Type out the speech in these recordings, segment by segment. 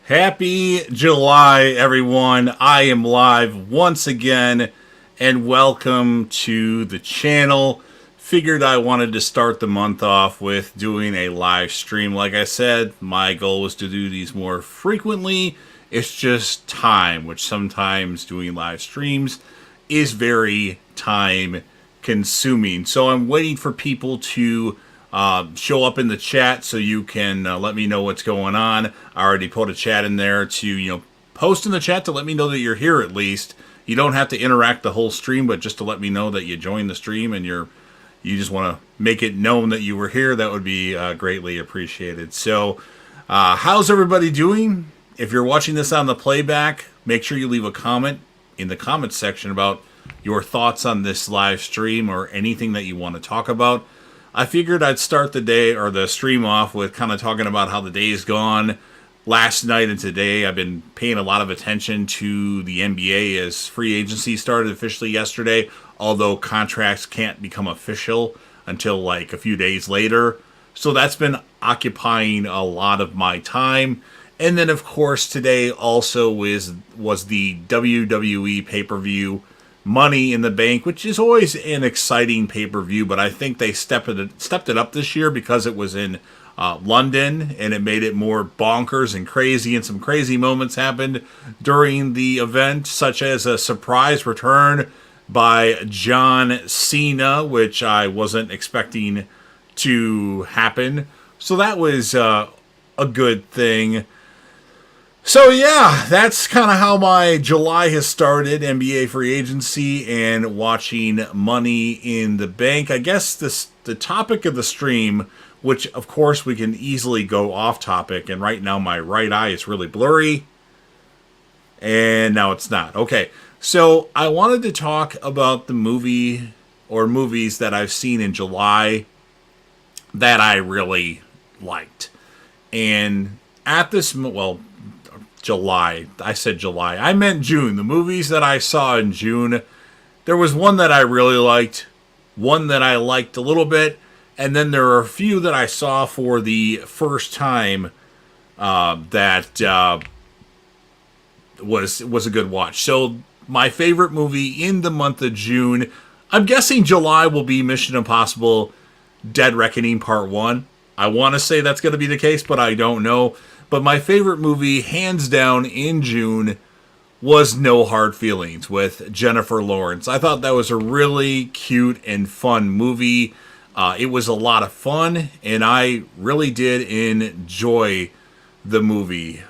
Happy July, everyone. I am live once again, and welcome to the channel. Figured I wanted to start the month off with doing a live stream. Like I said, my goal was to do these more frequently. It's just time, which sometimes doing live streams is very time consuming. So I'm waiting for people to show up in the chat so you can let me know what's going on. I already put a chat in there to, post in the chat to let me know that you're here at least. You don't have to interact the whole stream, but just to let me know that you joined the stream and you just want to make it known that you were here. That would be greatly appreciated. So, how's everybody doing? If you're watching this on the playback, make sure you leave a comment in the comments section about your thoughts on this live stream or anything that you want to talk about. I figured I'd start the day or the stream off with kind of talking about how the day's gone. Last night and today, I've been paying a lot of attention to the NBA as free agency started officially yesterday, although contracts can't become official until like a few days later. So that's been occupying a lot of my time. And then, of course, today also was the WWE pay-per-view Money in the Bank, which is always an exciting pay-per-view, but I think they stepped it up this year because it was in London, and it made it more bonkers and crazy, and some crazy moments happened during the event, such as a surprise return by John Cena, which I wasn't expecting to happen. So that was a good thing. So yeah, that's kind of how my July has started, NBA free agency and watching Money in the Bank. I guess the topic of the stream, which of course we can easily go off topic, and right now my right eye is really blurry, and now it's not. Okay, so I wanted to talk about the movie or movies that I've seen in July that I really liked. And at this, July. I said July. I meant June. The movies that I saw in June, there was one that I really liked, one that I liked a little bit, and then there are a few that I saw for the first time that was a good watch. So my favorite movie in the month of June, I'm guessing July will be Mission Impossible Dead Reckoning Part 1. I want to say that's going to be the case, but I don't know. But my favorite movie, hands down, in June was No Hard Feelings with Jennifer Lawrence. I thought that was a really cute and fun movie. It was a lot of fun, and I really did enjoy the movie.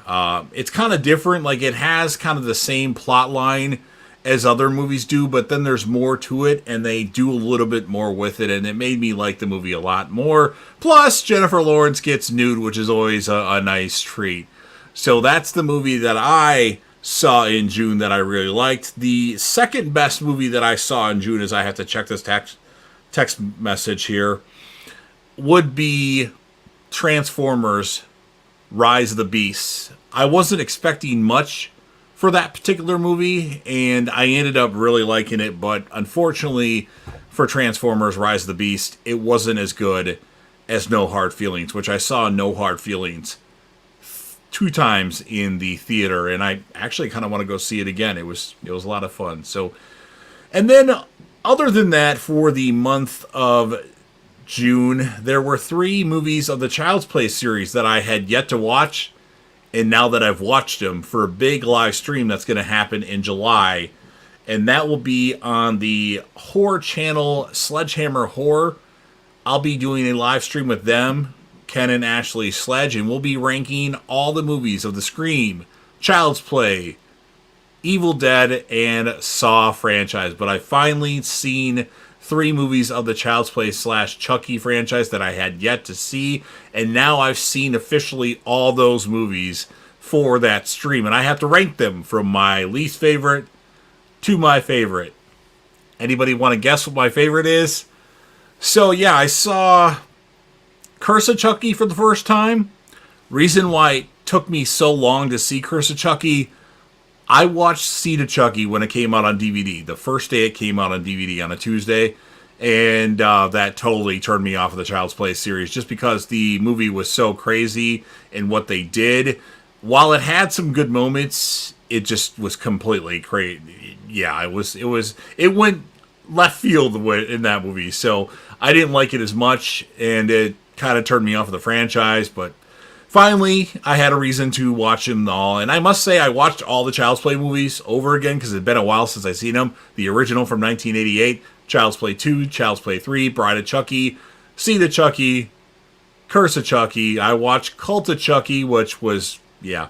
It's kind of different. Like, it has kind of the same plot line as other movies do, but then there's more to it, and they do a little bit more with it, and it made me like the movie a lot more. Plus, Jennifer Lawrence gets nude, which is always a nice treat. So that's the movie that I saw in June that I really liked. The second best movie that I saw in June, as I have to check this text message here, would be Transformers Rise of the Beasts. I wasn't expecting much for that particular movie, and I ended up really liking it, but unfortunately for Transformers Rise of the Beast, it wasn't as good as No Hard Feelings, which I saw No Hard Feelings 2 times in the theater, and I actually kind of want to go see it again. It was a lot of fun. So, and then other than that, for the month of June, there were 3 movies of the Child's Play series that I had yet to watch. And now that I've watched them for a big live stream that's going to happen in July, and that will be on the horror channel Sledgehammer Horror. I'll be doing a live stream with them, Ken and Ashley Sledge, and we'll be ranking all the movies of the Scream, Child's Play, Evil Dead, and Saw franchise. But I finally seen 3 movies of the Child's Play / Chucky franchise that I had yet to see, and now I've seen officially all those movies for that stream, and I have to rank them from my least favorite to my favorite. Anybody want to guess what my favorite is? So yeah, I saw Curse of Chucky for the first time. Reason why it took me so long to see Curse of Chucky, I watched Seed of Chucky when it came out on DVD. The first day it came out on DVD on a Tuesday. And that totally turned me off of the Child's Play series just because the movie was so crazy in what they did. while it had some good moments, it just was completely crazy. Yeah, it went left field in that movie. So I didn't like it as much, and it kind of turned me off of the franchise. But finally, I had a reason to watch them all, and I must say I watched all the Child's Play movies over again because it's been a while since I've seen them. The original from 1988, Child's Play 2, Child's Play 3, Bride of Chucky, Seed of Chucky, Curse of Chucky. I watched Cult of Chucky, which was, yeah,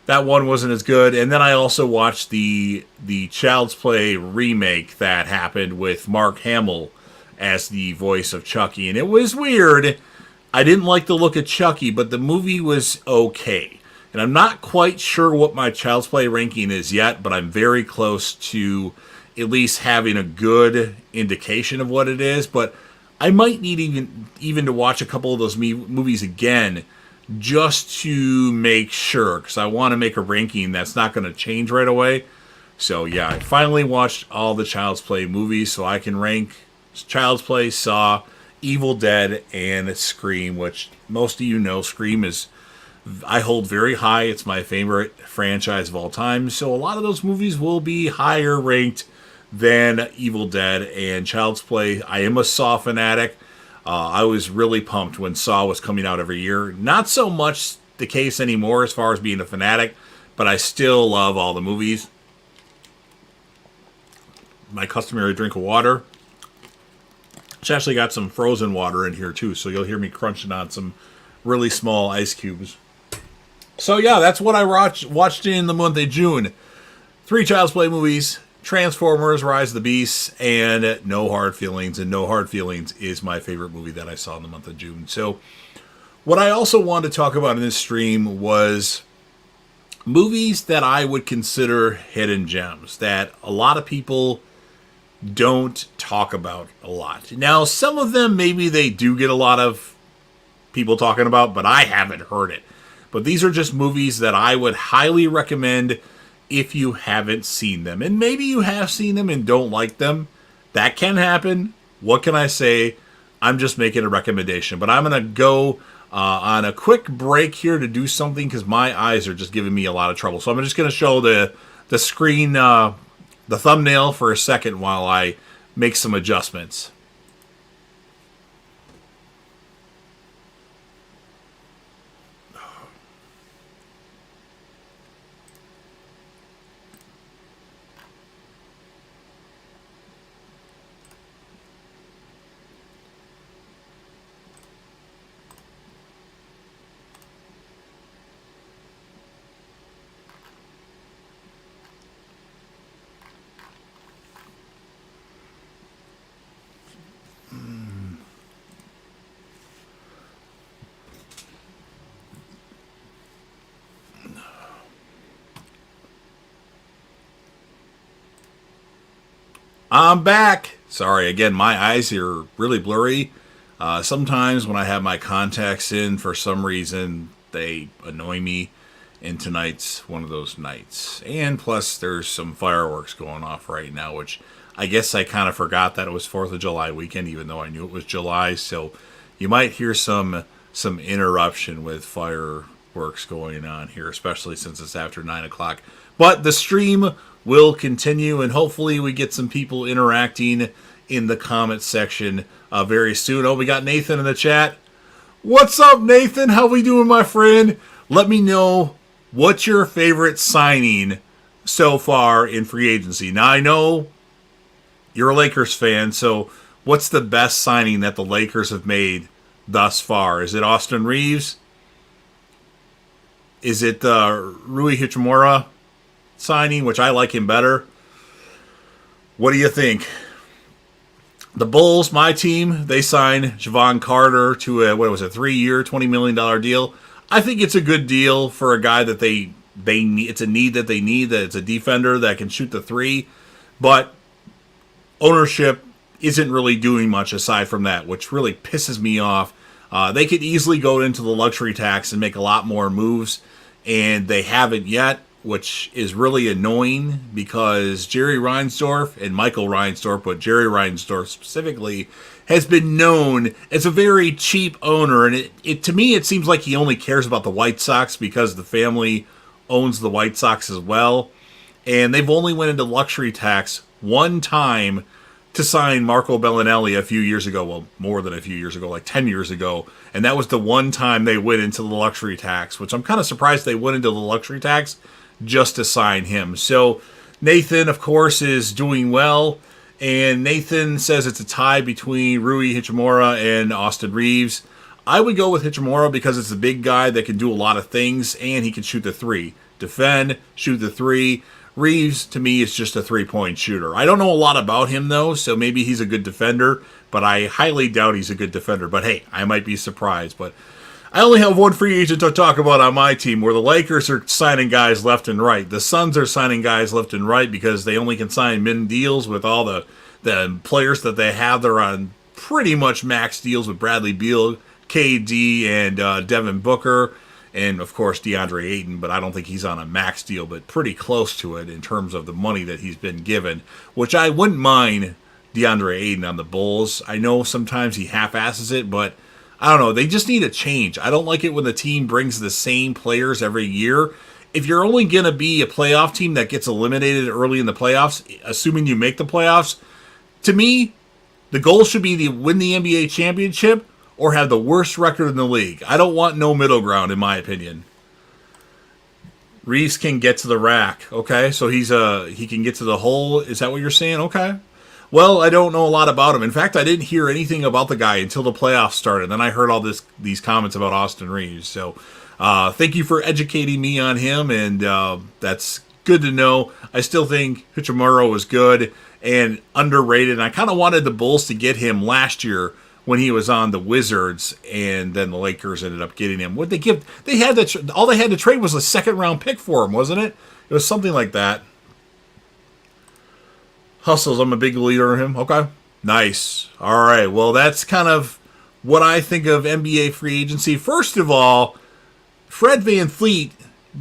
that one wasn't as good. And then I also watched the Child's Play remake that happened with Mark Hamill as the voice of Chucky. And it was weird. I didn't like the look of Chucky, but the movie was okay. And I'm not quite sure what my Child's Play ranking is yet, but I'm very close to at least having a good indication of what it is. But I might need even to watch a couple of those movies again just to make sure, because I want to make a ranking that's not going to change right away. So yeah, I finally watched all the Child's Play movies so I can rank Child's Play, Saw, Evil Dead, and Scream, which most of you know Scream is, I hold very high. It's my favorite franchise of all time. So a lot of those movies will be higher ranked than Evil Dead and Child's Play. I am a Saw fanatic. I was really pumped when Saw was coming out every year. Not so much the case anymore as far as being a fanatic, but I still love all the movies. My customary drink of water. It's actually got some frozen water in here too, so you'll hear me crunching on some really small ice cubes. So yeah, that's what I watched in the month of June. 3 Child's Play movies, Transformers, Rise of the Beasts, and No Hard Feelings. And No Hard Feelings is my favorite movie that I saw in the month of June. So what I also wanted to talk about in this stream was movies that I would consider hidden gems that a lot of people don't talk about a lot. Now, some of them, maybe they do get a lot of people talking about, but I haven't heard it. But these are just movies that I would highly recommend if you haven't seen them. And maybe you have seen them and don't like them. That can happen. What can I say? I'm just making a recommendation. But I'm going to go on a quick break here to do something because my eyes are just giving me a lot of trouble. So I'm just going to show the screen, the thumbnail for a second while I make some adjustments. I'm back. Sorry, again, my eyes are really blurry. Sometimes when I have my contacts in, for some reason, they annoy me. And tonight's one of those nights. And plus, there's some fireworks going off right now, which I guess I kind of forgot that it was 4th of July weekend, even though I knew it was July. So you might hear some interruption with fireworks going on here, especially since it's after 9 o'clock. But the stream will continue, and hopefully we get some people interacting in the comment section very soon. Oh, we got Nathan in the chat. What's up, Nathan? How we doing, my friend? Let me know what's your favorite signing so far in free agency. Now, I know you're a Lakers fan, so what's the best signing that the Lakers have made thus far? Is it Austin Reeves? Is it Rui Hachimura signing, which I like him better? What do you think? The Bulls, my team, they signed Javon Carter to a 3-year, $20 million deal. I think it's a good deal for a guy that they need. It's a need that they need, that it's a defender that can shoot the three. But ownership isn't really doing much aside from that, which really pisses me off. They could easily go into the luxury tax and make a lot more moves, and they haven't yet, which is really annoying because Jerry Reinsdorf and Michael Reinsdorf, but Jerry Reinsdorf specifically, has been known as a very cheap owner. And it to me, it seems like he only cares about the White Sox because the family owns the White Sox as well. And they've only went into luxury tax one time to sign Marco Bellinelli a few years ago. Well, more than a few years ago, like 10 years ago. And that was the one time they went into the luxury tax, which I'm kind of surprised they went into the luxury tax just to sign him. So Nathan, of course, is doing well. And Nathan says it's a tie between Rui Hachimura and Austin Reeves. I would go with Hachimura because it's a big guy that can do a lot of things, and he can shoot the three. Defend, shoot the three. Reeves, to me, is just a three-point shooter. I don't know a lot about him, though, so maybe he's a good defender, but I highly doubt he's a good defender. But hey, I might be surprised. But I only have one free agent to talk about on my team, where the Lakers are signing guys left and right. The Suns are signing guys left and right because they only can sign min deals with all the players that they have. They're on pretty much max deals with Bradley Beal, KD, and Devin Booker. And, of course, DeAndre Ayton, but I don't think he's on a max deal, but pretty close to it in terms of the money that he's been given, which I wouldn't mind DeAndre Ayton on the Bulls. I know sometimes he half-asses it, but I don't know. They just need a change. I don't like it when the team brings the same players every year. If you're only going to be a playoff team that gets eliminated early in the playoffs, assuming you make the playoffs, to me, the goal should be to win the NBA championship or have the worst record in the league. I don't want no middle ground, in my opinion. Reeves can get to the rack. Okay, so he can get to the hole. Is that what you're saying? Okay. Well, I don't know a lot about him. In fact, I didn't hear anything about the guy until the playoffs started. Then I heard all these comments about Austin Reeves. So thank you for educating me on him, and that's good to know. I still think Hachimura was good and underrated, and I kind of wanted the Bulls to get him last year when he was on the Wizards, and then the Lakers ended up getting him. What they give? They had all they had to trade was a second-round pick for him, wasn't it? It was something like that. Hustles, I'm a big leader of him. Okay, nice. All right, well, that's kind of what I think of NBA free agency. First of all, Fred VanVleet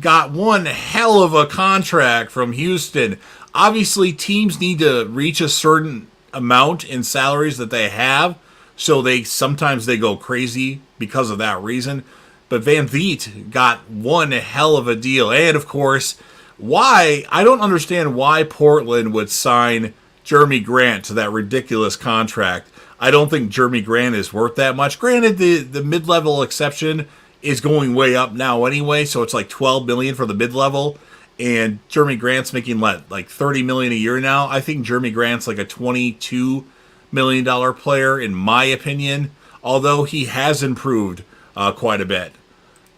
got one hell of a contract from Houston. Obviously, teams need to reach a certain amount in salaries that they have, so sometimes they go crazy because of that reason. But VanVleet got one hell of a deal. And, of course, I don't understand why Portland would sign Jeremy Grant to that ridiculous contract. I don't think Jeremy Grant is worth that much. Granted, the mid-level exception is going way up now anyway, so it's like $12 million for the mid-level. And Jeremy Grant's making, like $30 million a year now. I think Jeremy Grant's like a $22 million player, in my opinion, although he has improved quite a bit.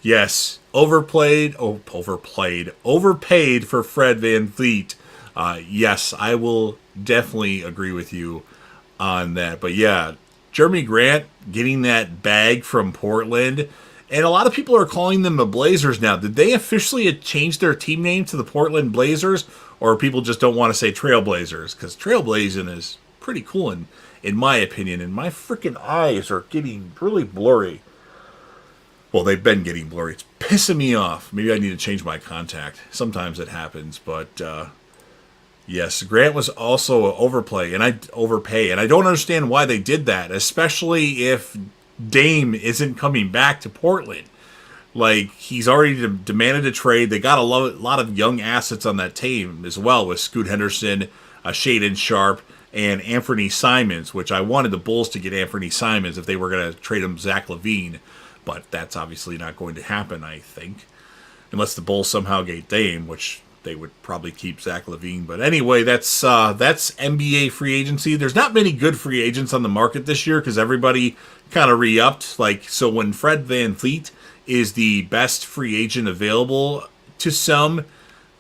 Yes, overpaid for Fred VanVleet. Yes, I will definitely agree with you on that. But yeah, Jeremy Grant getting that bag from Portland, and a lot of people are calling them the Blazers now. Did they officially change their team name to the Portland Blazers, or people just don't want to say Trailblazers? Because Trailblazing is pretty cool in my opinion, and my freaking eyes are getting really blurry. Well, they've been getting blurry. It's pissing me off. Maybe I need to change my contact. Sometimes it happens, but yes, Grant was also overpay, and I don't understand why they did that, especially if Dame isn't coming back to Portland. Like, he's already demanded a trade. They got a lot of young assets on that team as well, with Scoot Henderson, Shaedon Sharpe, and Anthony Simons, which I wanted the Bulls to get Anthony Simons if they were going to trade him Zach LaVine. But that's obviously not going to happen, I think. Unless the Bulls somehow get Dame, which they would probably keep Zach LaVine. But anyway, that's NBA free agency. There's not many good free agents on the market this year because everybody kind of re-upped. So when Fred VanVleet is the best free agent available to some,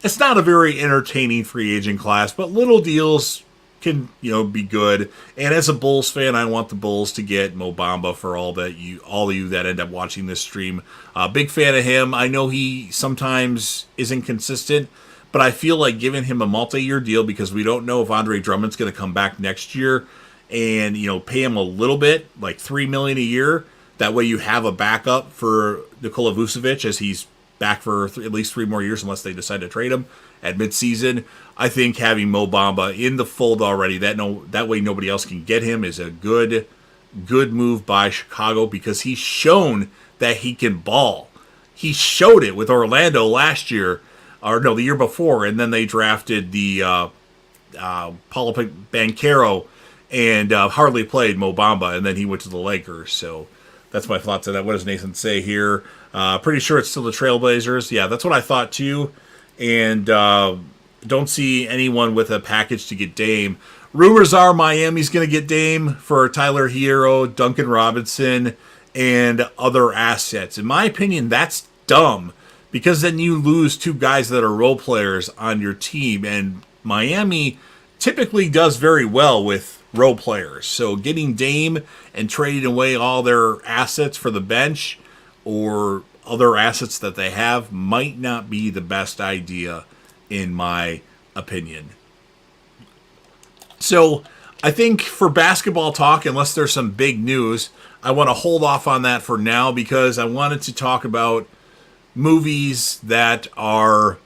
it's not a very entertaining free agent class, but little deals can be good. And as a Bulls fan, I want the Bulls to get Mo Bamba for all of you that end up watching this stream. Big fan of him. I know he sometimes isn't consistent, but I feel like giving him a multi-year deal, because we don't know if Andre Drummond's going to come back next year, and pay him a little bit, like $3 million a year. That way you have a backup for Nikola Vucevic, as he's back for at least 3 more years unless they decide to trade him at midseason. I think having Mo Bamba in the fold already, that way nobody else can get him, is a good move by Chicago, because he's shown that he can ball. He showed it with Orlando last year, or no, the year before, and then they drafted the Paulo Banchero and hardly played Mo Bamba, and then he went to the Lakers. So that's my thoughts on that. What does Nathan say here? Pretty sure it's still the Trailblazers. Yeah, that's what I thought too. And don't see anyone with a package to get Dame. Rumors are Miami's going to get Dame for Tyler Hero, Duncan Robinson, and other assets. In my opinion, that's dumb, because then you lose 2 guys that are role players on your team, and Miami typically does very well with role players. So getting Dame and trading away all their assets for the bench or other assets that they have might not be the best idea, in my opinion. So I think for basketball talk, unless there's some big news, I want to hold off on that for now, because I wanted to talk about movies that are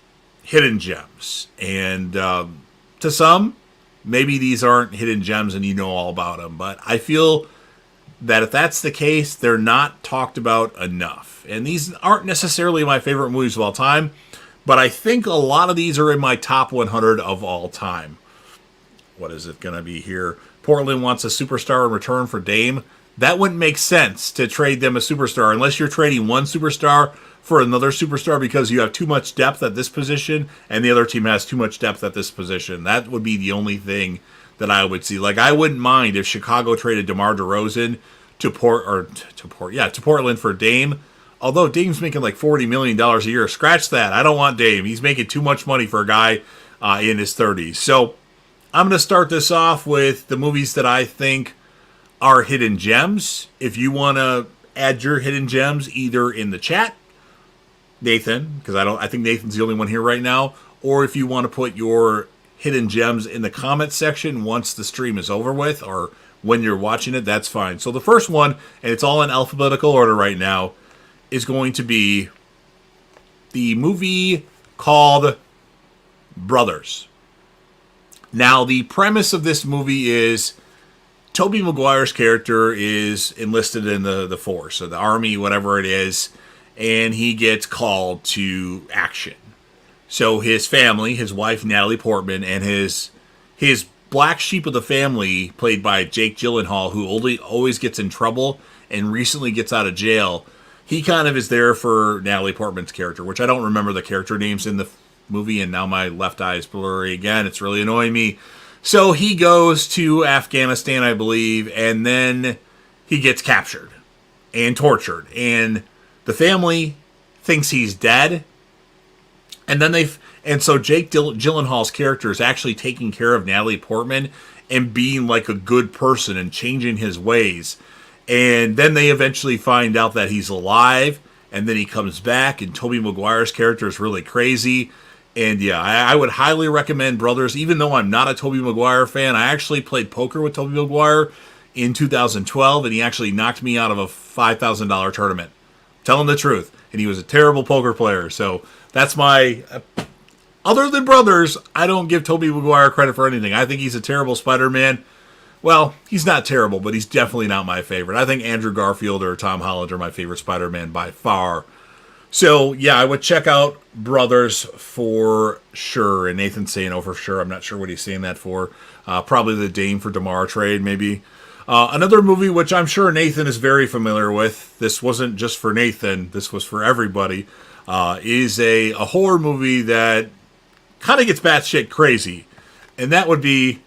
hidden gems. And to some, maybe these aren't hidden gems and you know all about them. But I feel that if that's the case, they're not talked about enough. And these aren't necessarily my favorite movies of all time, but I think a lot of these are in my top 100 of all time. What is it going to be here? Portland wants a superstar in return for Dame. That wouldn't make sense to trade them a superstar unless you're trading one superstar for another superstar because you have too much depth at this position and the other team has too much depth at this position. That would be the only thing that I would see. Like, I wouldn't mind if Chicago traded DeMar DeRozan to Portland for Dame. Although Dame's making like $40 million a year. Scratch that. I don't want Dame. He's making too much money for a guy in his 30s. So I'm going to start this off with the movies that I think are hidden gems. If you want to add your hidden gems either in the chat, Nathan, because I think Nathan's the only one here right now, or if you want to put your hidden gems in the comment section once the stream is over with or when you're watching it, that's fine. So the first one, and it's all in alphabetical order right now, is going to be the movie called Brothers. Now, the premise of this movie is Tobey Maguire's character is enlisted in the force, or the army, whatever it is, and he gets called to action. So his family, his wife Natalie Portman, and his black sheep of the family, played by Jake Gyllenhaal, who always gets in trouble and recently gets out of jail, he kind of is there for Natalie Portman's character, which I don't remember the character names in the movie, and now my left eye is blurry again. It's really annoying me. So he goes to Afghanistan, I believe, and then he gets captured and tortured, and the family thinks he's dead. And so Jake Gyllenhaal's character is actually taking care of Natalie Portman and being like a good person and changing his ways. And then they eventually find out that he's alive, and then he comes back, and Tobey Maguire's character is really crazy. And yeah, I would highly recommend Brothers, even though I'm not a Tobey Maguire fan. I actually played poker with Tobey Maguire in 2012, and he actually knocked me out of a $5,000 tournament. Telling the truth. And he was a terrible poker player. So that's my... Other than Brothers, I don't give Tobey Maguire credit for anything. I think he's a terrible Spider-Man. Well, he's not terrible, but he's definitely not my favorite. I think Andrew Garfield or Tom Holland are my favorite Spider-Man by far. So, yeah, I would check out Brothers for sure. And Nathan's saying, oh, for sure. I'm not sure what he's saying that for. Probably the Dame for DeMar trade, maybe. Another movie which I'm sure Nathan is very familiar with, this wasn't just for Nathan, this was for everybody, is a horror movie that kind of gets batshit crazy. And that would be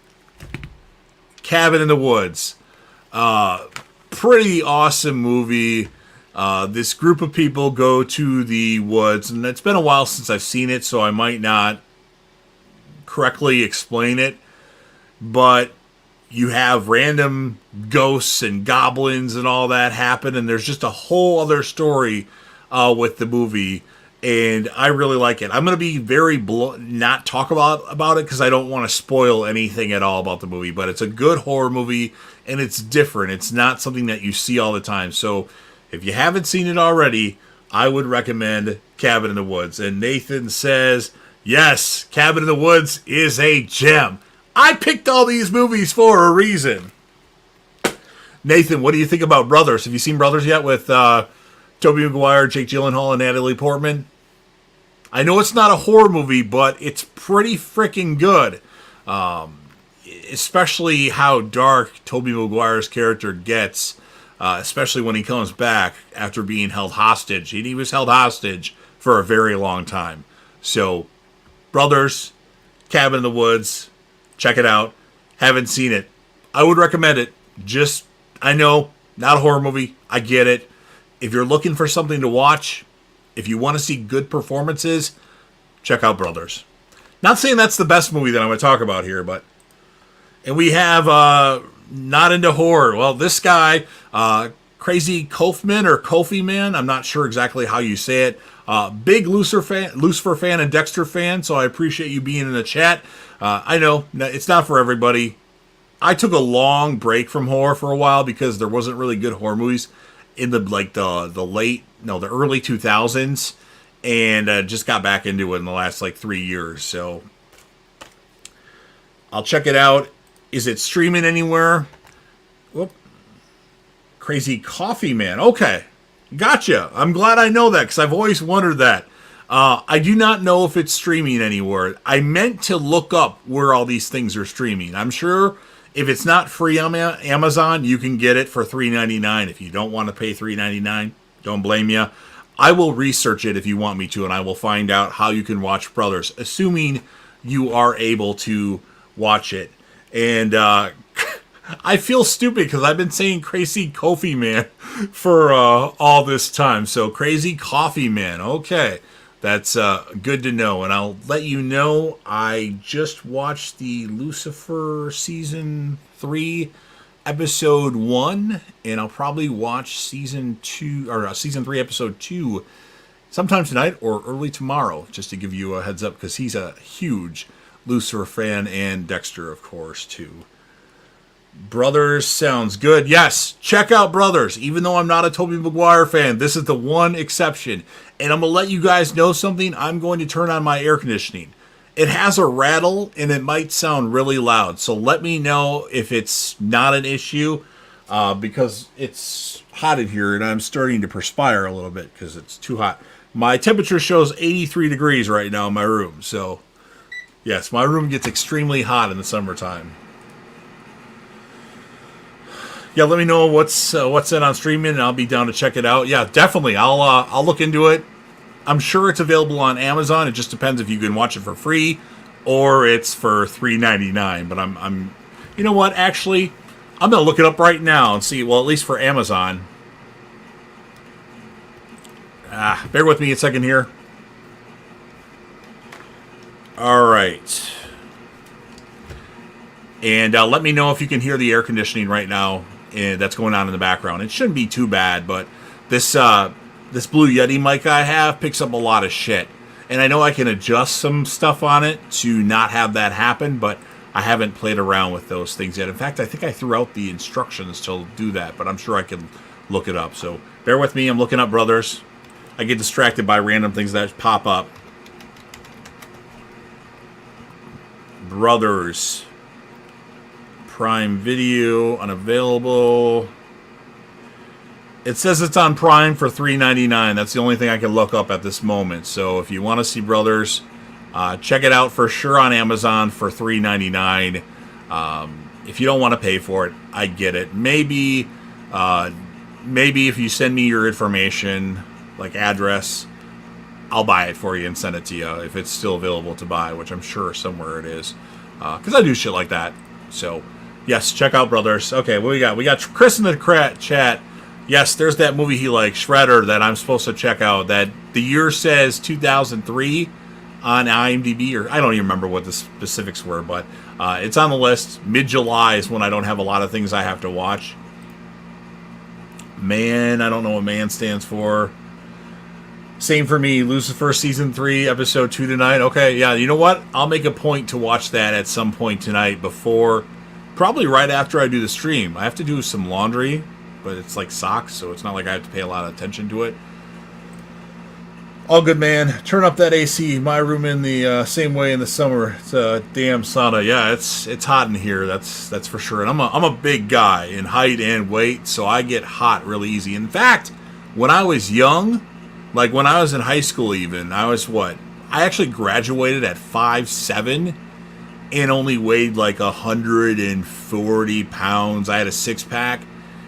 Cabin in the Woods. Pretty awesome movie. This group of people go to the woods, and it's been a while since I've seen it, so I might not correctly explain it, but you have random ghosts and goblins and all that happen, and there's just a whole other story with the movie, and I really like it. I'm going to be very not talk about it because I don't want to spoil anything at all about the movie, but it's a good horror movie, and it's different. It's not something that you see all the time, so if you haven't seen it already, I would recommend Cabin in the Woods. And Nathan says, yes, Cabin in the Woods is a gem. I picked all these movies for a reason. Nathan, what do you think about Brothers? Have you seen Brothers yet with Tobey Maguire, Jake Gyllenhaal, and Natalie Portman? I know it's not a horror movie, but it's pretty freaking good. Especially how dark Tobey Maguire's character gets, especially when he comes back after being held hostage. And he was held hostage for a very long time. So, Brothers, Cabin in the Woods, check it out. Haven't seen it. I would recommend it. I know, not a horror movie. I get it. If you're looking for something to watch, if you want to see good performances, check out Brothers. Not saying that's the best movie that I'm going to talk about here, but... And we have not into horror. Well, this guy, Crazy Kaufman or Kofi Man, I'm not sure exactly how you say it. Big Lucifer fan and Dexter fan, so I appreciate you being in the chat. I know it's not for everybody. I took a long break from horror for a while because there wasn't really good horror movies in the early 2000s, and just got back into it in the last 3 years. So I'll check it out. Is it streaming anywhere? Whoop. Crazy Coffee Man. Okay. Gotcha. I'm glad I know that because I've always wondered that. I do not know if it's streaming anywhere. I meant to look up where all these things are streaming. I'm sure if it's not free on Amazon, you can get it for $3.99. If you don't want to pay $3.99, don't blame you. I will research it if you want me to, and I will find out how you can watch Brothers, assuming you are able to watch it. And I feel stupid because I've been saying Crazy Coffee Man for all this time. So Crazy Coffee Man. Okay. That's good to know. And I'll let you know I just watched the Lucifer Season 3, Episode 1. And I'll probably watch Season 3, Episode 2 sometime tonight or early tomorrow. Just to give you a heads up because he's a huge Lucifer fan, and Dexter, of course, too. Brothers sounds good. Yes, check out Brothers. Even though I'm not a Tobey Maguire fan, this is the one exception. And I'm going to let you guys know something. I'm going to turn on my air conditioning. It has a rattle, and it might sound really loud. So let me know if it's not an issue, because it's hot in here, and I'm starting to perspire a little bit because it's too hot. My temperature shows 83 degrees right now in my room, so... Yes, my room gets extremely hot in the summertime. Yeah, let me know what's in on streaming, and I'll be down to check it out. Yeah, definitely. I'll look into it. I'm sure it's available on Amazon. It just depends if you can watch it for free or it's for $3.99. But I'm you know what? Actually, I'm gonna look it up right now and see. Well, at least for Amazon. Bear with me a second here. All right. And let me know if you can hear the air conditioning right now that's going on in the background. It shouldn't be too bad, but this Blue Yeti mic I have picks up a lot of shit. And I know I can adjust some stuff on it to not have that happen, but I haven't played around with those things yet. In fact, I think I threw out the instructions to do that, but I'm sure I can look it up. So bear with me. I'm looking up Brothers. I get distracted by random things that pop up. Brothers. Prime Video, unavailable. It says it's on Prime for $3.99. That's the only thing I can look up at this moment. So if you want to see Brothers, check it out for sure on Amazon for $3.99. If you don't want to pay for it, I get it. Maybe if you send me your information, like address, I'll buy it for you and send it to you if it's still available to buy, which I'm sure somewhere it is. Because I do shit like that. So, yes, check out Brothers. Okay, what we got? We got Chris in the chat. Yes, there's that movie he likes, Shredder, that I'm supposed to check out. That the year says 2003 on IMDb, or I don't even remember what the specifics were, but it's on the list. Mid-July is when I don't have a lot of things I have to watch. Man, I don't know what man stands for. Same for me, Lucifer Season 3, Episode 2 tonight. Okay, yeah, you know what? I'll make a point to watch that at some point tonight before, probably right after I do the stream. I have to do some laundry, but it's like socks, so it's not like I have to pay a lot of attention to it. All good, man. Turn up that AC. My room in the same way in the summer. It's a damn sauna. Yeah, it's hot in here. That's for sure. And I'm a big guy in height and weight, so I get hot really easy. In fact, when I was young, like when I was in high school, even I was what? I actually graduated at 5'7" and only weighed like 140 pounds. I had a six pack,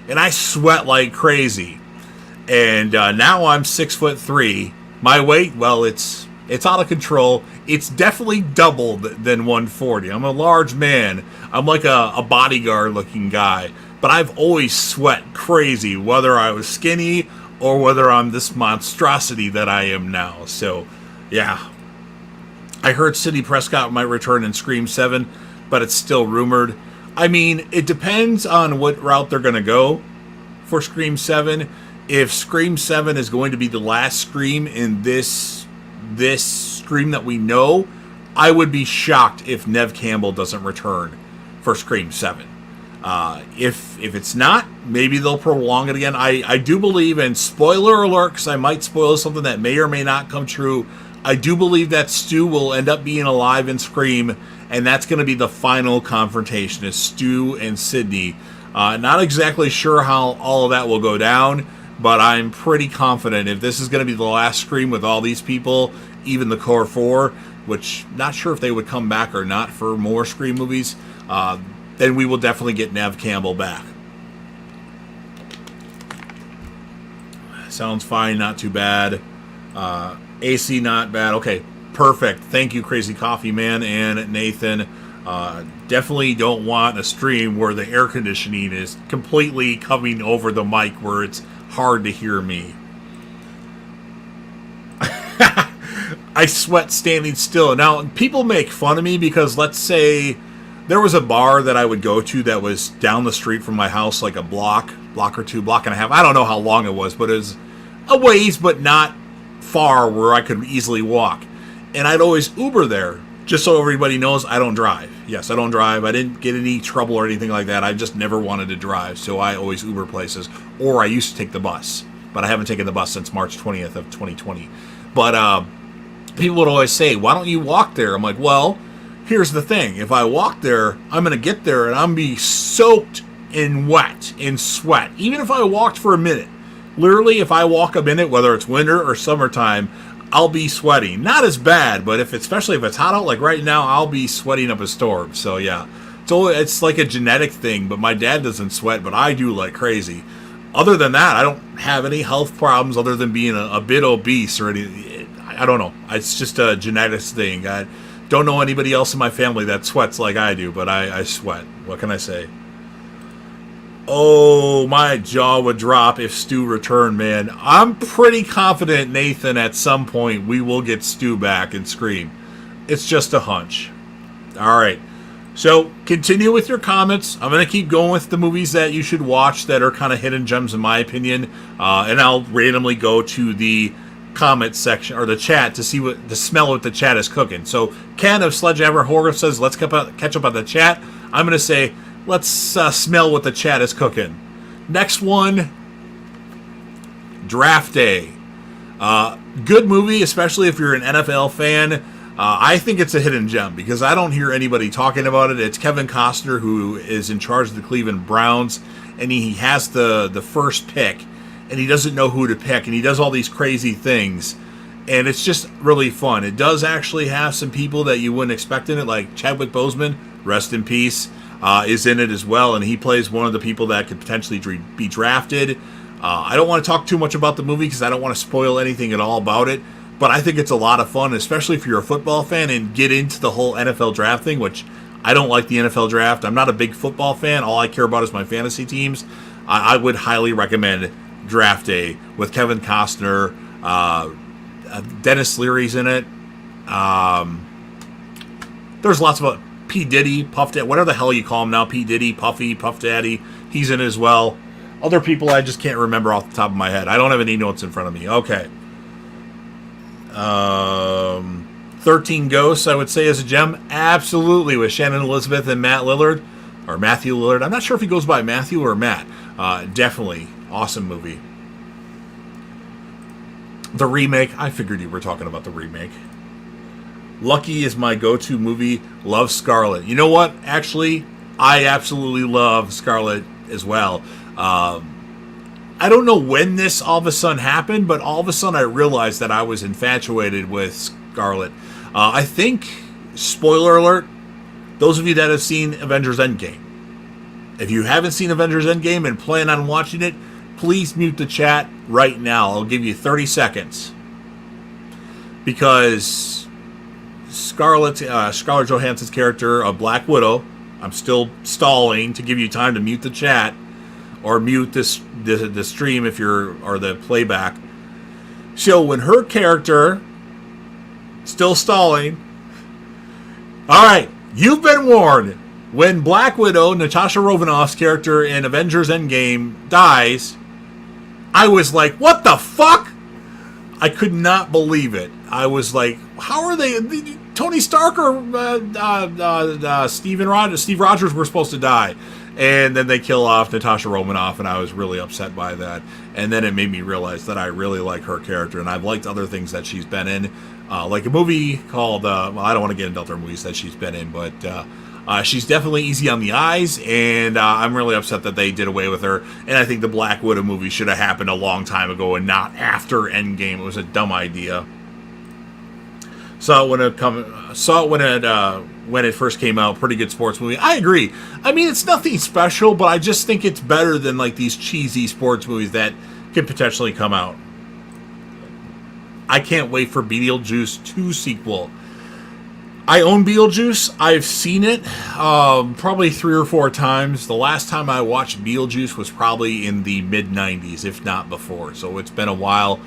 and I sweat like crazy. And now I'm 6'3". My weight, well, it's out of control. It's definitely doubled than 140. I'm a large man. I'm like a bodyguard looking guy. But I've always sweat crazy, whether I was skinny or whether I'm this monstrosity that I am now. So, yeah. I heard Sidney Prescott might return in Scream 7, but it's still rumored. I mean, it depends on what route they're going to go for Scream 7. If Scream 7 is going to be the last Scream in this Scream that we know, I would be shocked if Neve Campbell doesn't return for Scream 7. If it's not, maybe they'll prolong it again. I do believe, and spoiler alert, because I might spoil something that may or may not come true, I do believe that Stu will end up being alive in Scream, and that's going to be the final confrontation, is Stu and Sidney. Not exactly sure how all of that will go down, but I'm pretty confident if this is going to be the last Scream with all these people, even the core four, which not sure if they would come back or not for more Scream movies, then we will definitely get Neve Campbell back. Sounds fine, not too bad. AC not bad. Okay, perfect. Thank you, Crazy Coffee Man and Nathan. Definitely don't want a stream where the air conditioning is completely coming over the mic where it's hard to hear me. I sweat standing still. Now, people make fun of me because, let's say, there was a bar that I would go to that was down the street from my house, like a block or two, block and a half. I don't know how long it was, but it was a ways, but not far where I could easily walk. And I'd always Uber there, just so everybody knows I don't drive. Yes, I don't drive. I didn't get any trouble or anything like that. I just never wanted to drive, so I always Uber places. Or I used to take the bus, but I haven't taken the bus since March 20th of 2020. But people would always say, why don't you walk there? I'm like, well, here's the thing. If I walk there, I'm going to get there and I'm going to be soaked and wet in sweat. Even if I walked for a minute. Literally, if I walk a minute, whether it's winter or summertime, I'll be sweating. Not as bad, but especially if it's hot out, like right now, I'll be sweating up a storm. So yeah, it's like a genetic thing, but my dad doesn't sweat, but I do like crazy. Other than that, I don't have any health problems other than being a bit obese or anything. I don't know. It's just a genetics thing. I don't know anybody else in my family that sweats like I do, but I sweat. What can I say? Oh, my jaw would drop if Stu returned, man. I'm pretty confident, Nathan, at some point we will get Stu back and Scream. It's just a hunch. All right. So, continue with your comments. I'm going to keep going with the movies that you should watch that are kind of hidden gems in my opinion. And I'll randomly go to the comment section or the chat to smell what the chat is cooking. So, Ken of Sledgehammer Horror says, let's catch up on the chat. I'm going to say, let's smell what the chat is cooking. Next one, Draft Day. Good movie, especially if you're an NFL fan. I think it's a hidden gem because I don't hear anybody talking about it. It's Kevin Costner who is in charge of the Cleveland Browns, and he has the first pick, and he doesn't know who to pick, and he does all these crazy things, and it's just really fun. It does actually have some people that you wouldn't expect in it, like Chadwick Boseman, rest in peace, is in it as well, and he plays one of the people that could potentially be drafted. I don't want to talk too much about the movie because I don't want to spoil anything at all about it, but I think it's a lot of fun, especially if you're a football fan and get into the whole NFL draft thing, which I don't like the NFL draft. I'm not a big football fan. All I care about is my fantasy teams. I would highly recommend Draft Day with Kevin Costner. Dennis Leary's in it. There's lots of P. Diddy, Puff Daddy, whatever the hell you call him now, P. Diddy, Puffy, Puff Daddy. He's in it as well. Other people I just can't remember off the top of my head. I don't have any notes in front of me. Okay. 13 Ghosts, I would say, is a gem. Absolutely, with Shannon Elizabeth and Matt Lillard. Or Matthew Lillard. I'm not sure if he goes by Matthew or Matt. Definitely. Awesome movie. The remake. I figured you were talking about the remake. Lucky is my go-to movie. Love Scarlet. You know what? Actually, I absolutely love Scarlet as well. I don't know when this all of a sudden happened, but all of a sudden I realized that I was infatuated with Scarlet. I think, spoiler alert, those of you that have seen Avengers Endgame, if you haven't seen Avengers Endgame and plan on watching it, please mute the chat right now. I'll give you 30 seconds. Because Scarlett Johansson's character of Black Widow, I'm still stalling to give you time to mute the chat or mute the stream if you're, or the playback. So when her character, still stalling, all right, you've been warned. When Black Widow, Natasha Romanoff's character in Avengers Endgame, dies, I was like, what the fuck? I could not believe it. I was like, how are they? Tony Stark or Steve Rogers were supposed to die. And then they kill off Natasha Romanoff, and I was really upset by that. And then it made me realize that I really like her character, and I've liked other things that she's been in. Like a movie called, well, I don't want to get into other movies that she's been in, but she's definitely easy on the eyes, and I'm really upset that they did away with her. And I think the Black Widow movie should have happened a long time ago and not after Endgame. It was a dumb idea. Saw it when it first came out. Pretty good sports movie. I agree. I mean, it's nothing special, but I just think it's better than like these cheesy sports movies that could potentially come out. I can't wait for Beetlejuice 2 sequel. I own Beetlejuice. I've seen it probably 3 or 4 times. The last time I watched Beetlejuice was probably in the mid-90s, if not before. So it's been a while.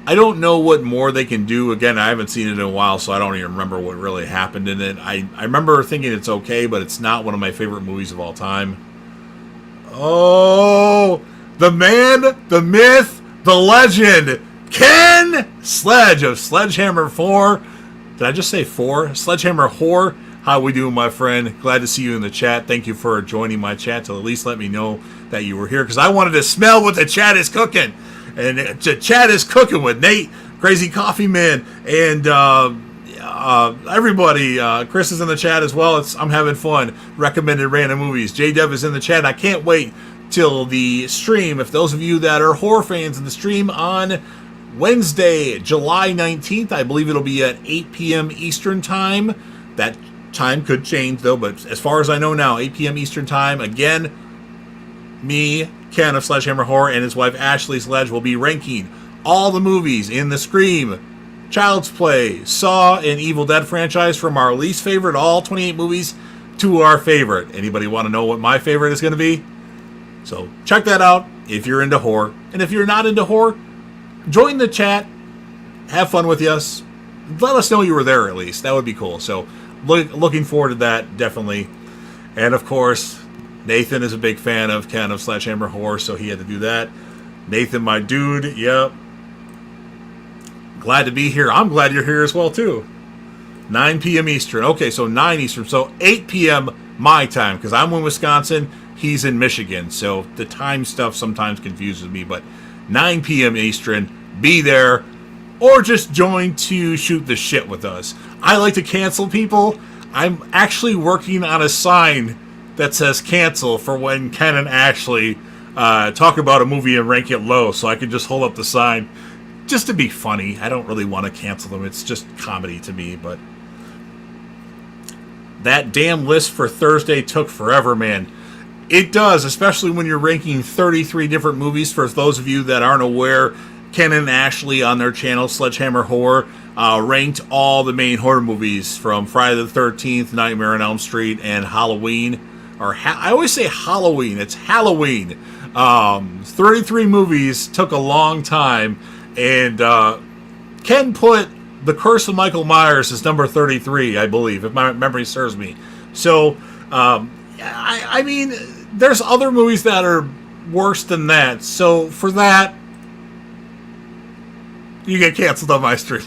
I don't know what more they can do. Again, I haven't seen it in a while, so I don't even remember what really happened in it. I remember thinking it's okay, but it's not one of my favorite movies of all time. Oh, the man, the myth, the legend, Ken Sledge of Sledgehammer 4. Did I just say 4? Sledgehammer Whore. How we doing, my friend? Glad to see you in the chat. Thank you for joining my chat to at least let me know that you were here, because I wanted to smell what the chat is cooking. And the chat is cooking with Nate, Crazy Coffee Man, and everybody. Chris is in the chat as well. I'm having fun. Recommended random movies. J-Dev is in the chat. I can't wait till the stream. If those of you that are horror fans in the stream on Wednesday, July 19th, I believe it'll be at 8 p.m. Eastern Time. That time could change, though, but as far as I know now, 8 p.m. Eastern Time. Again, me, Ken of Sledgehammer Horror, and his wife Ashley Sledge will be ranking all the movies in the Scream, Child's Play, Saw, and Evil Dead franchise from our least favorite, all 28 movies, to our favorite. Anybody want to know what my favorite is going to be? So check that out if you're into horror. And if you're not into horror, join the chat. Have fun with us. Let us know you were there at least. That would be cool. So looking forward to that, definitely. And of course, Nathan is a big fan of Ken of Sledgehammer Horror, so he had to do that. Nathan, my dude, yep. Glad to be here. I'm glad you're here as well, too. 9 p.m. Eastern. Okay, so 9 Eastern. So 8 p.m. my time, because I'm in Wisconsin. He's in Michigan. So the time stuff sometimes confuses me, but 9 p.m. Eastern, be there, or just join to shoot the shit with us. I like to cancel people. I'm actually working on a sign that says cancel for when Ken and Ashley talk about a movie and rank it low, so I can just hold up the sign just to be funny. I don't really want to cancel them. It's just comedy to me, but that damn list for Thursday took forever, man. It does, especially when you're ranking 33 different movies. For those of you that aren't aware, Ken and Ashley on their channel, Sledgehammer Horror, ranked all the main horror movies from Friday the 13th, Nightmare on Elm Street, and Halloween. I always say Halloween. It's Halloween. 33 movies, took a long time. And Ken put The Curse of Michael Myers as number 33, I believe, if my memory serves me. So, I mean, there's other movies that are worse than that. So, for that, you get canceled on my stream.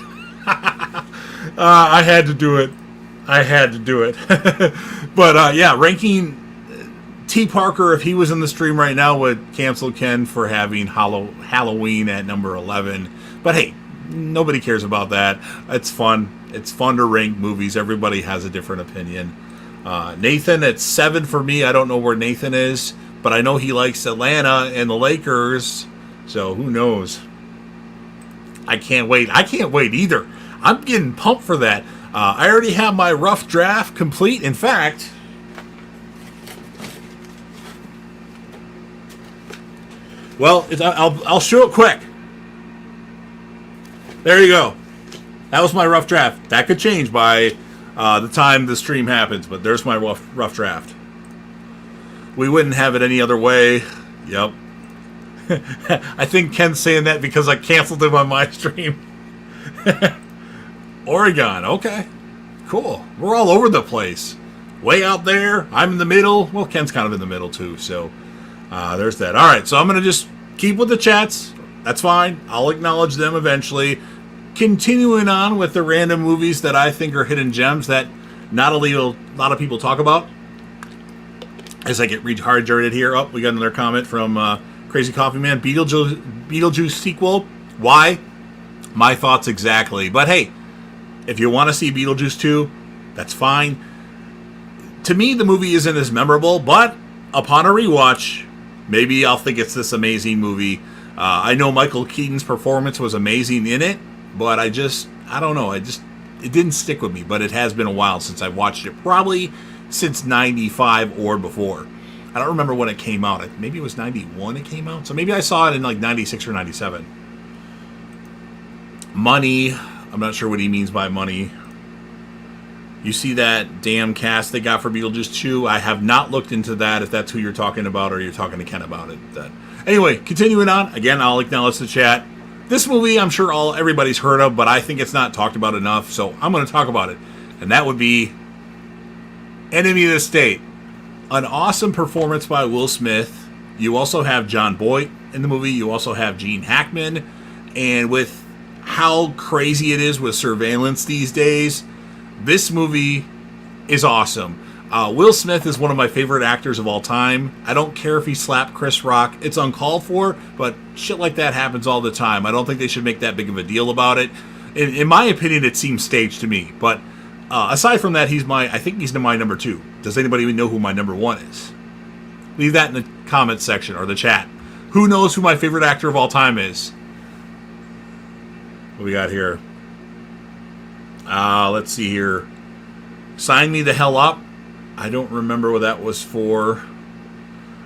I had to do it. But, yeah, ranking T. Parker, if he was in the stream right now, would cancel Ken for having Halloween at number 11. But hey, Nobody cares about that. It's fun. It's fun to rank movies. Everybody has a different opinion. Nathan, it's 7 for me. I don't know where Nathan is, but I know he likes Atlanta and the Lakers. So who knows? I can't wait. I can't wait either. I'm getting pumped for that. I already have my rough draft complete. In fact, well, I'll show it quick. There you go. That was my rough draft. That could change by the time the stream happens, but there's my rough draft. We wouldn't have it any other way. Yep. I think Ken's saying that because I canceled him on my stream. Oregon. Okay. Cool. We're all over the place. Way out there. I'm in the middle. Well, Ken's kind of in the middle too, so there's that. All right, so I'm going to just keep with the chats. That's fine. I'll acknowledge them eventually. Continuing on with the random movies that I think are hidden gems that not a lot of people talk about. As I get hard-jarred here. Oh, we got another comment from Crazy Coffee Man. Beetlejuice sequel. Why? My thoughts exactly. But hey, if you want to see Beetlejuice 2, that's fine. To me, the movie isn't as memorable, but upon a rewatch, maybe I'll think it's this amazing movie. I know Michael Keaton's performance was amazing in it, but I don't know. It didn't stick with me, but it has been a while since I've watched it. Probably since 95 or before. I don't remember when it came out. Maybe it was 91 it came out. So maybe I saw it in like 96 or 97. Money. I'm not sure what he means by money. You see that damn cast they got for Beetlejuice 2? I have not looked into that, if that's who you're talking about or you're talking to Ken about it. Anyway, continuing on. Again, I'll acknowledge the chat. This movie, I'm sure everybody's heard of, but I think it's not talked about enough, so I'm going to talk about it. And that would be Enemy of the State. An awesome performance by Will Smith. You also have John Boyd in the movie. You also have Gene Hackman. And with how crazy it is with surveillance these days, this movie is awesome. Will Smith is one of my favorite actors of all time. I don't care if he slapped Chris Rock. It's uncalled for, but shit like that happens all the time. I don't think they should make that big of a deal about it. In my opinion, it seems staged to me. But aside from that, I think he's my number 2. Does anybody even know who my number 1 is? Leave that in the comments section or the chat. Who knows who my favorite actor of all time is? What we got here? Let's see here. Sign Me the Hell Up. I don't remember what that was for.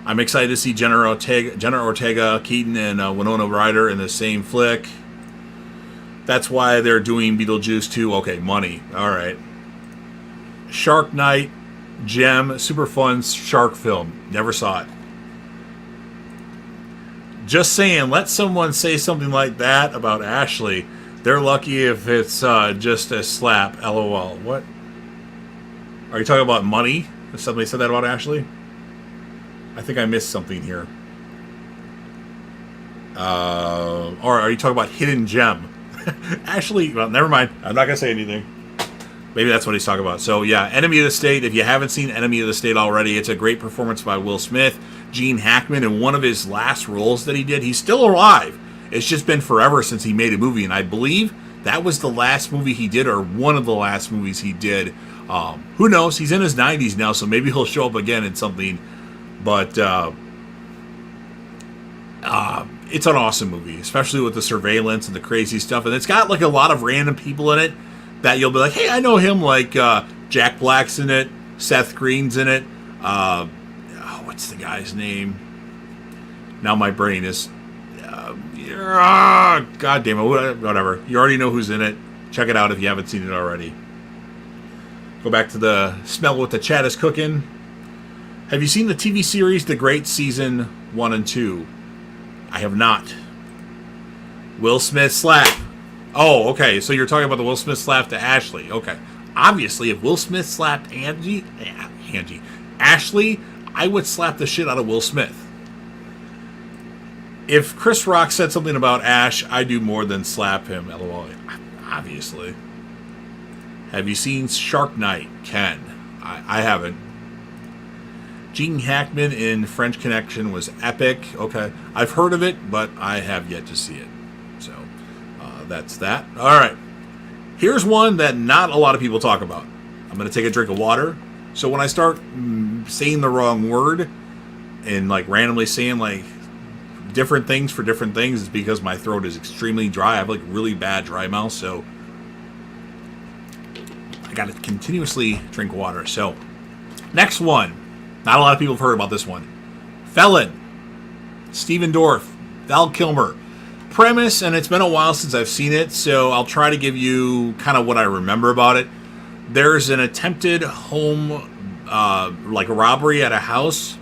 I'm excited to see Jenna Ortega, Keaton, and Winona Ryder in the same flick. That's why they're doing Beetlejuice 2. Okay, money. All right. Shark Night, gem, super fun shark film. Never saw it. Just saying, let someone say something like that about Ashley. They're lucky if it's just a slap. LOL. What? Are you talking about money? If somebody said that about Ashley? I think I missed something here. Or are you talking about hidden gem? Ashley, well, never mind. I'm not going to say anything. Maybe that's what he's talking about. So, yeah, Enemy of the State. If you haven't seen Enemy of the State already, it's a great performance by Will Smith. Gene Hackman, in one of his last roles that he did. He's still alive. It's just been forever since he made a movie, and I believe that was the last movie he did, or one of the last movies he did. Who knows? He's in his 90s now, so maybe he'll show up again in something. But it's an awesome movie, especially with the surveillance and the crazy stuff. And it's got like a lot of random people in it that you'll be like, hey, I know him. Like Jack Black's in it, Seth Green's in it. What's the guy's name? Now my brain is... God damn it, whatever. You already know who's in it. Check it out if you haven't seen it already. Go back to the smell what the chat is cooking. Have you seen the TV series The Great Season 1 and 2? I have not. Will Smith slap. Oh, okay. So you're talking about the Will Smith slap to Ashley. Okay. Obviously, if Will Smith slapped Ashley, I would slap the shit out of Will Smith. If Chris Rock said something about Ash, I do more than slap him. LOL. Obviously. Have you seen Shark Night, Ken? I haven't. Gene Hackman in French Connection was epic. Okay. I've heard of it, but I have yet to see it. So, that's that. All right. Here's one that not a lot of people talk about. I'm going to take a drink of water. So when I start saying the wrong word and like randomly saying like different things for different things, it's because my throat is extremely dry. I have like really bad dry mouth, so I got to continuously drink water. So next one. Not a lot of people have heard about this one. Felon. Stephen Dorff. Val Kilmer. Premise, and it's been a while since I've seen it, so I'll try to give you kind of what I remember about it. There's an attempted home, like a robbery at a house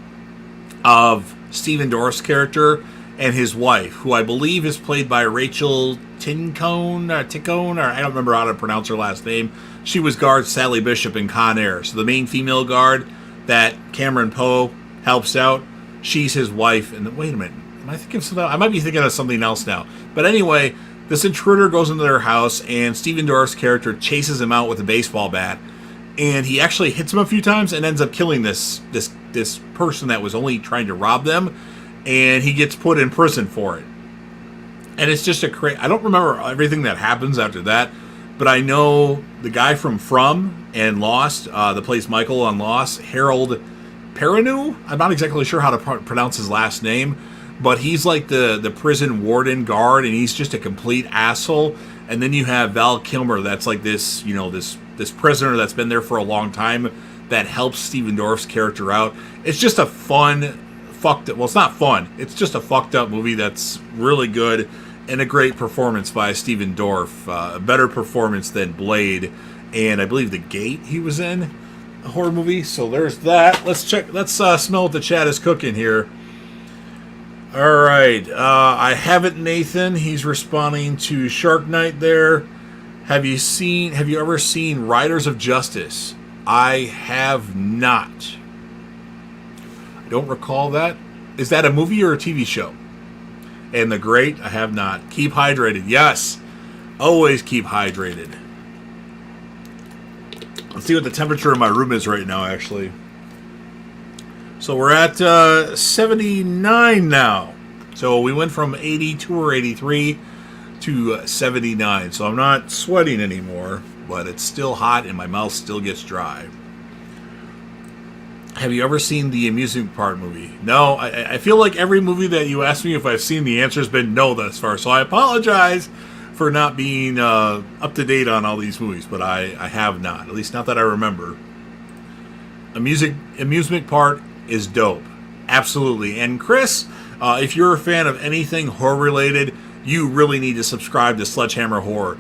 of Stephen Dorff's character and his wife, who I believe is played by Rachel Tincone, or I don't remember how to pronounce her last name. She was guard Sally Bishop in Con Air, so the main female guard that Cameron Poe helps out, she's his wife. And wait a minute. Am I thinking of something? I might be thinking of something else now. But anyway, this intruder goes into their house, and Stephen Dorff's character chases him out with a baseball bat, and he actually hits him a few times and ends up killing this person that was only trying to rob them, and he gets put in prison for it. And it's just I don't remember everything that happens after that, but I know the guy from and Lost, that plays Michael on Lost, Harold Perrineau. I'm not exactly sure how to pronounce his last name. But he's like the prison warden guard, and he's just a complete asshole. And then you have Val Kilmer, that's like this, this prisoner that's been there for a long time that helps Stephen Dorff's character out. It's just a it's not fun. It's just a fucked up movie that's really good and a great performance by Stephen Dorff. A better performance than Blade and I believe The Gate he was in, a horror movie. So there's that. Let's smell what the chat is cooking here. All right, I haven't, Nathan. He's responding to Shark Night there. Have you ever seen Riders of Justice? I have not. I don't recall that. Is that a movie or a TV show? And The Great? I have not. Keep hydrated. Yes. Always keep hydrated. Let's see what the temperature in my room is right now, actually. So we're at 79 now. So we went from 82 or 83 to 79. So I'm not sweating anymore, but it's still hot and my mouth still gets dry. Have you ever seen the amusement park movie? No, I feel like every movie that you ask me if I've seen, the answer has been no thus far. So I apologize for not being up to date on all these movies, but I have not. At least not that I remember. Amusement park is dope. Absolutely. And Chris, if you're a fan of anything horror related, you really need to subscribe to Sledgehammer Horror.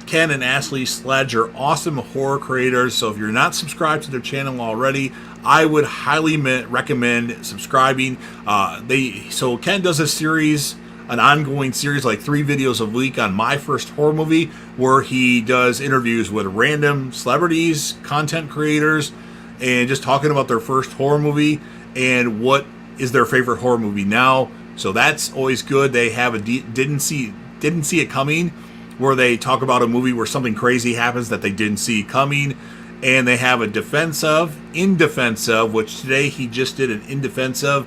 Ken and Ashley Sledge are awesome horror creators, so if you're not subscribed to their channel already, I would highly recommend subscribing. So Ken does a series, an ongoing series, like 3 videos a week on My First Horror Movie, where he does interviews with random celebrities, content creators, and just talking about their first horror movie and what is their favorite horror movie now. So that's always good. They have a didn't see it coming, where they talk about a movie where something crazy happens that they didn't see coming. And they have a in defense of, which today he just did an in defense of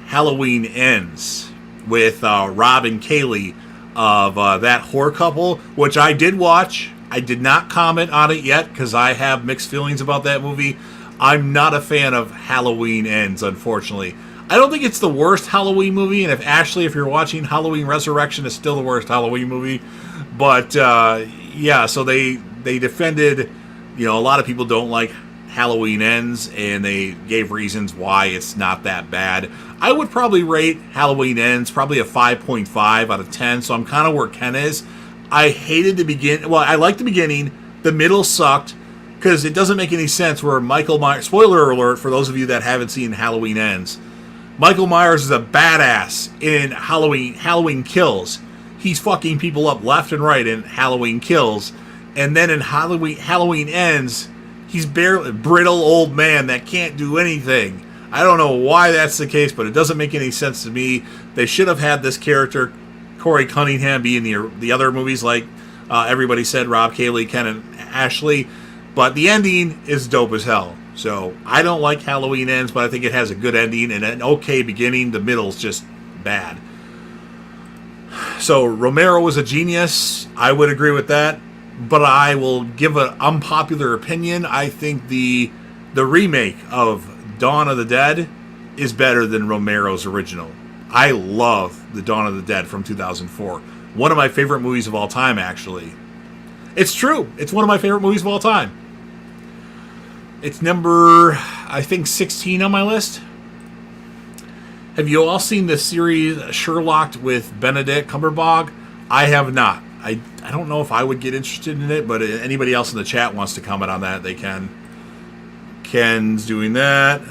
Halloween Ends with Rob and Kaylee of that horror couple, which I did watch. I did not comment on it yet because I have mixed feelings about that movie. I'm not a fan of Halloween Ends, unfortunately. I don't think it's the worst Halloween movie, and if you're watching, Halloween Resurrection is still the worst Halloween movie. But yeah, so they defended, a lot of people don't like Halloween Ends, and they gave reasons why it's not that bad. I would probably rate Halloween Ends probably a 5.5 out of 10, so I'm kind of where Ken is. I hated the beginning. Well, I liked the beginning. The middle sucked because it doesn't make any sense where Michael Myers... Spoiler alert for those of you that haven't seen Halloween Ends. Michael Myers is a badass in Halloween Kills. He's fucking people up left and right in Halloween Kills. And then in Halloween Ends, he's barely a brittle old man that can't do anything. I don't know why that's the case, but it doesn't make any sense to me. They should have had this character, Corey Cunningham, be in the other movies, like everybody said, Rob, Kaylee, Ken, and Ashley. But the ending is dope as hell. So I don't like Halloween Ends, but I think it has a good ending and an okay beginning. The middle's just bad. So Romero was a genius. I would agree with that. But I will give an unpopular opinion. I think the remake of Dawn of the Dead is better than Romero's original. I love the Dawn of the Dead from 2004. One of my favorite movies of all time, actually. It's true. It's one of my favorite movies of all time. It's number, I think, 16 on my list. Have you all seen the series Sherlock with Benedict Cumberbatch? I have not. I don't know if I would get interested in it, but anybody else in the chat wants to comment on that, they can. Ken's doing that.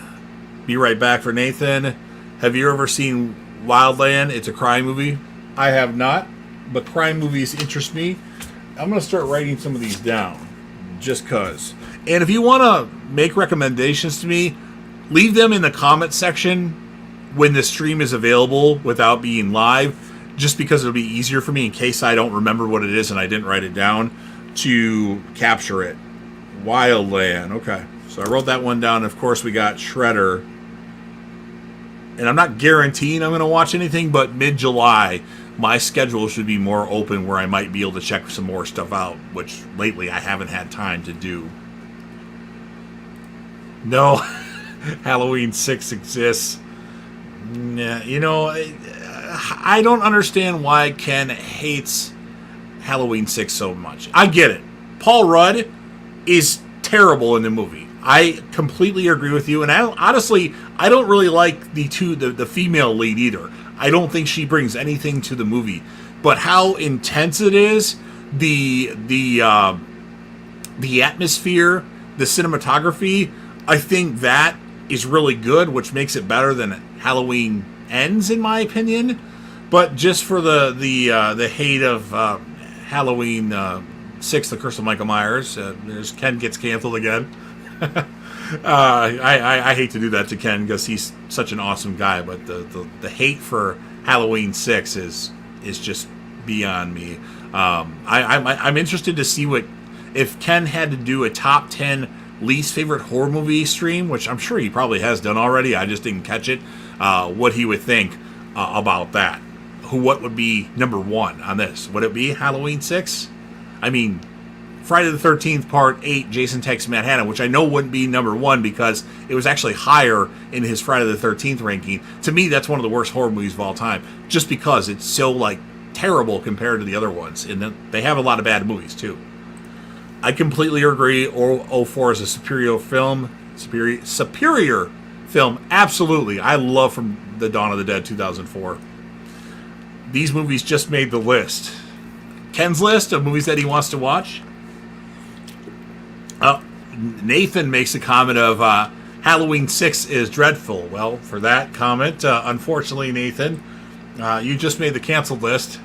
Be right back for Nathan. Have you ever seen Wildland? It's a crime movie. I have not, but crime movies interest me. I'm going to start writing some of these down, just because. And if you want to make recommendations to me, leave them in the comment section when the stream is available without being live, just because it'll be easier for me in case I don't remember what it is and I didn't write it down to capture it. Wildland. Okay. So I wrote that one down. Of course, we got Shredder. And I'm not guaranteeing I'm going to watch anything, but mid-July, my schedule should be more open where I might be able to check some more stuff out, which lately I haven't had time to do. No, Halloween 6 exists. Nah, you know, I don't understand why Ken hates Halloween 6 so much. I get it. Paul Rudd is terrible in the movie. I completely agree with you, and honestly, I don't really like the female lead either. I don't think she brings anything to the movie. But how intense it is, the atmosphere, the cinematography, I think that is really good, which makes it better than Halloween Ends, in my opinion. But just for the hate of Halloween 6, The Curse of Michael Myers, there's Ken gets canceled again. I hate to do that to Ken because he's such an awesome guy, but the hate for Halloween 6 is just beyond me. I'm interested to see if Ken had to do a top 10 least favorite horror movie stream, which I'm sure he probably has done already. I just didn't catch it. What he would think about that. What would be number one on this? Would it be Halloween 6? I mean, Friday the 13th Part 8, Jason Takes Manhattan, which I know wouldn't be number one because it was actually higher in his Friday the 13th ranking. To me, that's one of the worst horror movies of all time, just because it's so, terrible compared to the other ones. And they have a lot of bad movies, too. I completely agree. 04 is a superior film. Superior film, absolutely. I love From the Dawn of the Dead 2004. These movies just made the list. Ken's list of movies that he wants to watch. Nathan makes a comment of Halloween 6 is dreadful. Well, for that comment, unfortunately, Nathan, you just made the canceled list.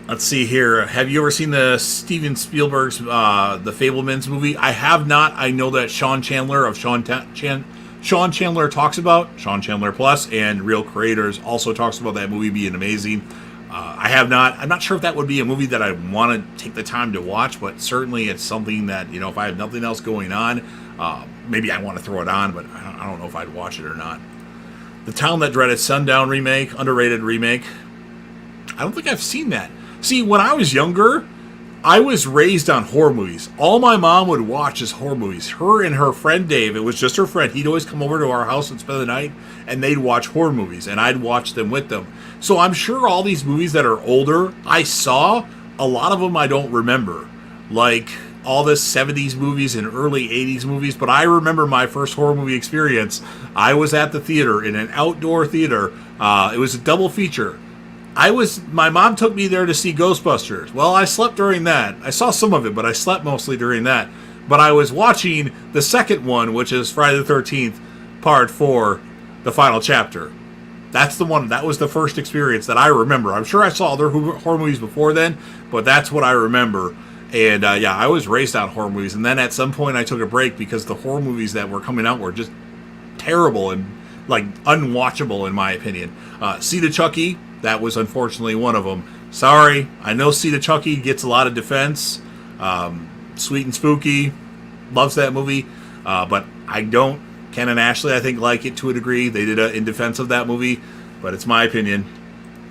Let's see here. Have you ever seen the Steven Spielberg's The Fabelmans movie? I have not. I know that Sean Chandler of Sean Chandler talks about, Sean Chandler Plus, and Real Creators also talks about that movie being amazing. I have not. I'm not sure if that would be a movie that I want to take the time to watch, but certainly it's something that, if I have nothing else going on, maybe I want to throw it on, but I don't know if I'd watch it or not. The Town That Dreaded Sundown remake, underrated remake. I don't think I've seen that. See, when I was younger, I was raised on horror movies. All my mom would watch is horror movies. Her and her friend Dave, it was just her friend. He'd always come over to our house and spend the night, and they'd watch horror movies, and I'd watch them with them. So I'm sure all these movies that are older, I saw, a lot of them I don't remember. Like all the 70s movies and early 80s movies, but I remember my first horror movie experience. I was at the theater, in an outdoor theater. It was a double feature. My mom took me there to see Ghostbusters. Well, I slept during that. I saw some of it, but I slept mostly during that. But I was watching the second one, which is Friday the 13th, Part 4, the final chapter. That's the one. That was the first experience that I remember. I'm sure I saw other horror movies before then, but that's what I remember. And I was raised on horror movies. And then at some point I took a break because the horror movies that were coming out were just terrible and unwatchable in my opinion. Seed of Chucky, that was unfortunately one of them. Sorry, I know Seed of Chucky gets a lot of defense. Sweet and Spooky loves that movie, but I don't. Ken and Ashley, I think, like it to a degree. They did in defense of that movie, but it's my opinion.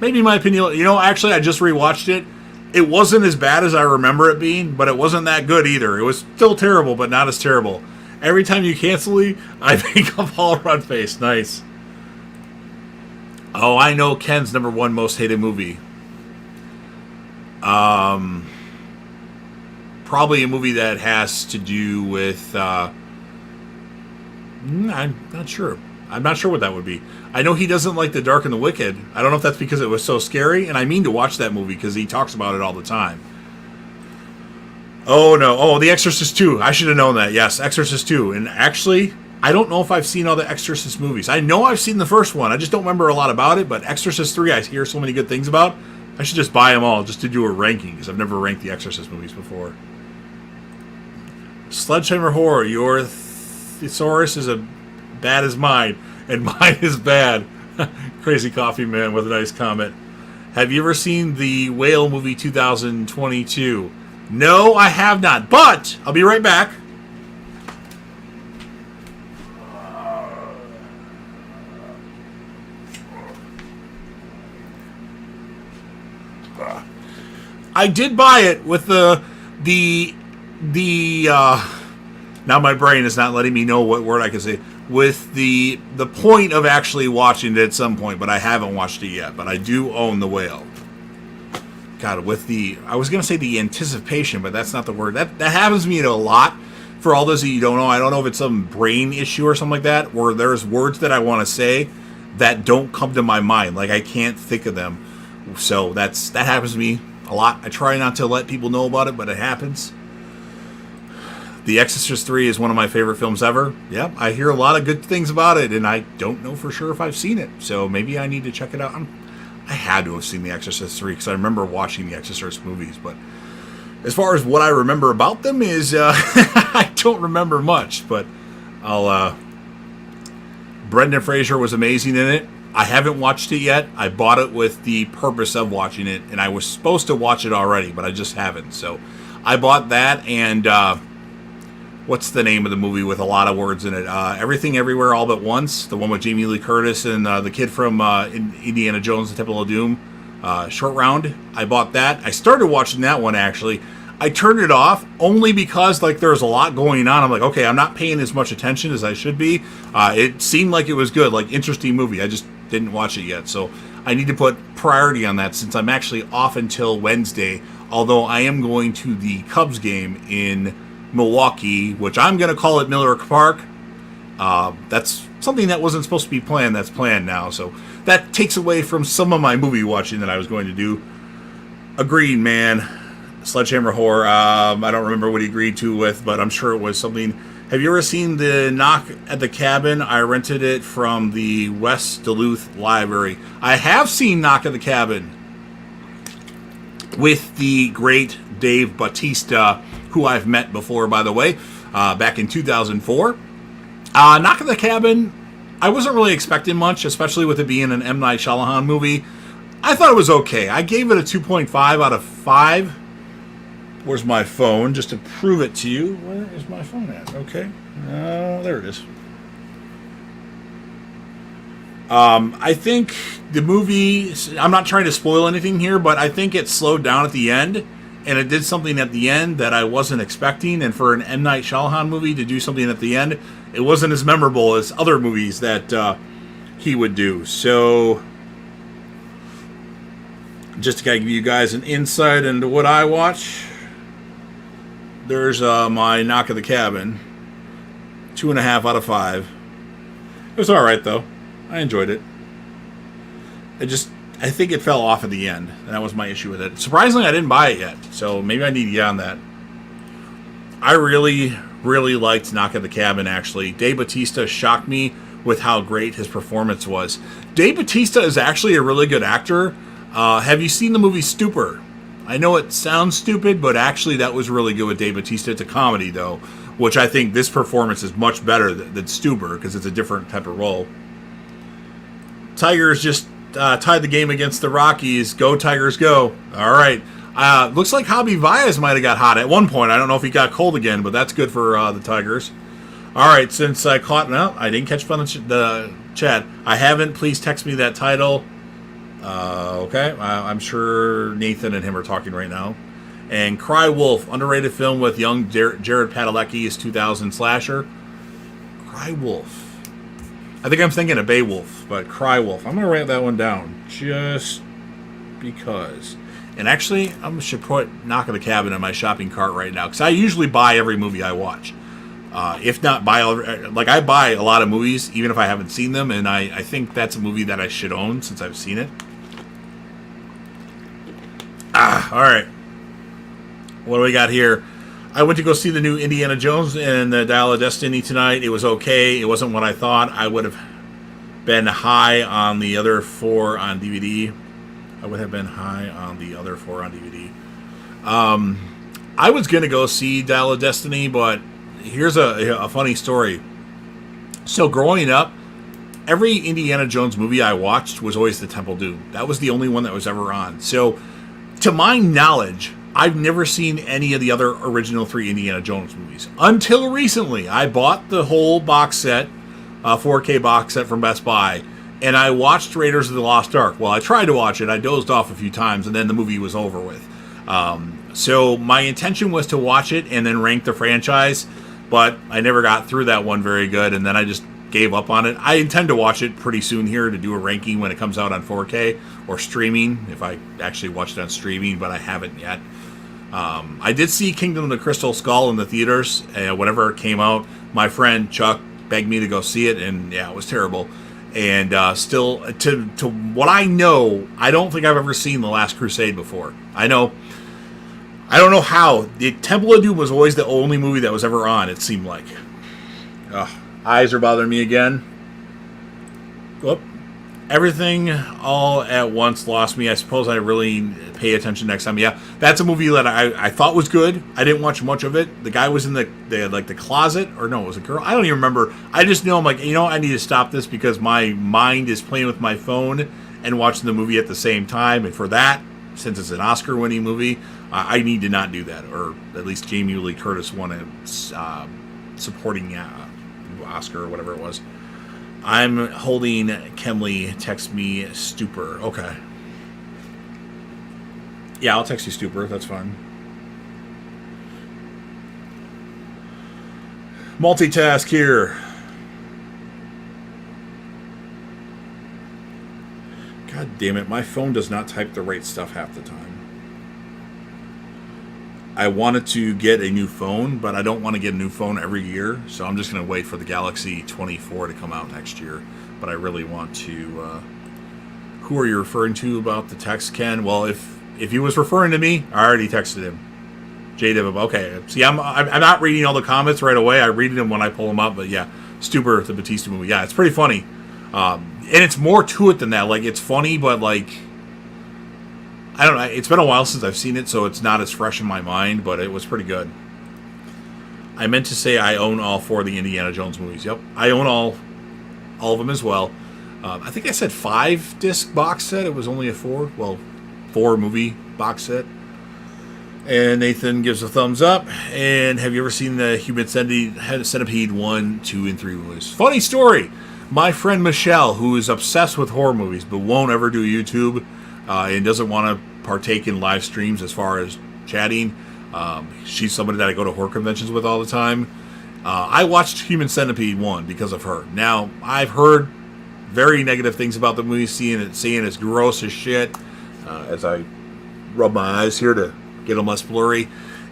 maybe my opinion. Actually, I just rewatched it. It wasn't as bad as I remember it being, but it wasn't that good either. It was still terrible, but not as terrible. Every time you cancel me, I think of Paul Rudd-Face. Nice. Oh, I know Ken's number one most hated movie. Probably a movie that has to do with. I'm not sure. I'm not sure what that would be. I know he doesn't like The Dark and the Wicked. I don't know if that's because it was so scary, and I mean to watch that movie because he talks about it all the time. Oh, no. Oh, The Exorcist 2. I should have known that. Yes, Exorcist 2. And actually, I don't know if I've seen all the Exorcist movies. I know I've seen the first one. I just don't remember a lot about it, but Exorcist 3 I hear so many good things about. I should just buy them all just to do a ranking because I've never ranked the Exorcist movies before. Sledgehammer Horror. Your thesaurus is as bad as mine, and mine is bad. Crazy Coffee Man with a nice comment. Have you ever seen the Whale movie 2022? No, I have not, but I'll be right back. I did buy it with the now my brain is not letting me know what word I can say. With the point of actually watching it at some point, but I haven't watched it yet. But I do own The Whale. God, I was going to say the anticipation, but that's not the word. That happens to me a lot. For all those of you who don't know, I don't know if it's some brain issue or something like that, where there's words that I want to say that don't come to my mind. Like I can't think of them. So that happens to me a lot. I try not to let people know about it, but it happens. The Exorcist 3 is one of my favorite films ever. Yeah, I hear a lot of good things about it, and I don't know for sure if I've seen it. So maybe I need to check it out. I had to have seen The Exorcist 3 because I remember watching the Exorcist movies. But as far as what I remember about them is, I don't remember much. But Brendan Fraser was amazing in it. I haven't watched it yet. I bought it with the purpose of watching it, and I was supposed to watch it already, but I just haven't. So I bought that, and what's the name of the movie with a lot of words in it? Everything Everywhere All But Once, the one with Jamie Lee Curtis and the kid from Indiana Jones and Temple of Doom, Short Round. I bought that. I started watching that one, actually. I turned it off only because there's a lot going on. I'm like, okay, I'm not paying as much attention as I should be. It seemed like it was good, interesting movie. I just didn't watch it yet, so I need to put priority on that since I'm actually off until Wednesday, although I am going to the Cubs game in Milwaukee, which I'm going to call it Miller Park. That's something that wasn't supposed to be planned. That's planned now, so that takes away from some of my movie watching that I was going to do. Agreed, man. Sledgehammer Horror. I don't remember what he agreed to with, but I'm sure it was something. Have you ever seen the Knock at the Cabin? I rented it from the West Duluth Library. I have seen Knock at the Cabin with the great Dave Bautista, who I've met before, by the way, back in 2004. Knock at the Cabin, I wasn't really expecting much, especially with it being an M. Night Shyamalan movie. I thought it was okay. I gave it a 2.5 out of 5. Where's my phone? Just to prove it to you. Where is my phone at? Okay. There it is. I think the movie, I'm not trying to spoil anything here, but I think it slowed down at the end, and it did something at the end that I wasn't expecting, and for an M. Night Shyamalan movie to do something at the end, it wasn't as memorable as other movies that he would do. So, just to give you guys an insight into what I watch, there's my Knock at the Cabin. 2.5 out of 5. It was alright, though. I enjoyed it. I think it fell off at the end, and that was my issue with it. Surprisingly, I didn't buy it yet, so maybe I need to get on that. I really, really liked Knock at the Cabin, actually. Dave Bautista shocked me with how great his performance was. Dave Bautista is actually a really good actor. Have you seen the movie Stupor? I know it sounds stupid, but actually that was really good with Dave Bautista. It's a comedy, though, which I think this performance is much better than Stupor because it's a different type of role. Tigers just tied the game against the Rockies. Go Tigers, go. All right. Looks like Javi Baez might have got hot at one point. I don't know if he got cold again, but that's good for the Tigers. All right, since I caught... No, I didn't catch up on the chat. I haven't. Please text me that title. Okay, I'm sure Nathan and him are talking right now. And Cry Wolf, underrated film with young Jared Padalecki's 2000 slasher. Cry Wolf. I think I'm thinking of Beowulf, but Cry Wolf. I'm going to write that one down just because. And actually, I should put Knock at the Cabin in my shopping cart right now because I usually buy every movie I watch. If not buy, like I buy a lot of movies even if I haven't seen them, and I think that's a movie that I should own since I've seen it. All right. What do we got here? I went to go see the new Indiana Jones and the Dial of Destiny tonight. It was okay. It wasn't what I thought. I would have been high on the other 4 on DVD. I would have been high on the other 4 on DVD. I was going to go see Dial of Destiny, but here's a funny story. So growing up, every Indiana Jones movie I watched was always the Temple Doom. That was the only one that was ever on. So to my knowledge, I've never seen any of the other original 3 Indiana Jones movies. Until recently, I bought the whole box set, 4K box set from Best Buy, and I watched Raiders of the Lost Ark. Well, I tried to watch it. I dozed off a few times, and then the movie was over with. So my intention was to watch it and then rank the franchise, but I never got through that one very good, and then I just gave up on it. I intend to watch it pretty soon here to do a ranking when it comes out on 4K or streaming, if I actually watch it on streaming, but I haven't yet. I did see Kingdom of the Crystal Skull in the theaters whenever it came out. My friend Chuck begged me to go see it, and yeah, it was terrible. And still, to what I know, I don't think I've ever seen The Last Crusade before. I don't know how. The Temple of Doom was always the only movie that was ever on, it seemed like. Ugh, eyes are bothering me again. Whoop. Everything all at once lost me. I suppose I really pay attention next time. Yeah, that's a movie that I thought was good. I didn't watch much of it. The guy was in the closet, or no, it was a girl. I don't even remember. I just know I'm like, I need to stop this because my mind is playing with my phone and watching the movie at the same time. And for that, since it's an Oscar-winning movie, I need to not do that. Or at least Jamie Lee Curtis won a supporting Oscar or whatever it was. I'm holding Kemley. Text me stupor. Okay. Yeah, I'll text you stupor. That's fine. Multitask here. God damn it. My phone does not type the right stuff half the time. I wanted to get a new phone, but I don't want to get a new phone every year, so I'm just going to wait for the Galaxy 24 to come out next year. But I really want to... who are you referring to about the text, Ken? Well, if he was referring to me, I already texted him. JDiv, okay. See, I'm not reading all the comments right away. I read them when I pull them up, but yeah. Stupor, the Batista movie. Yeah, it's pretty funny. And it's more to it than that. Like, it's funny, but like... I don't know. It's been a while since I've seen it, so it's not as fresh in my mind, but it was pretty good. I meant to say I own all 4 of the Indiana Jones movies. Yep, I own all of them as well. I think I said 5-disc box set. It was only a 4-movie box set. And Nathan gives a thumbs up. And have you ever seen the Human Centipede 1, 2, and 3 movies? Funny story. My friend Michelle, who is obsessed with horror movies but won't ever do YouTube, and doesn't want to partake in live streams as far as chatting. She's somebody that I go to horror conventions with all the time. I watched Human Centipede 1 because of her. Now, I've heard very negative things about the movie, saying it's gross as shit, as I rub my eyes here to get them less blurry.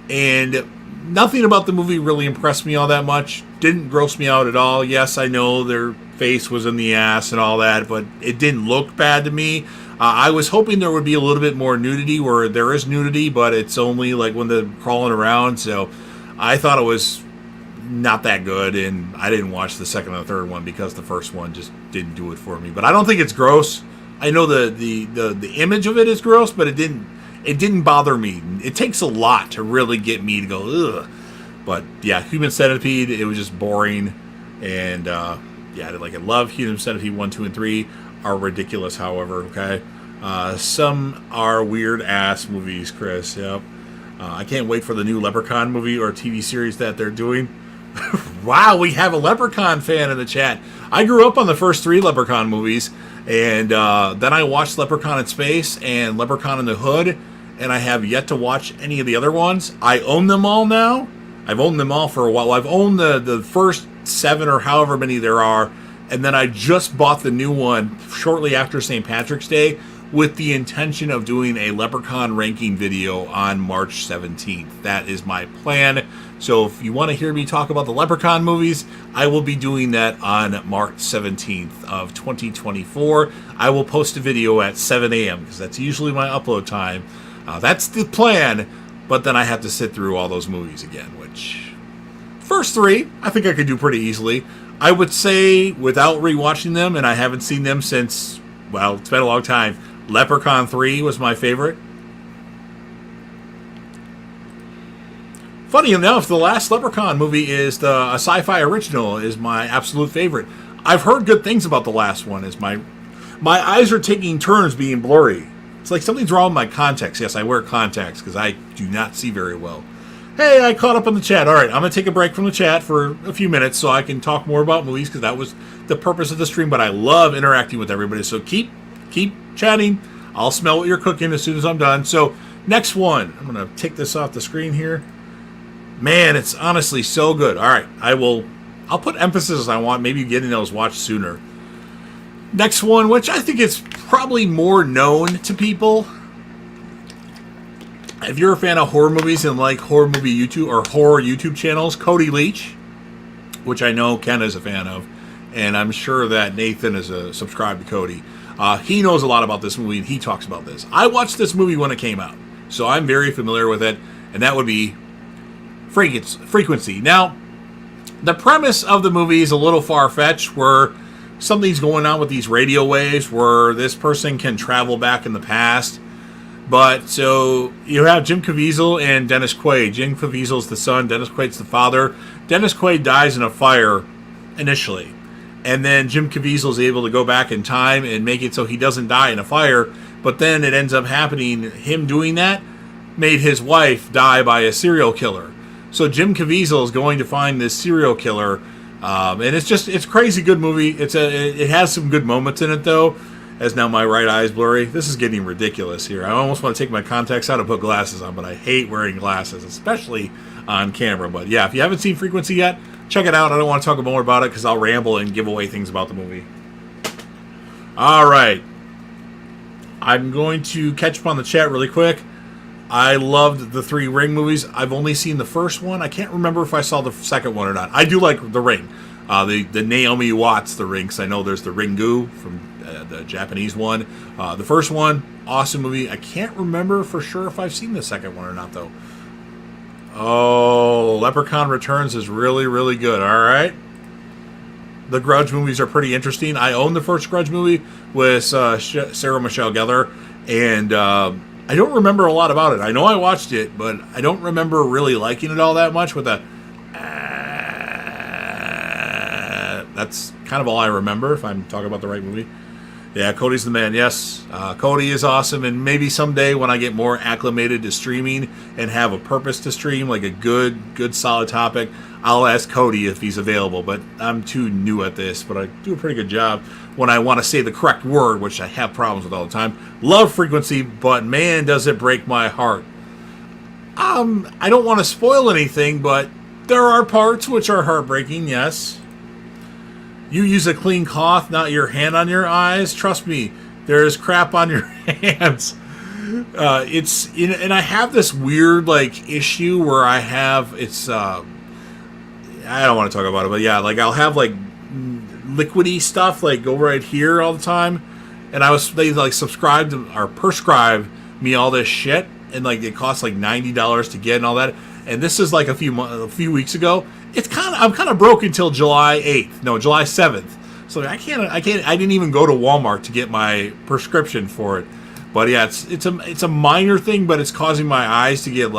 And nothing about the movie really impressed me all that much. Didn't gross me out at all. Yes, I know their face was in the ass and all that, but it didn't look bad to me. I was hoping there would be a little bit more nudity, where there is nudity, but it's only like when they're crawling around. So I thought it was not that good, and I didn't watch the second and the third one because the first one just didn't do it for me. But I don't think it's gross. I know the image of it is gross, but it didn't bother me. It takes a lot to really get me to go ugh. But yeah, Human Centipede, it was just boring, and yeah, I love Human Centipede 1, 2, and 3. Are ridiculous, however, okay? Some are weird-ass movies, Chris, yep. I can't wait for the new Leprechaun movie or TV series that they're doing. Wow, we have a Leprechaun fan in the chat. I grew up on the first 3 Leprechaun movies, And then I watched Leprechaun in Space and Leprechaun in the Hood, and I have yet to watch any of the other ones. I own them all now. I've owned them all for a while. I've owned the first 7 or however many there are, and then I just bought the new one shortly after St. Patrick's Day with the intention of doing a Leprechaun ranking video on March 17th. That is my plan. So if you want to hear me talk about the Leprechaun movies, I will be doing that on March 17th of 2024. I will post a video at 7 a.m. because that's usually my upload time. That's the plan, but then I have to sit through all those movies again, which first 3, I think I could do pretty easily. I would say, without rewatching them, and I haven't seen them since, well, it's been a long time, Leprechaun 3 was my favorite. Funny enough, the last Leprechaun movie is a sci-fi original, is my absolute favorite. I've heard good things about the last one. Is my eyes are taking turns being blurry. It's like something's wrong with my contacts. Yes, I wear contacts because I do not see very well. Hey, I caught up on the chat. All right, I'm going to take a break from the chat for a few minutes so I can talk more about movies because that was the purpose of the stream. But I love interacting with everybody, so keep chatting. I'll smell what you're cooking as soon as I'm done. So next one, I'm going to take this off the screen here. Man, it's honestly so good. All right, I'll put emphasis I want, maybe getting those watched sooner. Next one, which I think is probably more known to people. If you're a fan of horror movies and like horror movie YouTube or horror YouTube channels, Cody Leach, which I know Ken is a fan of, and I'm sure that Nathan is a subscribed to Cody. He knows a lot about this movie and he talks about this. I watched this movie when it came out, so I'm very familiar with it, and that would be Frequency. Now, the premise of the movie is a little far-fetched, where something's going on with these radio waves where this person can travel back in the past. But so you have Jim Caviezel and Dennis Quaid. Jim Caviezel's the son, Dennis Quaid's the father. Dennis Quaid dies in a fire initially, and then Jim Caviezel's able to go back in time and make it so he doesn't die in a fire. But then it ends up happening, him doing that made his wife die by a serial killer. So Jim Caviezel is going to find this serial killer, and it's a crazy good movie. It has some good moments in it though. As now my right eye is blurry. This is getting ridiculous here. I almost want to take my contacts out and put glasses on, but I hate wearing glasses, especially on camera. But yeah, if you haven't seen Frequency yet, check it out. I don't want to talk more about it because I'll ramble and give away things about the movie. All right. I'm going to catch up on the chat really quick. I loved the 3 Ring movies. I've only seen the first one. I can't remember if I saw the second one or not. I do like The Ring. The Naomi Watts The Ring, because I know there's the Ringu from the Japanese one. The first one, awesome movie. I can't remember for sure if I've seen the second one or not, though. Oh, Leprechaun Returns is really, really good. All right. The Grudge movies are pretty interesting. I own the first Grudge movie with Sarah Michelle Gellar, and I don't remember a lot about it. I know I watched it, but I don't remember really liking it all that much with the... that's kind of all I remember, if I'm talking about the right movie. Yeah, Cody's the man, yes. Cody is awesome, and maybe someday when I get more acclimated to streaming and have a purpose to stream, like a good solid topic, I'll ask Cody if he's available, but I'm too new at this, but I do a pretty good job when I want to say the correct word, which I have problems with all the time. Love Frequency, but man, does it break my heart. I don't want to spoil anything, but there are parts which are heartbreaking, yes. You use a clean cloth, not your hand on your eyes. Trust me, there is crap on your hands. And I have this weird issue where I have I don't want to talk about it, but yeah, I'll have liquidy stuff go right here all the time, and they subscribe to or prescribe me all this shit, and it costs $90 to get and all that. And this is a few weeks ago. I'm kind of broke until July 7th. So I didn't even go to Walmart to get my prescription for it. But yeah, it's a minor thing, but it's causing my eyes to get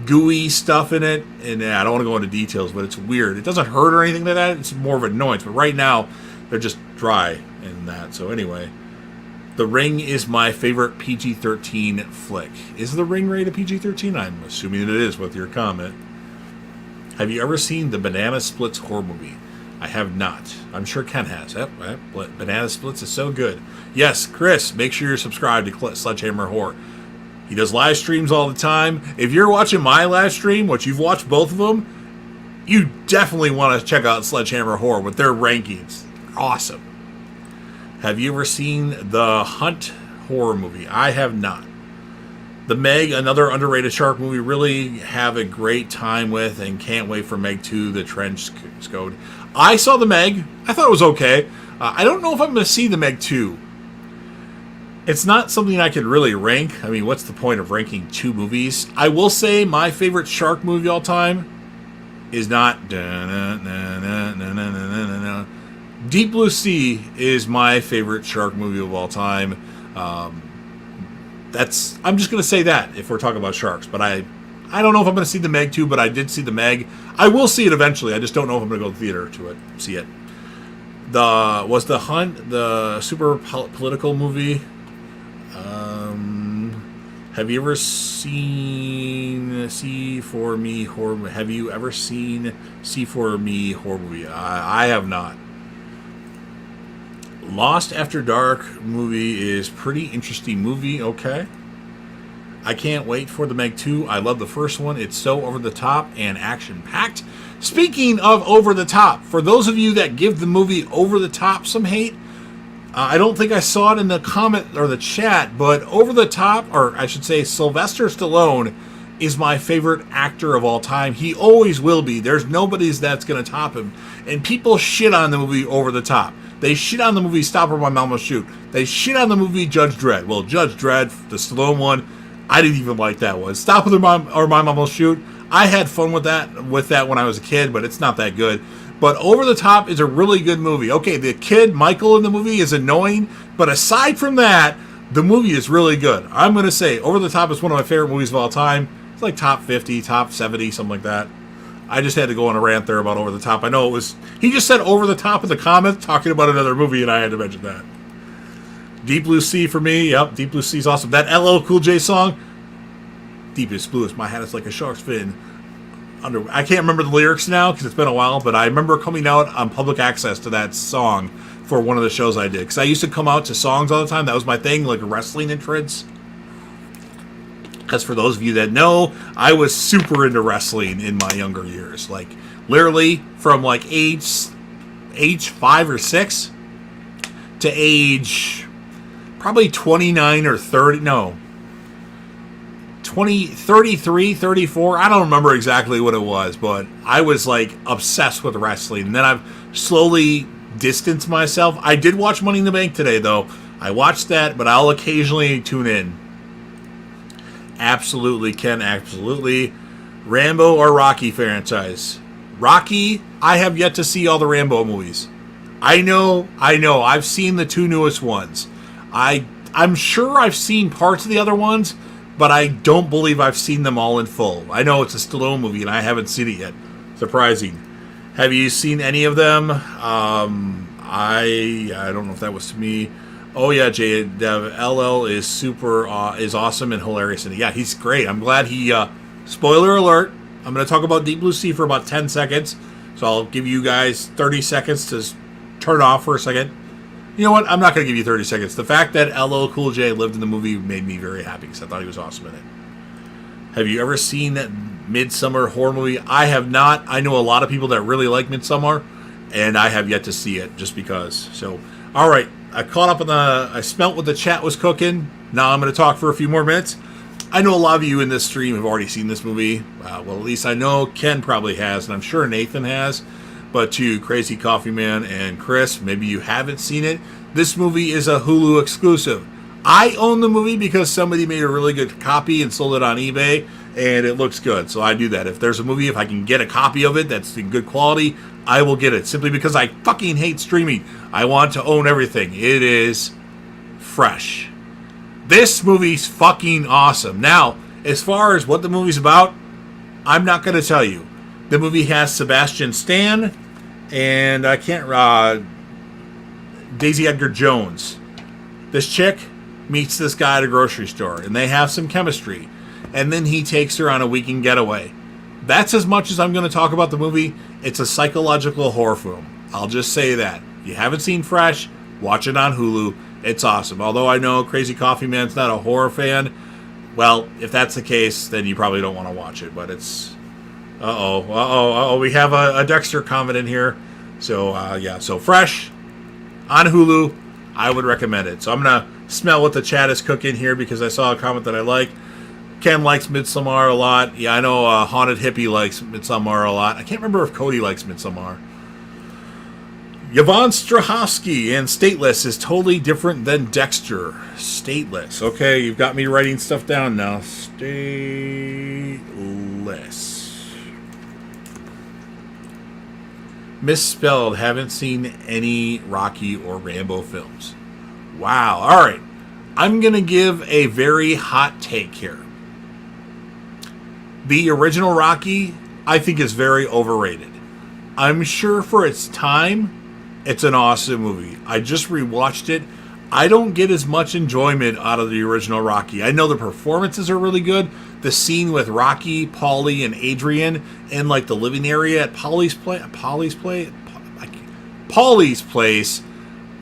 gooey stuff in it. And I don't want to go into details, but it's weird. It doesn't hurt or anything like that. It's more of an annoyance. But right now, they're just dry and that. So anyway, The Ring is my favorite PG-13 flick. Is The Ring rated PG-13? I'm assuming it is with your comment. Have you ever seen the Banana Splits horror movie? I have not. I'm sure Ken has. Banana Splits is so good. Yes, Chris, make sure you're subscribed to Sledgehammer Horror. He does live streams all the time. If you're watching my live stream, which you've watched both of them, you definitely want to check out Sledgehammer Horror with their rankings. Awesome. Have you ever seen the Hunt horror movie? I have not. The Meg, another underrated shark movie, really have a great time with and can't wait for Meg 2, the Trench Coat. I saw the Meg. I thought it was okay. I don't know if I'm going to see the Meg 2. It's not something I could really rank. I mean, what's the point of ranking two movies? I will say my favorite shark movie all time is not... Deep Blue Sea is my favorite shark movie of all time. I'm just going to say that if we're talking about sharks. But I don't know if I'm going to see the Meg 2, but I did see the Meg. I will see it eventually. I just don't know if I'm going to go to the theater to see it. Was the Hunt the super political movie? Have you ever seen C for Me horror? Have you ever seen C for Me horror movie? I have not. Lost After Dark movie is pretty interesting movie. Okay. I can't wait for the Meg 2. I love the first one. It's so over the top and action packed. Speaking of over the top, for those of you that give the movie over the top some hate, I don't think I saw it in the comment or the chat, but over the top, or I should say Sylvester Stallone is my favorite actor of all time. He always will be. There's nobody that's going to top him. And people shit on the movie Over the Top. They shit on the movie Stop or My Mom Will Shoot. They shit on the movie Judge Dredd. Well, Judge Dredd, the Stallone one, I didn't even like that one. Stop or My Mom Will Shoot. I had fun with that when I was a kid, but it's not that good. But Over the Top is a really good movie. Okay, the kid, Michael, in the movie is annoying, but aside from that, the movie is really good. I'm going to say Over the Top is one of my favorite movies of all time. It's like top 50, top 70, something like that. I just had to go on a rant there about Over the Top. I know it was... He just said Over the Top in the comments talking about another movie, and I had to mention that. Deep Blue Sea for me. Yep, Deep Blue Sea is awesome. That LL Cool J song, Deepest Bluest, my hat is like a shark's fin. I can't remember the lyrics now because it's been a while, but I remember coming out on public access to that song for one of the shows I did. Because I used to come out to songs all the time. That was my thing, like wrestling entrance. Because for those of you that know, I was super into wrestling in my younger years. Like, literally from like age 5 or 6 to age probably 29 or 30. No. 33, 34, I don't remember exactly what it was, but I was like obsessed with wrestling. And then I've slowly distanced myself. I did watch Money in the Bank today, though. I watched that, but I'll occasionally tune in. Absolutely, Ken, absolutely. Rambo or Rocky franchise? Rocky, I have yet to see all the Rambo movies. I know. I've seen the two newest ones. I'm sure I've seen parts of the other ones, but I don't believe I've seen them all in full. I know it's a Stallone movie, and I haven't seen it yet. Surprising. Have you seen any of them? I don't know if that was to me. Oh yeah, Jay, LL is is awesome and hilarious, and yeah, he's great. I'm glad he. Spoiler alert! I'm going to talk about Deep Blue Sea for about 10 seconds, so I'll give you guys 30 seconds to turn off for a second. You know what? I'm not going to give you 30 seconds. The fact that LL Cool J lived in the movie made me very happy because I thought he was awesome in it. Have you ever seen that Midsommar horror movie? I have not. I know a lot of people that really like Midsommar, and I have yet to see it just because. So, all right. I caught up I smelt what the chat was cooking. Now I'm going to talk for a few more minutes. I know a lot of you in this stream have already seen this movie. Well, at least I know Ken probably has, and I'm sure Nathan has. But to Crazy Coffee Man and Chris, maybe you haven't seen it. This movie is a Hulu exclusive. I own the movie because somebody made a really good copy and sold it on eBay, and it looks good. So I do that. If there's a movie, if I can get a copy of it that's in good quality, I will get it. Simply because I fucking hate streaming. I want to own everything. It is fresh. This movie's fucking awesome. Now, as far as what the movie's about, I'm not going to tell you. The movie has Sebastian Stan and Daisy Edgar Jones. This chick meets this guy at a grocery store, and they have some chemistry. And then he takes her on a weekend getaway. That's as much as I'm going to talk about the movie. It's a psychological horror film. I'll just say that. If you haven't seen Fresh, watch it on Hulu. It's awesome. Although I know Crazy Coffee Man's not a horror fan. Well, if that's the case, then you probably don't want to watch it. But it's... Uh-oh. We have a Dexter comment in here. So, yeah. So, Fresh on Hulu, I would recommend it. So, I'm going to smell what the chat is cooking here because I saw a comment that I like. Ken likes Midsommar a lot. Yeah, I know Haunted Hippie likes Midsommar a lot. I can't remember if Cody likes Midsommar. Yvonne Strahovski and Stateless is totally different than Dexter. Stateless. Okay, you've got me writing stuff down now. Stateless. Misspelled. Haven't seen any Rocky or Rambo films. Wow. All right. I'm going to give a very hot take here. The original Rocky, I think, is very overrated. I'm sure for its time, it's an awesome movie. I just rewatched it. I don't get as much enjoyment out of the original Rocky. I know the performances are really good. The scene with Rocky, Paulie, and Adrian in like the living area at Paulie's place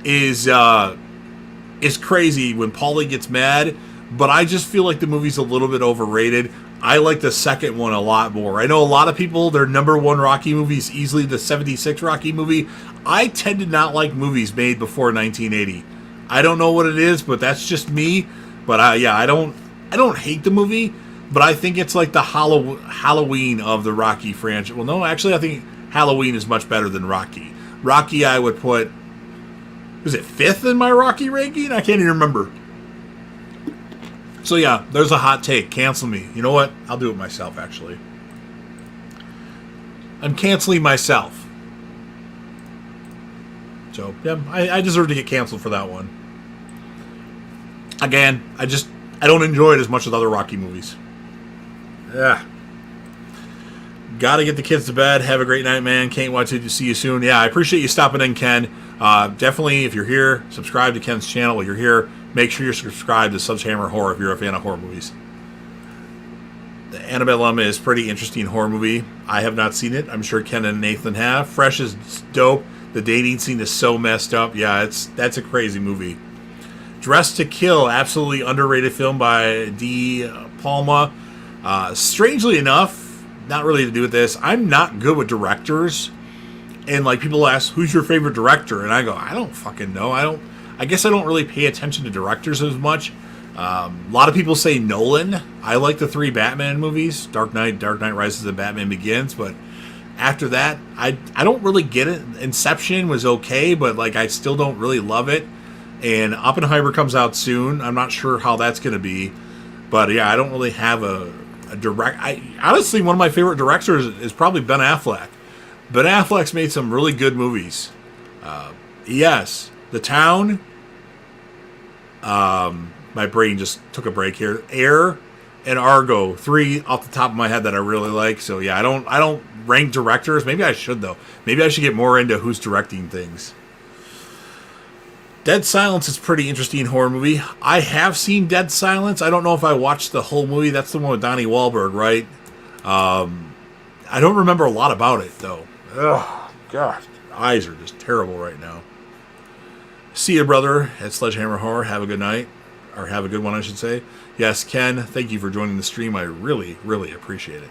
is crazy when Paulie gets mad. But I just feel like the movie's a little bit overrated. I like the second one a lot more. I know a lot of people, their number one Rocky movie is easily the 76 Rocky movie. I tend to not like movies made before 1980. I don't know what it is, but that's just me. But I don't hate the movie, but I think it's like the Halloween of the Rocky franchise. Well, no, actually, I think Halloween is much better than Rocky. Rocky, I would put, was it 5th in my Rocky ranking? I can't even remember. So yeah, there's a hot take. Cancel me. You know what? I'll do it myself, actually. I'm canceling myself. So, yeah, I deserve to get canceled for that one. Again, I don't enjoy it as much as other Rocky movies. Yeah. Gotta get the kids to bed. Have a great night, man. Can't wait to see you soon. Yeah, I appreciate you stopping in, Ken. Definitely, if you're here, subscribe to Ken's channel while you're here. Make sure you're subscribed to Sledgehammer Horror if you're a fan of horror movies. The Annabellum is a pretty interesting horror movie. I have not seen it. I'm sure Ken and Nathan have. Fresh is dope. The dating scene is so messed up. Yeah, that's a crazy movie. Dressed to Kill, absolutely underrated film by D. Palma. Strangely enough, not really to do with this, I'm not good with directors. And like people ask, who's your favorite director? And I go, I don't fucking know. I guess I don't really pay attention to directors as much. A lot of people say Nolan. I like the 3 Batman movies, Dark Knight Rises, and Batman Begins. But after that, I don't really get it. Inception was okay, but like I still don't really love it. And Oppenheimer comes out soon. I'm not sure how that's going to be. But yeah, I don't really have a direct... honestly, one of my favorite directors is probably Ben Affleck. Ben Affleck's made some really good movies. Yes, The Town. My brain just took a break here. Air and Argo, 3 off the top of my head that I really like. So yeah, I don't rank directors. Maybe I should though. Maybe I should get more into who's directing things. Dead Silence is a pretty interesting horror movie. I have seen Dead Silence. I don't know if I watched the whole movie. That's the one with Donnie Wahlberg, right? I don't remember a lot about it though. Ugh, God, eyes are just terrible right now. See you, brother, at Sledgehammer Horror. Have a good night. Or have a good one, I should say. Yes, Ken, thank you for joining the stream. I really, really appreciate it.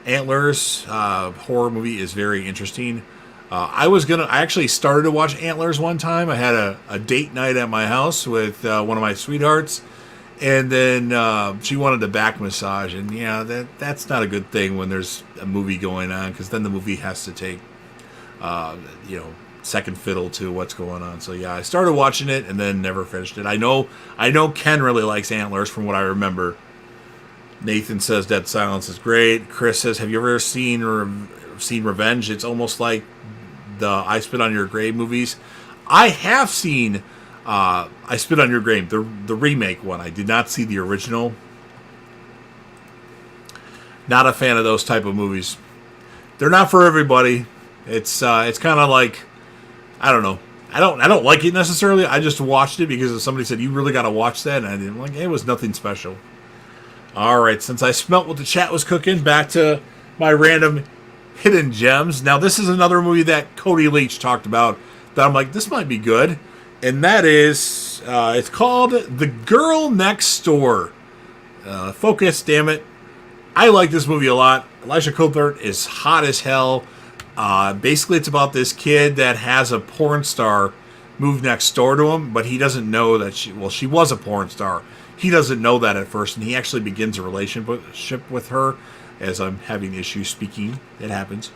Antlers, horror movie is very interesting. I actually started to watch Antlers one time. I had a date night at my house with one of my sweethearts. And then she wanted a back massage. And yeah, that's not a good thing when there's a movie going on. Because then the movie has to take, second fiddle to what's going on. So yeah, I started watching it and then never finished it. I know Ken really likes Antlers from what I remember. Nathan says Dead Silence is great. Chris says, have you ever seen Revenge? It's almost like the I Spit on Your Grave movies. I have seen I Spit on Your Grave, the remake one. I did not see the original. Not a fan of those type of movies. They're not for everybody. It's kind of like, I don't know. I don't like it necessarily. I just watched it because somebody said you really got to watch that, and I didn't like it. It was nothing special. All right, since I smelt what the chat was cooking, back to my random hidden gems. Now, this is another movie that Cody Leach talked about that I'm like, this might be good. And that is, it's called The Girl Next Door. Focus, damn it. I like this movie a lot. Elisha Cuthbert is hot as hell. Basically, it's about this kid that has a porn star move next door to him, but he doesn't know that she was a porn star. He doesn't know that at first, and he actually begins a relationship with her. As I'm having issues speaking, it happens.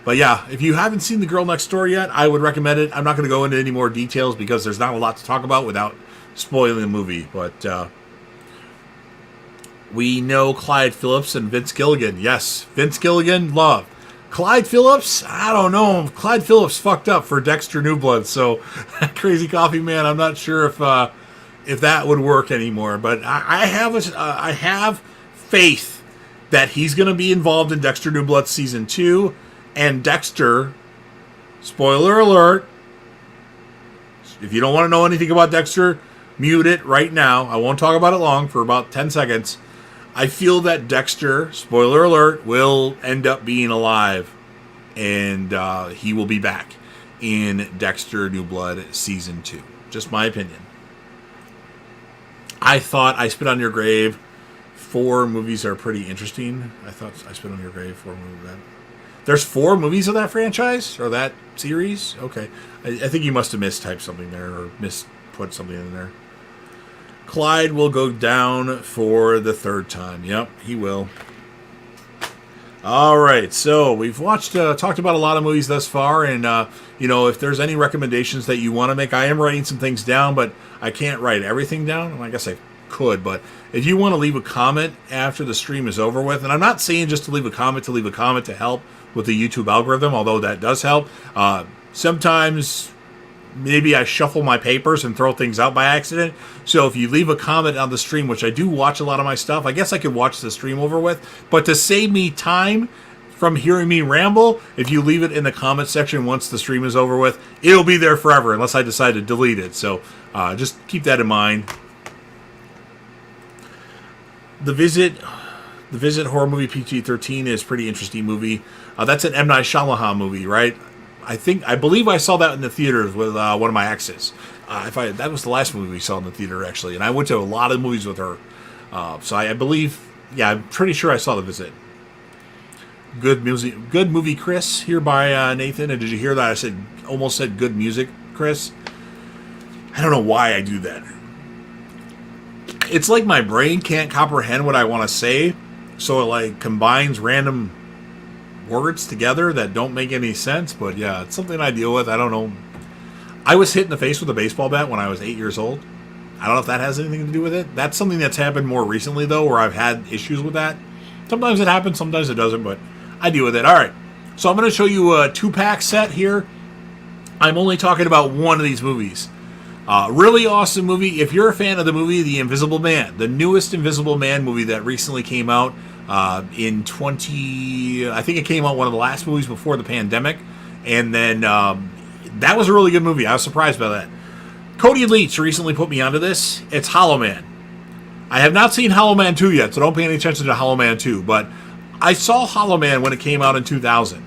But yeah, if you haven't seen The Girl Next Door yet, I would recommend it. I'm not going to go into any more details because there's not a lot to talk about without spoiling the movie. But we know Clyde Phillips and Vince Gilligan. Yes, Vince Gilligan, love. Clyde Phillips, I don't know. Clyde Phillips fucked up for Dexter New Blood, so Crazy Coffee Man, I'm not sure if that would work anymore. But I have faith that he's going to be involved in Dexter New Blood Season 2. And Dexter, spoiler alert, if you don't want to know anything about Dexter, mute it right now. I won't talk about it long, for about 10 seconds. I feel that Dexter, spoiler alert, will end up being alive. And he will be back in Dexter New Blood Season 2. Just my opinion. I thought I Spit on Your Grave 4 movies are pretty interesting. I thought I Spit on Your Grave 4 movies. There's 4 movies of that franchise? Or that series? Okay. I think you must have mistyped something there, or misput something in there. Clyde will go down for the 3rd time. Yep, he will. All right, so we've talked about a lot of movies thus far, and if there's any recommendations that you want to make, I am writing some things down, but I can't write everything down. Well, I guess I could, but if you want to leave a comment after the stream is over with, and I'm not saying just to leave a comment to help with the YouTube algorithm, although that does help. Sometimes maybe I shuffle my papers and throw things out by accident. So if you leave a comment on the stream, which I do watch a lot of my stuff, I guess I could watch the stream over with. But to save me time from hearing me ramble, if you leave it in the comment section once the stream is over with, it'll be there forever unless I decide to delete it. So just keep that in mind. The Visit horror movie PG-13 is a pretty interesting movie. That's an M. Night Shyamalan movie, right? I believe I saw that in the theaters with one of my exes. That was the last movie we saw in the theater, actually. And I went to a lot of movies with her. So I believe, I'm pretty sure I saw The Visit. Good movie, Chris, here by Nathan. And did you hear that? I almost said good music, Chris. I don't know why I do that. It's like my brain can't comprehend what I want to say. So it like combines random words together that don't make any sense, but yeah, it's something I deal with. I don't know. I was hit in the face with a baseball bat when I was 8 years old. I don't know if that has anything to do with it. That's something that's happened more recently, though, where I've had issues with that. Sometimes it happens, sometimes it doesn't, but I deal with it. All right, so I'm going to show you a 2-pack set here. I'm only talking about one of these movies. Really awesome movie. If you're a fan of the movie The Invisible Man, the newest Invisible Man movie that recently came out, I think it came out one of the last movies before the pandemic, and then that was a really good movie. I was surprised by that. Cody Leach recently put me onto this. It's Hollow Man. I have not seen Hollow Man 2 yet, so don't pay any attention to Hollow Man 2, but I saw Hollow Man when it came out in 2000.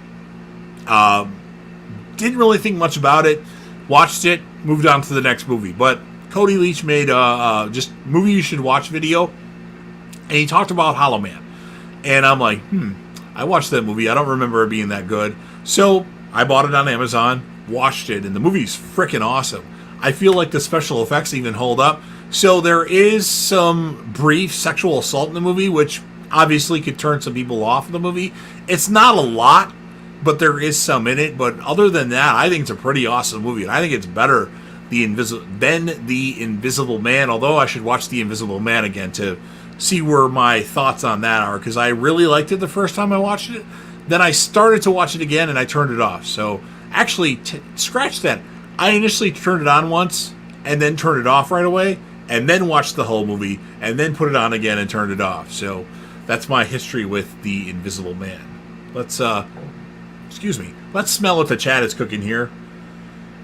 Didn't really think much about it. Watched it, moved on to the next movie. But Cody Leach made just movie you should watch video, and he talked about Hollow Man. And I'm like, I watched that movie. I don't remember it being that good. So I bought it on Amazon, watched it, and the movie's freaking awesome. I feel like the special effects even hold up. So there is some brief sexual assault in the movie, which obviously could turn some people off of the movie. It's not a lot, but there is some in it. But other than that, I think it's a pretty awesome movie. And I think it's better than The Invisible Man, although I should watch The Invisible Man again to see where my thoughts on that are, because I really liked it the first time I watched it. Then I started to watch it again and I turned it off. So actually, scratch that. I initially turned it on once and then turned it off right away, and then watched the whole movie and then put it on again and turned it off. So that's my history with The Invisible Man. Let's smell what the chat is cooking here,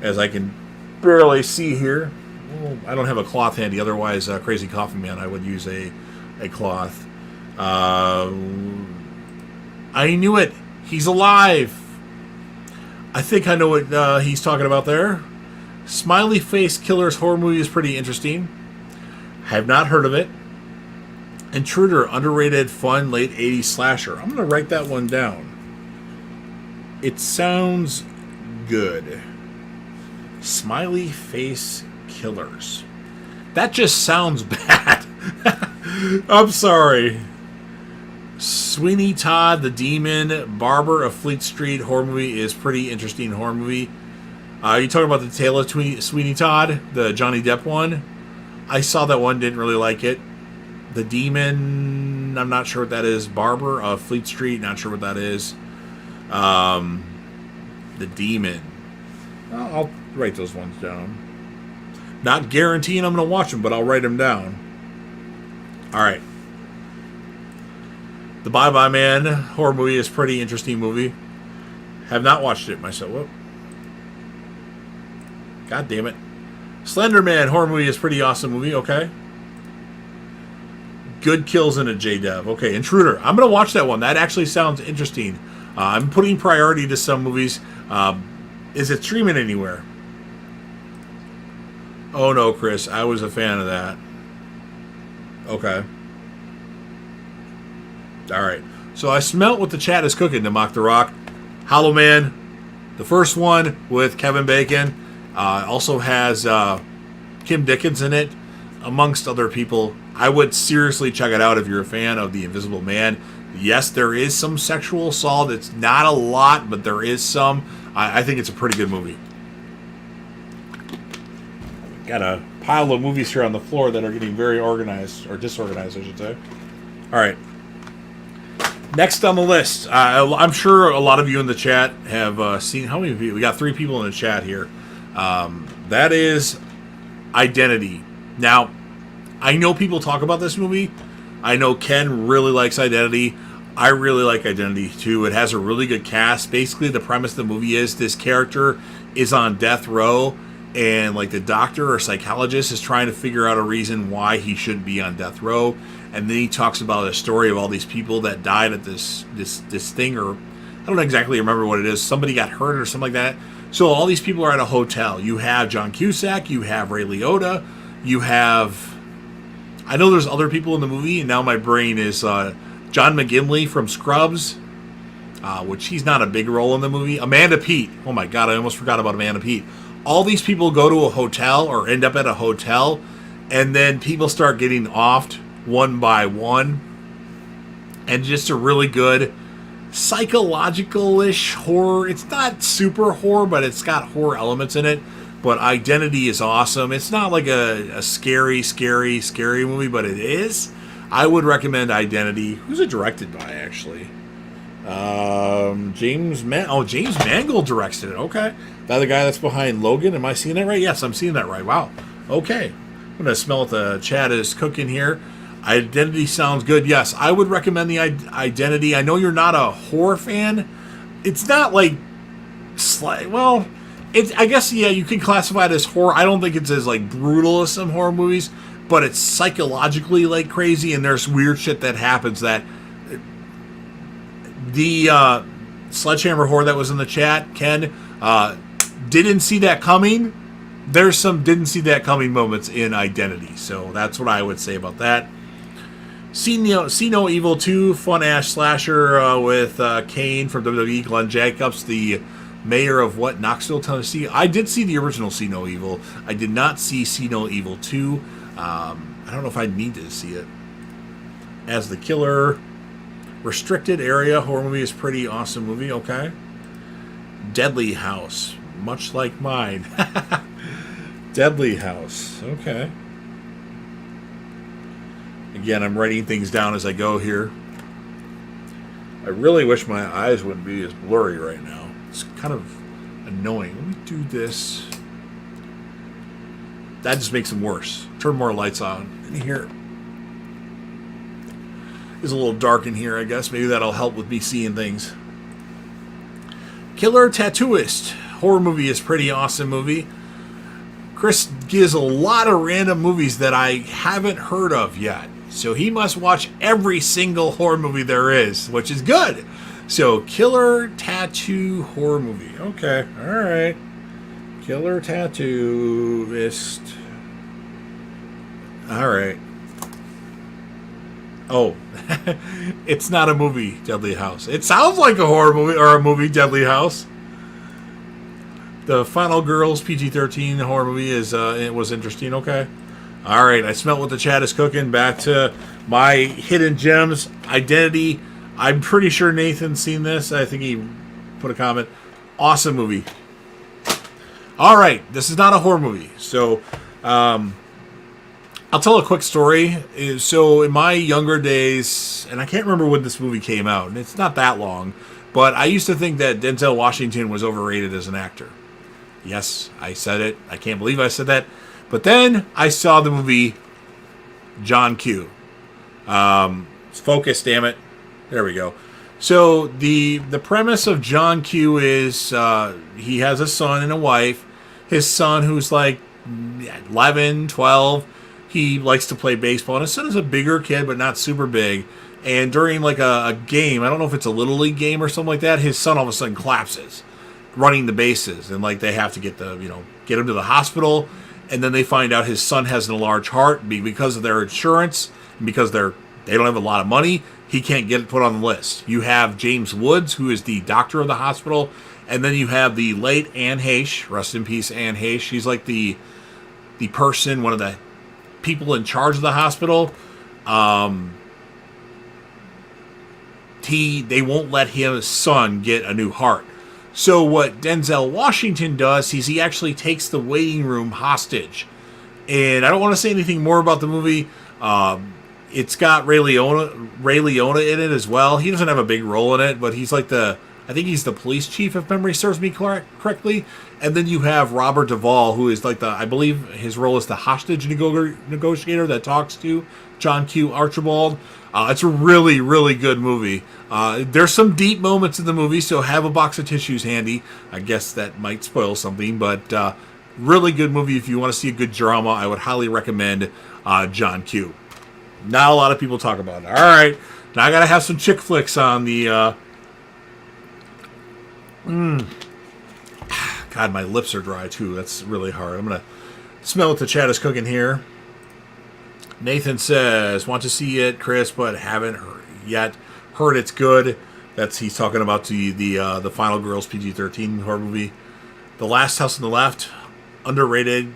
as I can barely see here. Well, I don't have a cloth handy, otherwise Crazy Coffee Man, I would use a cloth. I knew it. He's alive. I think I know what he's talking about there. Smiley Face Killer's horror movie is pretty interesting. Have not heard of it. Intruder, underrated, fun, late 80s slasher. I'm going to write that one down. It sounds good. Smiley Face Killers. That just sounds bad. I'm sorry. Sweeney Todd, the Demon, Barber of Fleet Street horror movie is pretty interesting horror movie. You talking about the Tale of Sweeney Todd, the Johnny Depp one? I saw that one, didn't really like it. The Demon, I'm not sure what that is. Barber of Fleet Street, not sure what that is. The Demon. I'll write those ones down. Not guaranteeing I'm going to watch them, but I'll write them down. Alright. The Bye Bye Man horror movie is a pretty interesting movie. Have not watched it myself. Whoop. God damn it. Slender Man horror movie is a pretty awesome movie. Okay. Good kills in a J-Dev. Okay, Intruder. I'm going to watch that one. That actually sounds interesting. I'm putting priority to some movies. Is it streaming anywhere? Oh no, Chris. I was a fan of that. Okay. Alright. So I smelt what the chat is cooking to Mock the Rock. Hollow Man. The first one with Kevin Bacon. Also has Kim Dickens in it, amongst other people. I would seriously check it out if you're a fan of The Invisible Man. Yes, there is some sexual assault. It's not a lot, but there is some. I think it's a pretty good movie. Got a pile of movies here on the floor that are getting very organized, or disorganized, I should say. All right. Next on the list, I'm sure a lot of you in the chat have seen. How many people? We got 3 people in the chat here. That is Identity. Now, I know people talk about this movie. I know Ken really likes Identity. I really like Identity too. It has a really good cast. Basically, the premise of the movie is this character is on death row, and like the doctor or psychologist is trying to figure out a reason why he shouldn't be on death row. And then he talks about a story of all these people that died at this thing, or I don't exactly remember what it is. Somebody got hurt or something like that. So all these people are at a hotel. You have John Cusack, you have Ray Liotta, you have, I know there's other people in the movie, and now my brain is John McGinley from Scrubs, which he's not a big role in the movie. Amanda Peet. Oh my God, I almost forgot about Amanda Peet. All these people go to a hotel or end up at a hotel, and then people start getting offed one by one. And just a really good psychological-ish horror. It's not super horror, but it's got horror elements in it. But Identity is awesome. It's not like a scary movie, but it is. I would recommend Identity. Who's it directed by, actually? James Mangold directs it. Okay. That the guy that's behind Logan? Am I seeing that right? Yes, I'm seeing that right. Wow. Okay. I'm going to smell what the chat is cooking here. Identity sounds good. Yes, I would recommend the Identity. I know you're not a horror fan. It's not like... Well, I guess, yeah, you can classify it as horror. I don't think it's as, like, brutal as some horror movies, but it's psychologically, like, crazy, and there's weird shit that happens that... The Sledgehammer horror that was in the chat, Ken, didn't see that coming. There's some didn't see that coming moments in Identity, so that's what I would say about that. See No Evil 2, fun-ass slasher with Kane from WWE, Glenn Jacobs, the mayor of Knoxville, Tennessee. I did see the original See No Evil. I did not see No Evil 2. I don't know if I need to see it. As the Killer, Restricted Area horror movie is pretty awesome movie. Okay. Deadly House, much like mine. Deadly House. Okay. Again, I'm writing things down as I go here. I really wish my eyes wouldn't be as blurry right now. It's kind of annoying. Let me do this. That just makes them worse. Turn more lights on in here. It's a little dark in here, I guess. Maybe that'll help with me seeing things. Killer Tattooist. Horror movie is pretty awesome movie. Chris gives a lot of random movies that I haven't heard of yet. So he must watch every single horror movie there is, which is good. So, killer tattoo horror movie. Okay, all right. Killer tattooist. All right. Oh, it's not a movie, Deadly House. It sounds like a horror movie or a movie, Deadly House. The Final Girls PG-13 horror movie it was interesting. Okay. All right, I smell what the chat is cooking. Back to my hidden gems. Identity. I'm pretty sure Nathan's seen this. I think he put a comment. Awesome movie. All right, this is not a horror movie. So I'll tell a quick story. So in my younger days, and I can't remember when this movie came out, and it's not that long, but I used to think that Denzel Washington was overrated as an actor. Yes, I said it. I can't believe I said that. But then I saw the movie John Q. Focus, damn it. There we go. So the premise of John Q is he has a son and a wife. His son, who's like 11, 12, he likes to play baseball. And his son is a bigger kid, but not super big. And during like a game, I don't know if it's a Little League game or something like that, his son all of a sudden collapses, running the bases. And like they have to get him to the hospital. And then they find out his son has an enlarged heart because of their insurance, and because they don't have a lot of money. He can't get it put on the list. You have James Woods, who is the doctor of the hospital, and then you have the late Anne Heche. Rest in peace, Anne Heche. She's like the person, one of the people in charge of the hospital. They won't let his son get a new heart. So what Denzel Washington does is he actually takes the waiting room hostage. And I don't want to say anything more about the movie. It's got Ray Liotta in it as well. He doesn't have a big role in it, but he's like I think he's the police chief, if memory serves me correctly. And then you have Robert Duvall, who is like I believe his role is the hostage negotiator that talks to John Q. Archibald. It's a really, really good movie. There's some deep moments in the movie, so have a box of tissues handy. I guess that might spoil something, but really good movie. If you want to see a good drama, I would highly recommend John Q. Not a lot of people talk about it. All right, now I gotta have some chick flicks on the. God, my lips are dry too. That's really hard. I'm gonna smell what the chat is cooking here. Nathan says, "Want to see it, Chris, but haven't yet. Heard it's good." He's talking about the Final Girls PG-13 horror movie. The Last House on the Left, underrated.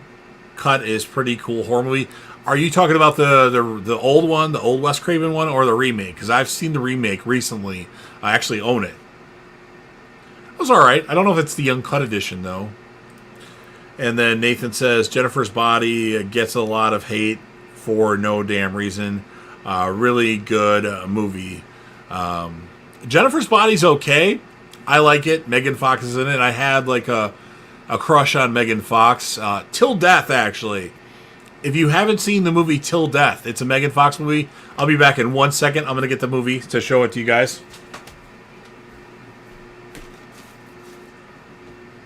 Cut is pretty cool horror movie. Are you talking about the old one, the old Wes Craven one, or the remake? Because I've seen the remake recently. I actually own it. It was all right. I don't know if it's the uncut edition though. And then Nathan says Jennifer's Body gets a lot of hate for no damn reason. Really good movie. Jennifer's Body's okay. I like it. Megan Fox is in it. I had like a crush on Megan Fox. Till Death, actually. If you haven't seen the movie Till Death, it's a Megan Fox movie. I'll be back in 1 second. I'm going to get the movie to show it to you guys.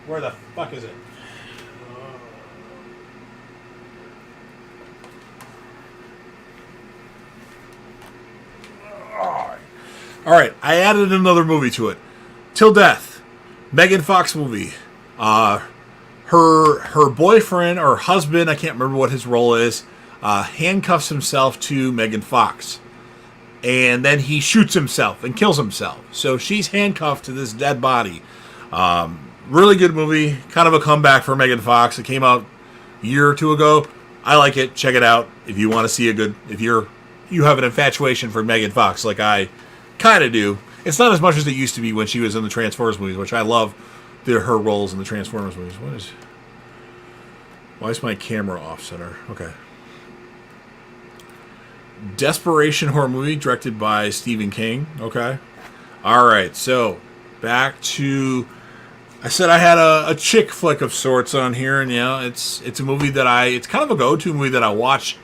Where the fuck is it? All right, I added another movie to it. Till Death, Megan Fox movie. Her boyfriend or husband, I can't remember what his role is, handcuffs himself to Megan Fox. And then he shoots himself and kills himself. So she's handcuffed to this dead body. Really good movie. Kind of a comeback for Megan Fox. It came out a year or two ago. I like it. Check it out. If you want to see if you have an infatuation for Megan Fox, like I kind of do. It's not as much as it used to be when she was in the Transformers movies, which I love her roles in the Transformers movies. Why is my camera off center? Okay. Desperation horror movie directed by Stephen King. Okay. All right. So back to, I said I had a chick flick of sorts on here, and yeah, it's a movie that it's kind of a go-to movie that I watch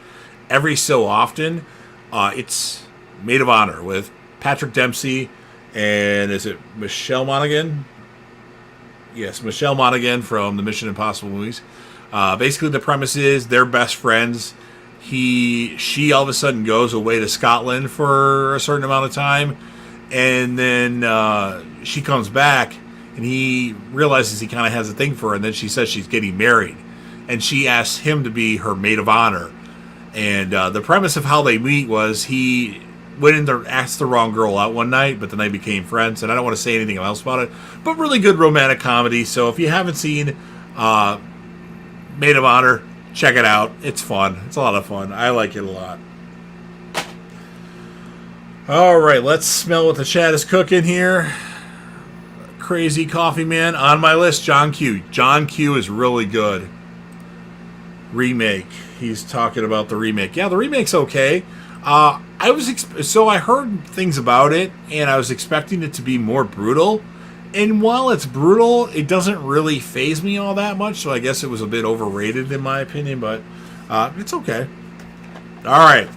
every so often. It's Maid of Honor with Patrick Dempsey and is it Michelle Monaghan? Yes, Michelle Monaghan from the Mission Impossible movies. Basically, the premise is they're best friends. She all of a sudden goes away to Scotland for a certain amount of time, And then she comes back, and he realizes he kind of has a thing for her, and then she says she's getting married. And she asks him to be her maid of honor. And the premise of how they meet was he went in there, asked the wrong girl out one night, but then they became friends. And I don't want to say anything else about it, but really good romantic comedy. So if you haven't seen Maid of Honor, check it out. It's fun. It's a lot of fun. I like it a lot. All right, let's smell what the chat is cooking here. Crazy Coffee Man on my list. John Q. John Q is really good. Remake. He's talking about the remake. Yeah, the remake's okay. I heard things about it, and I was expecting it to be more brutal. And while it's brutal, it doesn't really faze me all that much. So I guess it was a bit overrated in my opinion, but it's okay. All right.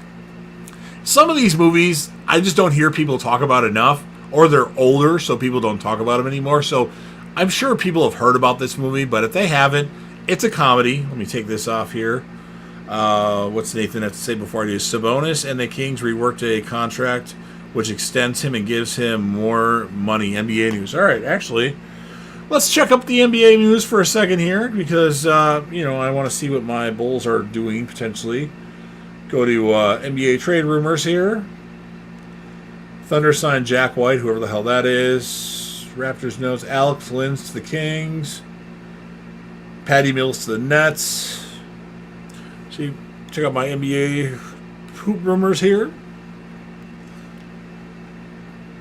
Some of these movies I just don't hear people talk about enough, or they're older, so people don't talk about them anymore. So I'm sure people have heard about this movie, but if they haven't, it's a comedy. Let me take this off here. What's Nathan have to say before I do? Sabonis and the Kings reworked a contract which extends him and gives him more money. NBA news. All right, actually, let's check up the NBA news for a second here because, I want to see what my Bulls are doing potentially. Go to NBA trade rumors here. Thunder signed Jack White, whoever the hell that is. Raptors notes Alex Lynn's to the Kings. Patty Mills to the Nets. So check out my NBA hoop rumors here.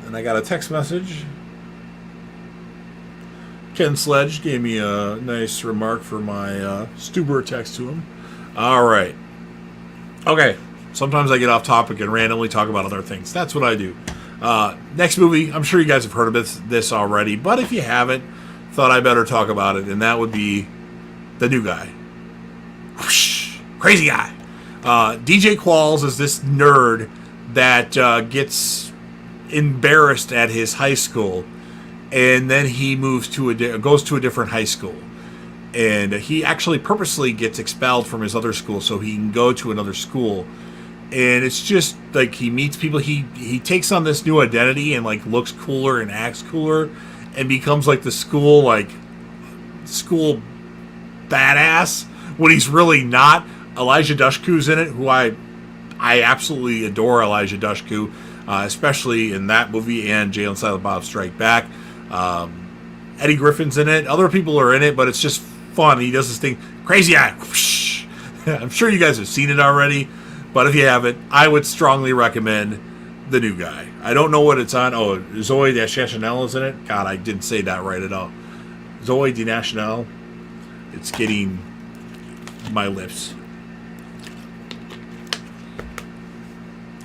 And I got a text message. Ken Sledge gave me a nice remark for my Stuber text to him. All right. Okay. Sometimes I get off topic and randomly talk about other things. That's what I do. Next movie, I'm sure you guys have heard of this already, but if you haven't, thought I better talk about it, and that would be The New Guy. Whoosh. Crazy guy. DJ Qualls is this nerd that gets embarrassed at his high school, and then he goes to a different high school, and he actually purposely gets expelled from his other school so he can go to another school. And it's just like he meets people. He takes on this new identity and like looks cooler and acts cooler, and becomes like the school badass when he's really not. Elijah Dushku's in it, who I absolutely adore Elijah Dushku, especially in that movie and Jay and Silent Bob Strike Back. Eddie Griffin's in it. Other people are in it, but it's just fun. He does this thing, crazy eye. Whoosh. I'm sure you guys have seen it already, but if you haven't, I would strongly recommend The New Guy. I don't know what it's on. Oh, Zoe Deschanel is in it. God, I didn't say that right at all. Zoe Deschanel. It's getting my lips.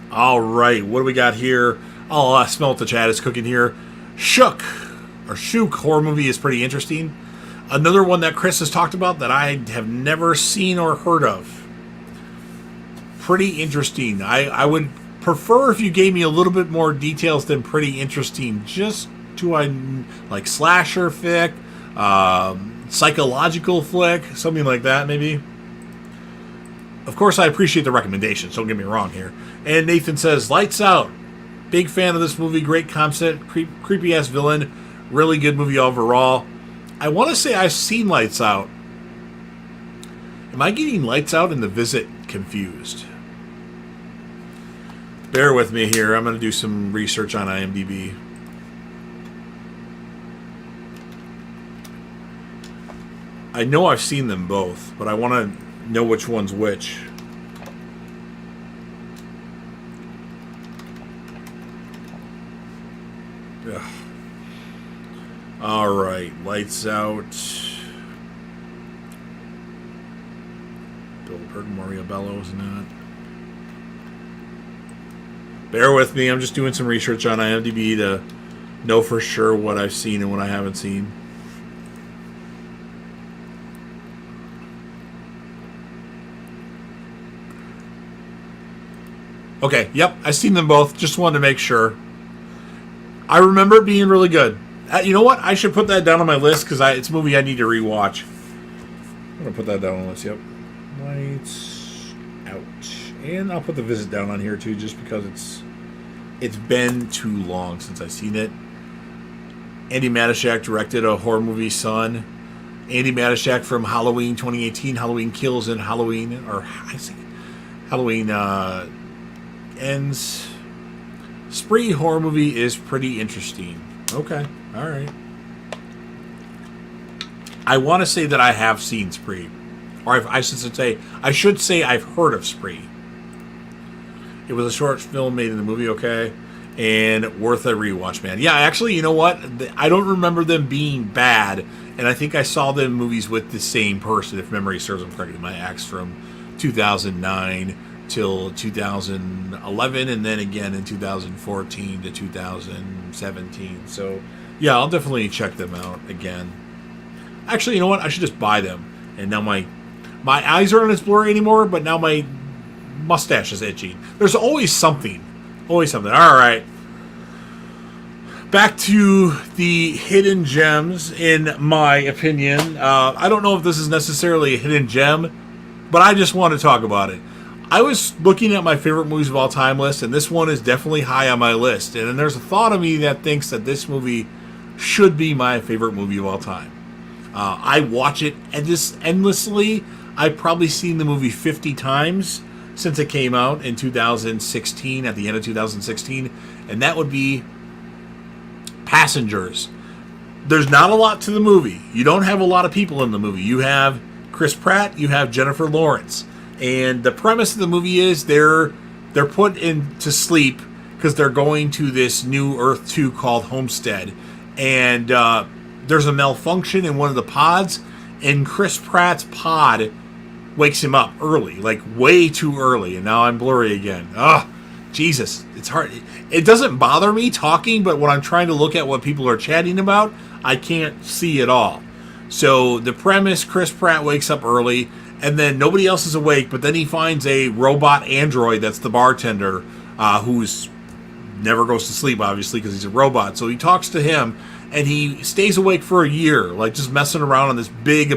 All right, what do we got here? Oh, smell what the chat is cooking here. Shook horror movie is pretty interesting. Another one that Chris has talked about that I have never seen or heard of. Pretty interesting. I would prefer if you gave me a little bit more details than pretty interesting. Just to like slasher flick, psychological flick, something like that maybe. Of course, I appreciate the recommendations. Don't get me wrong here. And Nathan says, Lights Out. Big fan of this movie. Great concept. Creepy-ass villain. Really good movie overall. I want to say I've seen Lights Out. Am I getting Lights Out and The Visit confused? Bear with me here. I'm going to do some research on IMDb. I know I've seen them both, but I want to know which one's which. Ugh. All right, Lights Out. Bill Burr, Maria Bello, isn't it? Bear with me. I'm just doing some research on IMDb to know for sure what I've seen and what I haven't seen. Okay, yep, I've seen them both. Just wanted to make sure. I remember it being really good. You know what? I should put that down on my list because it's a movie I need to rewatch. I'm going to put that down on the list, yep. Lights Out. And I'll put The Visit down on here too just because it's It's been too long since I've seen it. Andy Matiszak directed a horror movie, Son. Andy Matiszak from Halloween 2018, Halloween Kills, and Halloween, or I say Halloween Ends. Spree horror movie is pretty interesting. Okay, all right. I want to say that I have seen Spree, or I should say I've heard of Spree. It was a short film made in the movie, okay, and worth a rewatch, man. Yeah, actually, you know what? I don't remember them being bad, and I think I saw them movies with the same person, if memory serves them correctly. My ex from 2009 till 2011, and then again in 2014 to 2017. So, yeah, I'll definitely check them out again. Actually, you know what? I should just buy them. And now my eyes aren't as blurry anymore, but now my mustache is itching. There's always something. Always something. All right. Back to the hidden gems, in my opinion. I don't know if this is necessarily a hidden gem, but I just want to talk about it. I was looking at my favorite movies of all time list, and this one is definitely high on my list. And then there's a thought of me that thinks that this movie should be my favorite movie of all time. I watch it endlessly. I've probably seen the movie 50 times since it came out in 2016, at the end of 2016, and that would be Passengers. There's not a lot to the movie. You don't have a lot of people in the movie. You have Chris Pratt, you have Jennifer Lawrence, and the premise of the movie is they're put into sleep because they're going to this new Earth 2 called Homestead, and there's a malfunction in one of the pods, and Chris Pratt's pod wakes him up early, like way too early, and now I'm blurry again. Ugh, Jesus, it's hard. It doesn't bother me talking, but when I'm trying to look at what people are chatting about, I can't see it all. So the premise, Chris Pratt wakes up early, and then nobody else is awake, but then he finds a robot android that's the bartender, who's never goes to sleep, obviously, because he's a robot. So he talks to him, and he stays awake for a year, like just messing around on this big,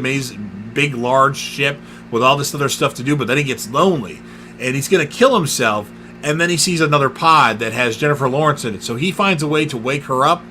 large ship with all this other stuff to do, but then he gets lonely, and he's going to kill himself, and then he sees another pod that has Jennifer Lawrence in it, so he finds a way to wake her up,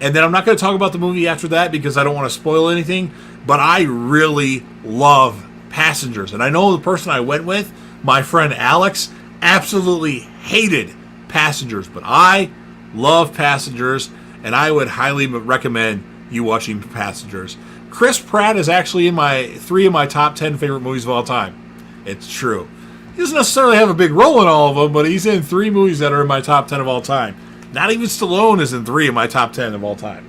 and then I'm not going to talk about the movie after that because I don't want to spoil anything, but I really love Passengers, and I know the person I went with, my friend Alex, absolutely hated Passengers, but I love Passengers, and I would highly recommend you watching Passengers. Chris Pratt is actually in 3 of my top 10 favorite movies of all time. It's true. He doesn't necessarily have a big role in all of them, but he's in 3 movies that are in my top 10 of all time. Not even Stallone is in 3 of my top 10 of all time.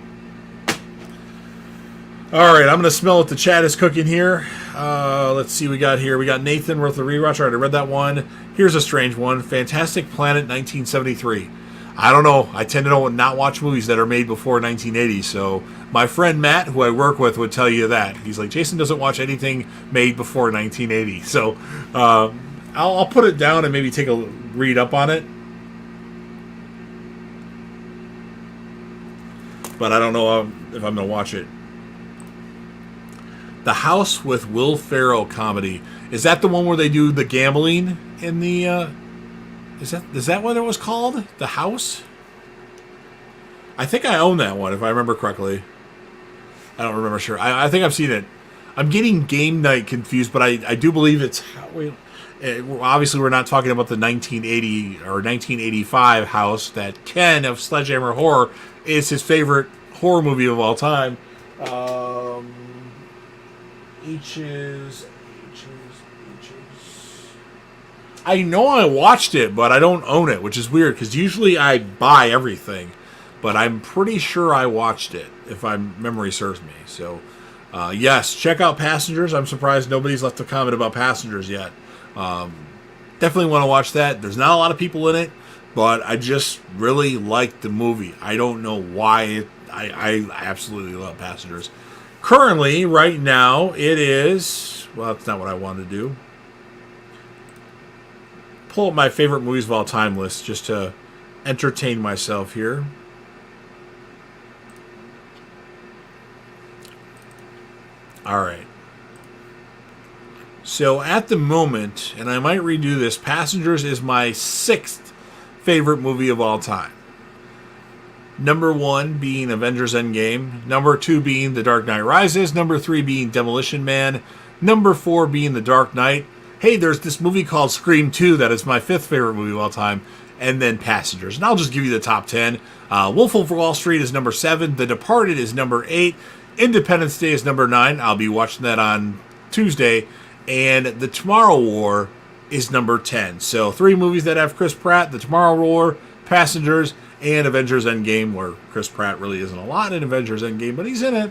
All right, I'm going to smell what the chat is cooking here. Let's see what we got here. We got Nathan worth a rewatch. I already read that one. Here's a strange one. Fantastic Planet 1973. I don't know. I tend to not watch movies that are made before 1980, so my friend Matt, who I work with, would tell you that. He's like, Jason doesn't watch anything made before 1980. So I'll put it down and maybe take a read up on it. But I don't know if I'm going to watch it. The House with Will Ferrell comedy. Is that the one where they do the gambling in the... Is that what it was called? The House? I think I own that one, if I remember correctly. I don't remember sure. I think I've seen it. I'm getting Game Night confused, but I do believe it's... Obviously, we're not talking about the 1980 or 1985 House that Ken of Sledgehammer Horror is his favorite horror movie of all time. I know I watched it, but I don't own it, which is weird, because usually I buy everything. But I'm pretty sure I watched it, if my memory serves me. So, yes, check out Passengers. I'm surprised nobody's left a comment about Passengers yet. Definitely want to watch that. There's not a lot of people in it, but I just really like the movie. I don't know why. I absolutely love Passengers. Currently, right now, it is... Well, that's not what I wanted to do. Pull up my favorite movies of all time list just to entertain myself here. All right. So at the moment, and I might redo this, Passengers is my 6th favorite movie of all time. Number 1 being Avengers Endgame. Number 2 being The Dark Knight Rises. Number 3 being Demolition Man. Number 4 being The Dark Knight. Hey, there's this movie called Scream 2 that is my 5th favorite movie of all time. And then Passengers. And I'll just give you the top 10. Wolf of Wall Street is number 7. The Departed is number 8. Independence Day is number 9. I'll be watching that on Tuesday. And The Tomorrow War is number 10. So 3 movies that have Chris Pratt. The Tomorrow War, Passengers, and Avengers Endgame, where Chris Pratt really isn't a lot in Avengers Endgame, but he's in it.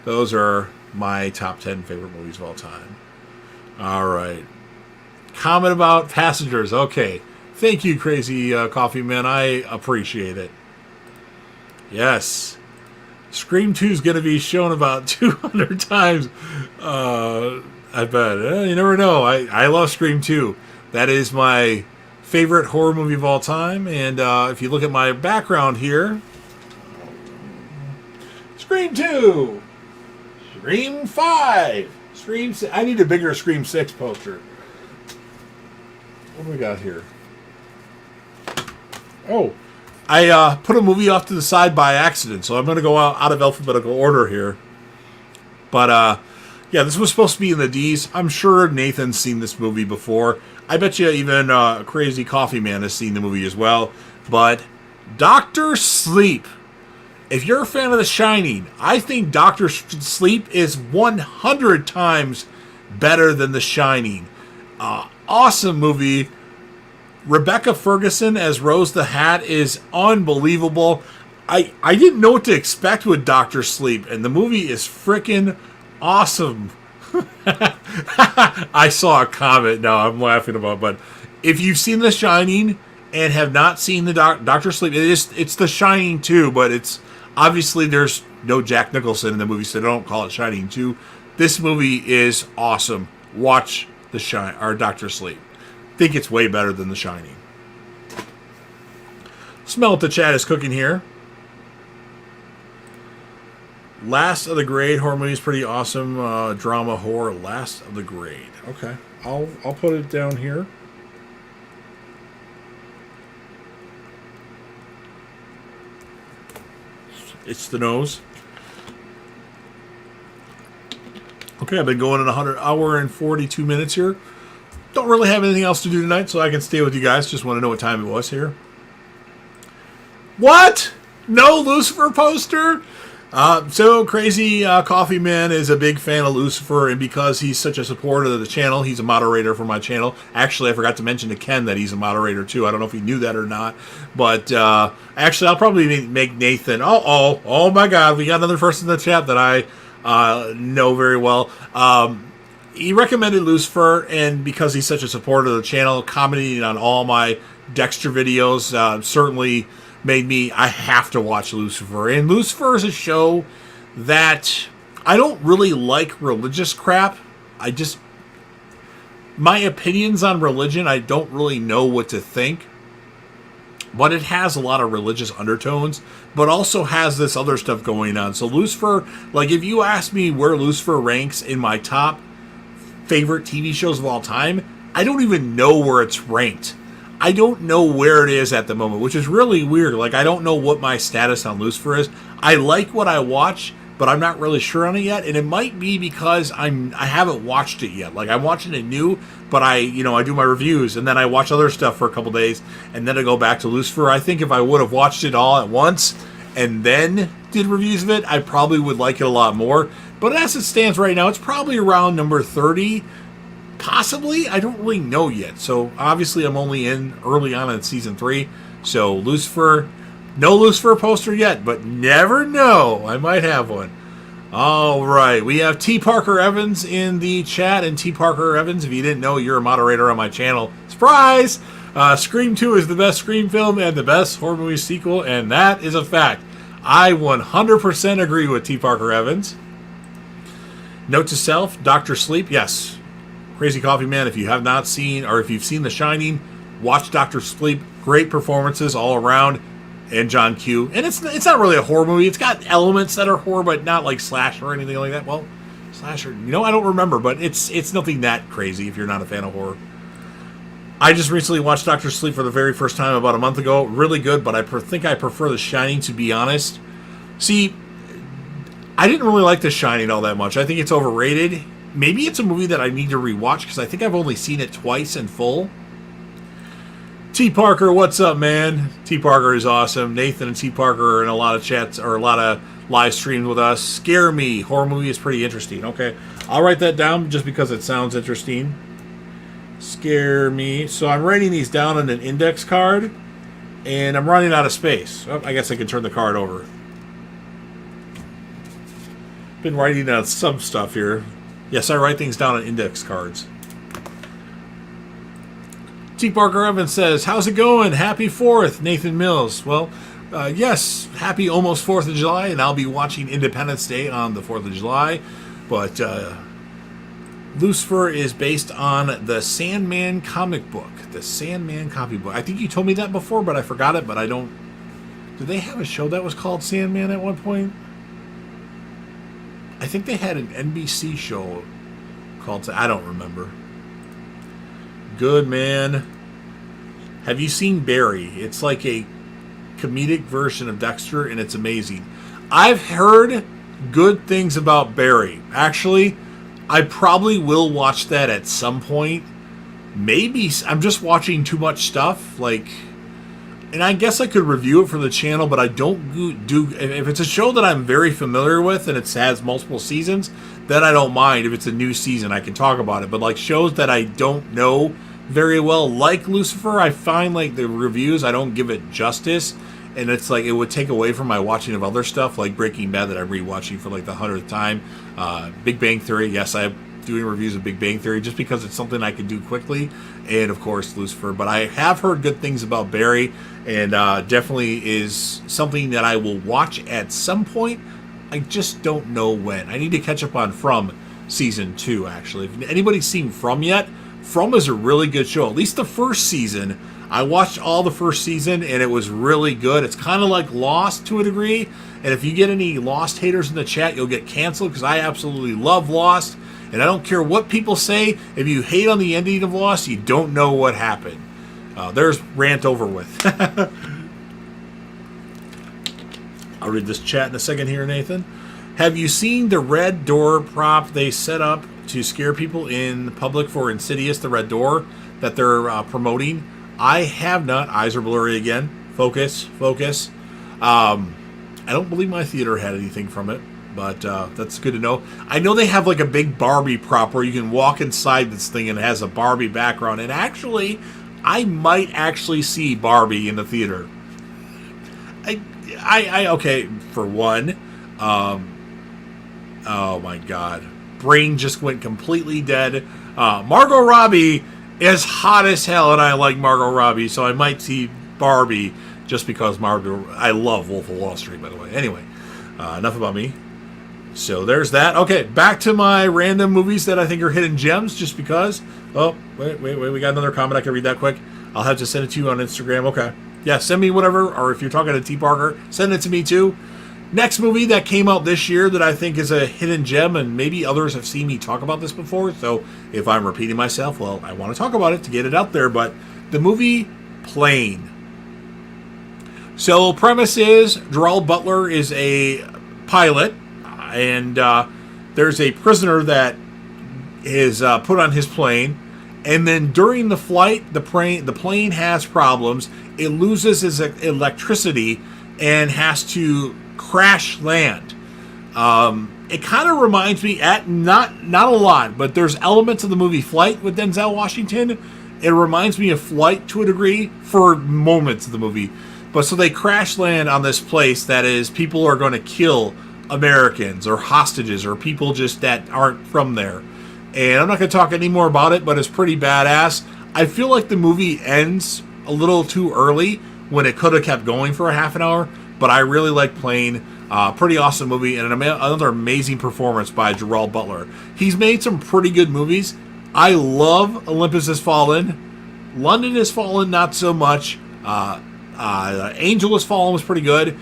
Those are my top 10 favorite movies of all time. All right. Comment about Passengers. Okay. Thank you, Crazy Coffee Man. I appreciate it. Yes. Scream 2 is going to be shown about 200 times. I bet. You never know. I love Scream 2. That is my favorite horror movie of all time. And if you look at my background here, Scream 2, Scream 5, Scream 6. I need a bigger Scream 6 poster. What do we got here? Oh, I put a movie off to the side by accident, so I'm going to go out of alphabetical order here. But yeah, this was supposed to be in the D's. I'm sure Nathan's seen this movie before. I bet you even Crazy Coffee Man has seen the movie as well. But Dr. Sleep. If you're a fan of The Shining, I think Dr. Sleep is 100 times better than The Shining. Awesome movie. Rebecca Ferguson as Rose the Hat is unbelievable. I didn't know what to expect with Dr. Sleep, and the movie is freaking awesome. I saw a comment now I'm laughing about, but if you've seen The Shining and have not seen the Dr. Sleep, it's The Shining 2, but it's obviously there's no Jack Nicholson in the movie, so they don't call it Shining 2. This movie is awesome. Watch Dr. Sleep. I think it's way better than The Shining. Smell what the chat is cooking here. Last of the Grade horror movie is pretty awesome. Drama horror, Last of the Grade. Okay, I'll put it down here. It's the nose. Okay, I've been going in 100 hour and 42 minutes here. Don't really have anything else to do tonight, so I can stay with you guys. Just want to know what time it was here. What? No Lucifer poster? So Crazy Coffee Man is a big fan of Lucifer, and because he's such a supporter of the channel, he's a moderator for my channel. Actually, I forgot to mention to Ken that he's a moderator too. I don't know if he knew that or not, but actually, I'll probably make Nathan. Oh my God, we got another person in the chat that I know very well. He recommended Lucifer, and because he's such a supporter of the channel, commenting on all my Dexter videos, certainly made me, I have to watch Lucifer. And Lucifer is a show that I don't really like religious crap. My opinions on religion, I don't really know what to think. But it has a lot of religious undertones, but also has this other stuff going on. So Lucifer, like if you ask me where Lucifer ranks in my top favorite TV shows of all time, I don't even know where it's ranked. I don't know where it is at the moment, which is really weird. Like, I don't know what my status on Lucifer is. I like what I watch, but I'm not really sure on it yet. And it might be because I haven't watched it yet. Like, I'm watching it new, but I do my reviews, and then I watch other stuff for a couple days, and then I go back to Lucifer. I think if I would have watched it all at once and then did reviews of it, I probably would like it a lot more. But as it stands right now, it's probably around number 30. Possibly, I don't really know yet. So obviously I'm only in early on in season 3. So Lucifer, no Lucifer poster yet, but never know. I might have one. All right, we have T. Parker Evans in the chat, and T. Parker Evans, if you didn't know, you're a moderator on my channel. Surprise! Scream 2 is the best Scream film and the best horror movie sequel, and that is a fact. I 100% agree with T. Parker Evans. Note to self, Dr. Sleep, yes. Crazy Coffee Man, if you have not seen, or if you've seen The Shining, watch Dr. Sleep. Great performances all around, and John Q. And it's not really a horror movie. It's got elements that are horror, but not like slasher or anything like that. Well, slasher, I don't remember, but it's nothing that crazy if you're not a fan of horror. I just recently watched Doctor Sleep for the very first time about a month ago. Really good, but I think I prefer The Shining, to be honest. See, I didn't really like The Shining all that much. I think it's overrated. Maybe it's a movie that I need to rewatch because I think I've only seen it twice in full. T. Parker, what's up, man? T. Parker is awesome. Nathan and T. Parker are in a lot of chats or a lot of live streams with us. Scare Me. Horror movie is pretty interesting. Okay. I'll write that down just because it sounds interesting. Scare Me. So I'm writing these down on an index card, and I'm running out of space. Oh, I guess I can turn the card over. Been writing down some stuff here. Yes, I write things down on index cards. T. Parker Evans says, how's it going? Happy 4th, Nathan Mills. Well, yes, happy almost 4th of July, and I'll be watching Independence Day on the 4th of July. But Lucifer is based on the Sandman comic book. The Sandman comic book. I think you told me that before, but I forgot it, but I don't... Did they have a show that was called Sandman at one point? I think they had an NBC show called... I don't remember. Good, man. Have you seen Barry? It's like a comedic version of Dexter, and it's amazing. I've heard good things about Barry. Actually, I probably will watch that at some point. Maybe I'm just watching too much stuff. And I guess I could review it for the channel, but I don't do... If it's a show that I'm very familiar with and it has multiple seasons, then I don't mind. If it's a new season, I can talk about it. But like shows that I don't know very well, like Lucifer, I find like the reviews, I don't give it justice. And it's like it would take away from my watching of other stuff, like Breaking Bad that I'm rewatching for like the 100th time. Big Bang Theory, yes, I'm doing reviews of Big Bang Theory just because it's something I can do quickly. And of course, Lucifer. But I have heard good things about Barry, and definitely is something that I will watch at some point. I just don't know when. I need to catch up on From season 2, actually. If anybody's seen From yet, From is a really good show. At least the first season. I watched all the first season, and it was really good. It's kind of like Lost to a degree. And if you get any Lost haters in the chat, you'll get canceled, because I absolutely love Lost. And I don't care what people say. If you hate on the ending of Lost, you don't know what happened. There's rant over with. I'll read this chat in a second here, Nathan. Have you seen the red door prop they set up to scare people in public for Insidious, the red door that they're promoting? I have not. Eyes are blurry again. Focus. I don't believe my theater had anything from it, but that's good to know. I know they have like a big Barbie prop where you can walk inside this thing and it has a Barbie background. And actually, I might actually see Barbie in the theater. Okay, for one, oh my God, brain just went completely dead. Margot Robbie is hot as hell, and I like Margot Robbie, so I might see Barbie just because I love Wolf of Wall Street, by the way. Anyway, enough about me. So there's that. Okay, back to my random movies that I think are hidden gems, just because. Oh, wait, we got another comment. I can read that quick. I'll have to send it to you on Instagram. Okay. Yeah, send me whatever, or if you're talking to T. Parker, send it to me too. Next movie that came out this year that I think is a hidden gem, and maybe others have seen me talk about this before, so if I'm repeating myself, well, I want to talk about it to get it out there, but the movie Plane. So, premise is, Gerald Butler is a pilot, and there's a prisoner that is put on his plane, and then during the flight, the plane has problems. It loses its electricity and has to crash land. It kind of reminds me, not a lot, but there's elements of the movie Flight with Denzel Washington. It reminds me of Flight to a degree for moments of the movie. But so they crash land on this place that is, people are going to kill Americans or hostages or people just that aren't from there. And I'm not going to talk any more about it, but it's pretty badass. I feel like the movie ends a little too early when it could have kept going for a half an hour, but I really like Plane. Pretty awesome movie, and another amazing performance by Gerald Butler. He's made some pretty good movies. I love Olympus Has Fallen. London Has Fallen, not so much. Angel Has Fallen was pretty good.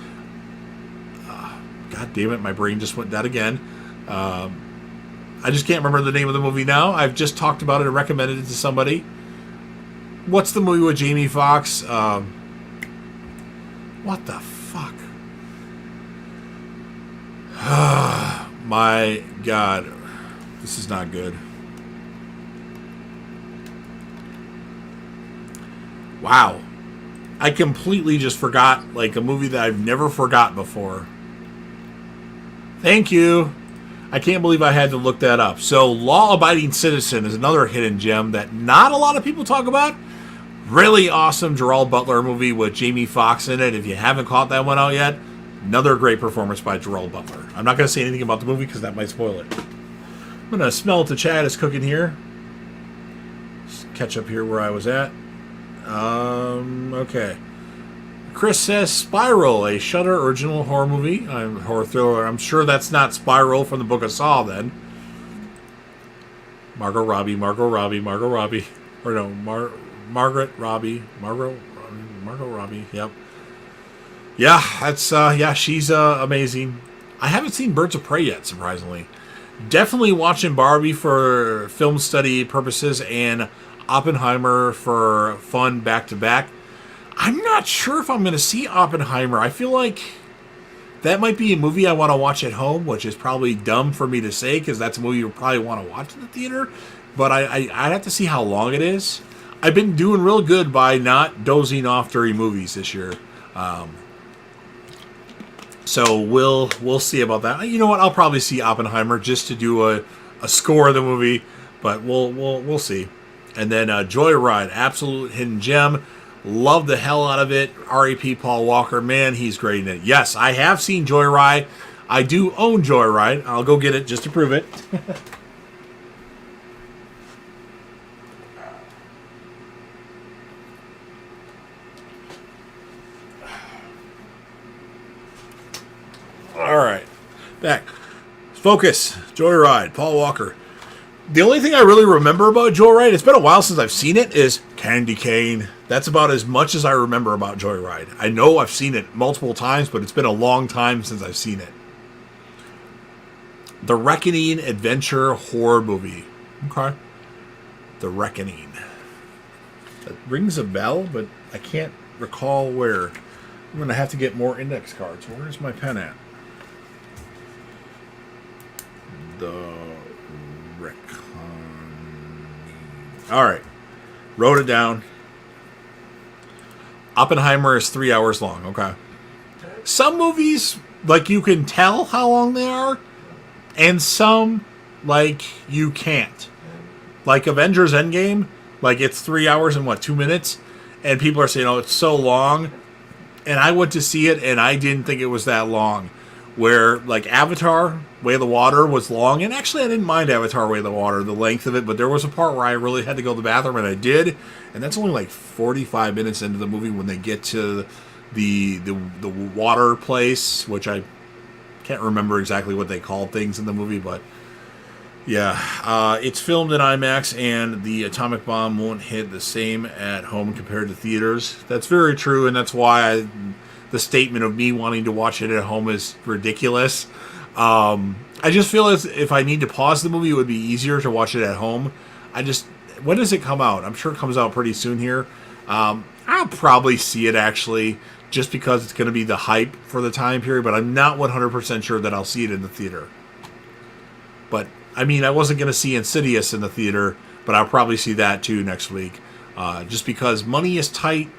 God damn it, my brain just went dead again. I just can't remember the name of the movie now. I've just talked about it and recommended it to somebody. what's the movie with Jamie Foxx? What the fuck? My God. This is not good. Wow. I completely just forgot, like, a movie that I've never forgot before. Thank you. I can't believe I had to look that up. So, Law Abiding Citizen is another hidden gem that not a lot of people talk about. Really awesome Gerald Butler movie with Jamie Foxx in it. If you haven't caught that one out yet, another great performance by Gerald Butler. I'm not going to say anything about the movie because that might spoil it. I'm going to smell what the chat is cooking here. Just catch up here where I was at. Okay. Chris says Spiral, a Shudder original horror movie, horror thriller. I'm sure that's not Spiral from the Book of Saw then. Margot Robbie. Or no, Margaret Robbie. Margot Robbie, yep. Yeah, that's, she's amazing. I haven't seen Birds of Prey yet, surprisingly. Definitely watching Barbie for film study purposes and Oppenheimer for fun back-to-back. I'm not sure if I'm going to see Oppenheimer. I feel like that might be a movie I want to watch at home, which is probably dumb for me to say because that's a movie you probably want to watch in the theater. But I'd have to see how long it is. I've been doing real good by not dozing off during movies this year. So we'll see about that. You know what? I'll probably see Oppenheimer just to do a score of the movie, but we'll see. And then Joyride, absolute hidden gem. Love the hell out of it. R.A.P. Paul Walker, man, he's great in it. Yes, I have seen Joyride. I do own Joyride. I'll go get it just to prove it. All right, back. Focus. Joyride, Paul Walker. The only thing I really remember about Joyride, it's been a while since I've seen it, is Candy Cane. That's about as much as I remember about Joyride. I know I've seen it multiple times, but it's been a long time since I've seen it. The Reckoning adventure horror movie. Okay. The Reckoning. That rings a bell, but I can't recall where. I'm going to have to get more index cards. Where's my pen at? The All right. Wrote it down. Oppenheimer is 3 hours long. Okay. Some movies, like, you can tell how long they are, and some, like, you can't. Like Avengers Endgame, like, it's 3 hours and, 2 minutes? And people are saying, oh, it's so long. And I went to see it, and I didn't think it was that long. Where, like, Avatar, Way of the Water was long. And actually, I didn't mind Avatar, Way of the Water, the length of it. But there was a part where I really had to go to the bathroom, and I did. And that's only, like, 45 minutes into the movie when they get to the water place, which I can't remember exactly what they called things in the movie. But, yeah. It's filmed in IMAX, and the atomic bomb won't hit the same at home compared to theaters. That's very true, and that's why the statement of me wanting to watch it at home is ridiculous. I just feel as if I need to pause the movie, it would be easier to watch it at home. When does it come out? I'm sure it comes out pretty soon here. I'll probably see it, actually, just because it's going to be the hype for the time period, but I'm not 100% sure that I'll see it in the theater. But, I mean, I wasn't going to see Insidious in the theater, but I'll probably see that, too, next week. Just because money is tight.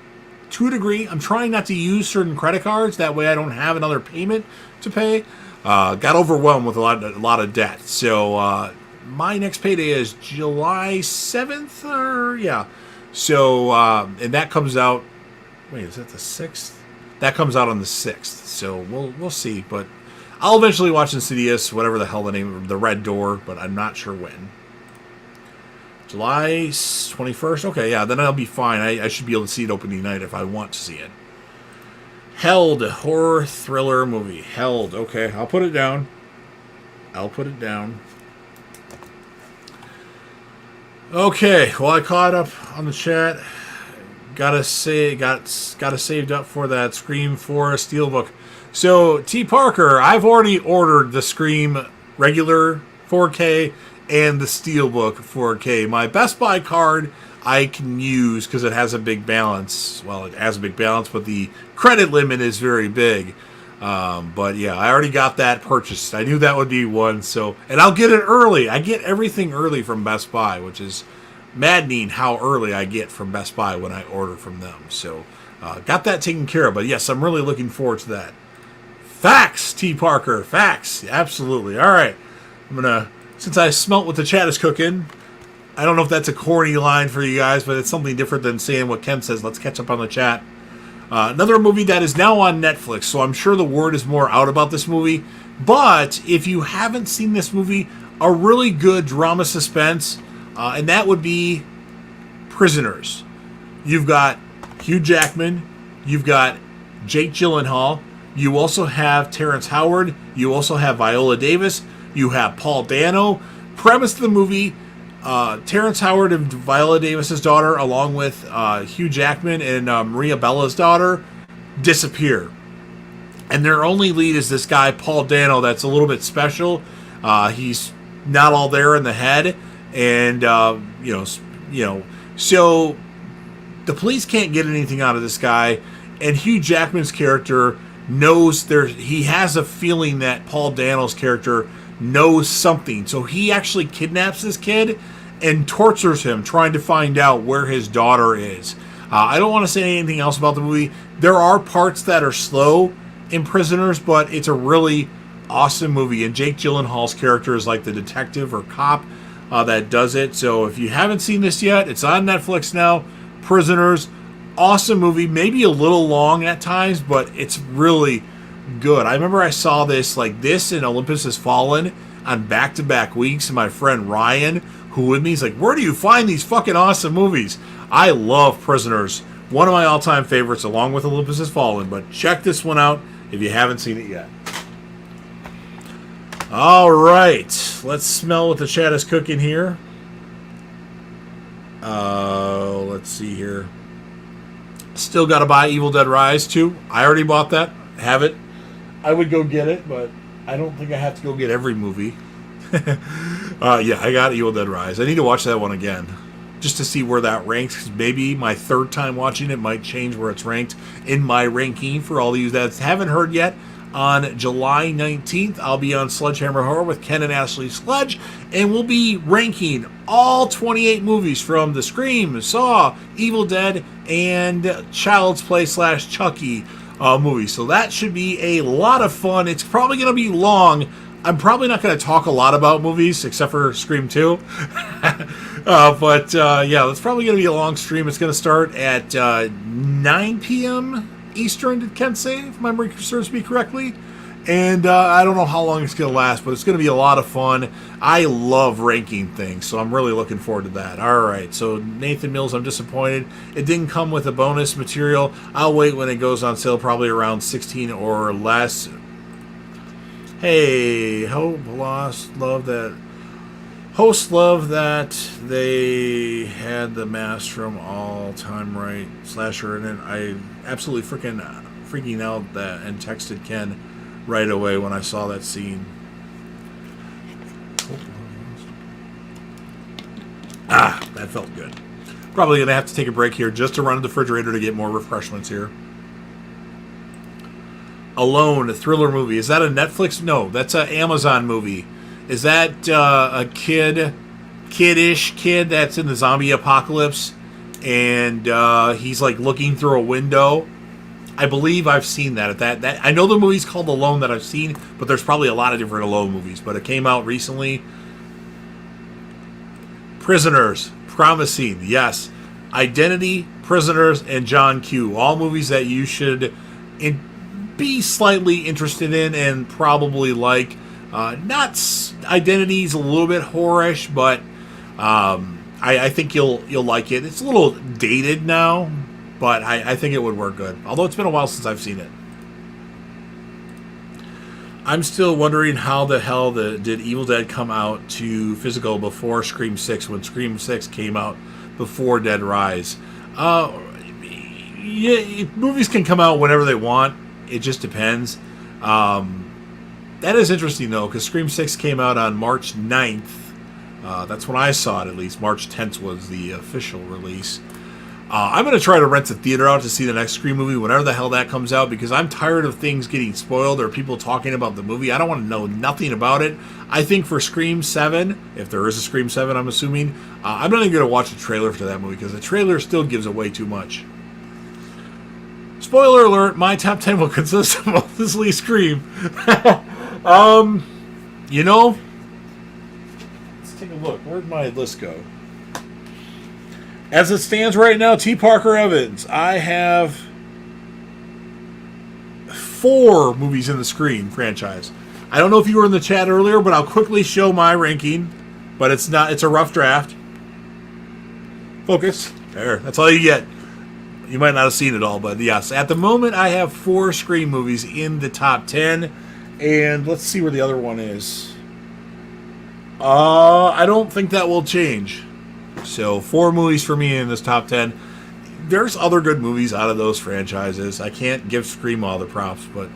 To a degree, I'm trying not to use certain credit cards. That way I don't have another payment to pay. Got overwhelmed with a lot of debt. So my next payday is July 7th? Yeah. So, and that comes out... Wait, is that the 6th? That comes out on the 6th. So we'll see. But I'll eventually watch Insidious, whatever the hell the name of the Red Door, but I'm not sure when. July 21st? Okay, yeah, then I'll be fine. I should be able to see it opening night if I want to see it. Held, horror thriller movie. Held, okay, I'll put it down. Okay, well, I caught up on the chat. Got saved up for that Scream 4 Steelbook. So, T. Parker, I've already ordered the Scream regular 4K and the Steelbook 4K. My Best Buy card, I can use because it has a big balance. Well, it has a big balance, but the credit limit is very big. But yeah, I already got that purchased. I knew that would be one. So, and I'll get it early. I get everything early from Best Buy, which is maddening how early I get from Best Buy when I order from them. So, got that taken care of. But yes, I'm really looking forward to that. Facts, T. Parker. Facts. Absolutely. All right. I'm going to, since I smelt what the chat is cooking, I don't know if that's a corny line for you guys, but it's something different than saying what Ken says. Let's catch up on the chat. Another movie that is now on Netflix, so I'm sure the word is more out about this movie. But if you haven't seen this movie, a really good drama suspense, and that would be Prisoners. You've got Hugh Jackman, you've got Jake Gyllenhaal, you also have Terrence Howard, you also have Viola Davis, you have Paul Dano. Premise of the movie: Terrence Howard and Viola Davis's daughter, along with Hugh Jackman and Maria Bella's daughter, disappear. And their only lead is this guy, Paul Dano, that's a little bit special. He's not all there in the head. And, so the police can't get anything out of this guy. And Hugh Jackman's character knows he has a feeling that Paul Dano's character knows something. So he actually kidnaps this kid and tortures him, trying to find out where his daughter is. I don't want to say anything else about the movie. There are parts that are slow in Prisoners, but it's a really awesome movie. And Jake Gyllenhaal's character is like the detective or cop that does it. So if you haven't seen this yet, it's on Netflix now. Prisoners, awesome movie. Maybe a little long at times, but it's really good. I remember I saw this and Olympus Has Fallen on back-to-back weeks, and my friend Ryan, who with me, is like, where do you find these fucking awesome movies? I love Prisoners. One of my all-time favorites, along with Olympus Has Fallen, but check this one out if you haven't seen it yet. All right, let's smell what the chat is cooking here. Let's see here. Still got to buy Evil Dead Rise 2. I already bought that. Have it. I would go get it, but I don't think I have to go get every movie. Yeah, I got Evil Dead Rise. I need to watch that one again, just to see where that ranks. 'Cause maybe my third time watching it might change where it's ranked in my ranking. For all of you that haven't heard yet, on July 19th, I'll be on Sledgehammer Horror with Ken and Ashley Sledge, and we'll be ranking all 28 movies from the Scream, Saw, Evil Dead, and Child's Play / Chucky movie. So that should be a lot of fun. It's probably going to be long. I'm probably not going to talk a lot about movies except for Scream 2. But yeah, it's probably going to be a long stream. It's going to start at 9 p.m. Eastern, did Ken say, if my memory serves me correctly? And I don't know how long it's going to last, but it's going to be a lot of fun. I love ranking things, so I'm really looking forward to that. All right, so Nathan Mills, I'm disappointed. It didn't come with a bonus material. I'll wait when it goes on sale, probably around 16 or less. Hey, hosts love that they had the mask from All Time Right slasher, and then I absolutely freaking out that and texted Ken right away when I saw that scene. That felt good. Probably gonna have to take a break here just to run to the refrigerator to get more refreshments here. Alone, a thriller movie. Is that a Netflix? No, that's an Amazon movie. Is that a kiddish kid that's in the zombie apocalypse, and he's like looking through a window? I believe I've seen that. That I know the movie's called Alone that I've seen, but there's probably a lot of different Alone movies. But it came out recently. Prisoners, promising, yes. Identity, Prisoners, and John Q. All movies that you should be slightly interested in and probably like. Not Identity's a little bit horrorish, but I think you'll like it. It's a little dated now, but I think it would work good. Although it's been a while since I've seen it. I'm still wondering how the hell did Evil Dead come out to physical before Scream 6, when Scream 6 came out before Dead Rise. Yeah, movies can come out whenever they want. It just depends. That is interesting, though, because Scream 6 came out on March 9th That's when I saw it, at least. March 10th was the official release. I'm going to try to rent the theater out to see the next Scream movie whenever the hell that comes out, because I'm tired of things getting spoiled or people talking about the movie. I don't want to know nothing about it. I think for Scream 7, if there is a Scream 7, I'm assuming, I'm not even going to watch the trailer for that movie, because the trailer still gives away too much. Spoiler alert, my top 10 will consist of mostly Scream. You know, let's take a look. Where'd my list go? As it stands right now, T. Parker Evans, I have 4 movies in the Scream franchise. I don't know if you were in the chat earlier, but I'll quickly show my ranking. But it's a rough draft. Focus. There. That's all you get. You might not have seen it all, but yes. At the moment, I have 4 Scream movies in the top 10. And let's see where the other one is. I don't think that will change. So 4 movies for me in this top 10. There's other good movies out of those franchises. I can't give Scream all the props, but...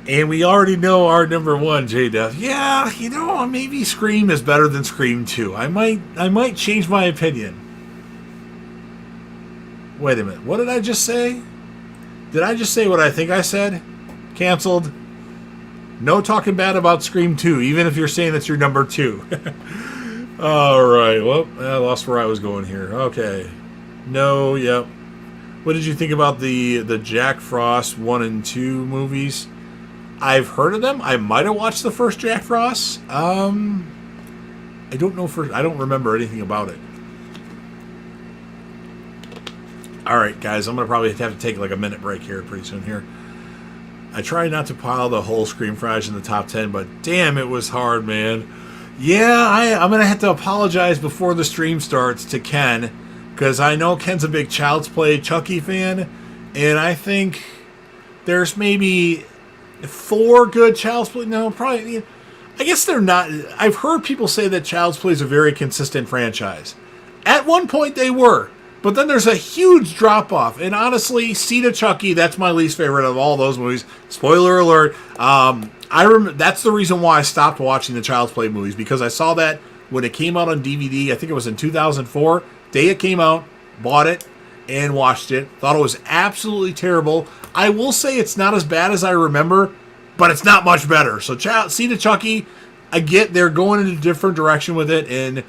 And we already know our number 1, J-Def. Yeah, you know, maybe Scream is better than Scream 2. I might change my opinion. Wait a minute. What did I just say? Did I just say what I think I said? Canceled. No talking bad about Scream 2, even if you're saying it's your number 2. Alright, well, I lost where I was going here. Okay. No, yep. What did you think about the Jack Frost 1 and 2 movies? I've heard of them. I might have watched the first Jack Frost. I don't remember anything about it. Alright, guys, I'm going to probably have to take like a minute break here pretty soon here. I try not to pile the whole Scream franchise in the top 10, but damn, it was hard, man. Yeah, I'm going to have to apologize before the stream starts to Ken, because I know Ken's a big Child's Play Chucky fan, and I think there's maybe 4 good Child's Play. No, probably. I guess they're not. I've heard people say that Child's Play is a very consistent franchise. At one point, they were. But then there's a huge drop-off. And honestly, Seed of Chucky, that's my least favorite of all those movies. Spoiler alert. That's the reason why I stopped watching the Child's Play movies, because I saw that when it came out on DVD. I think it was in 2004. Day it came out, bought it, and watched it. Thought it was absolutely terrible. I will say it's not as bad as I remember, but it's not much better. So Seed of Chucky, I get they're going in a different direction with it, and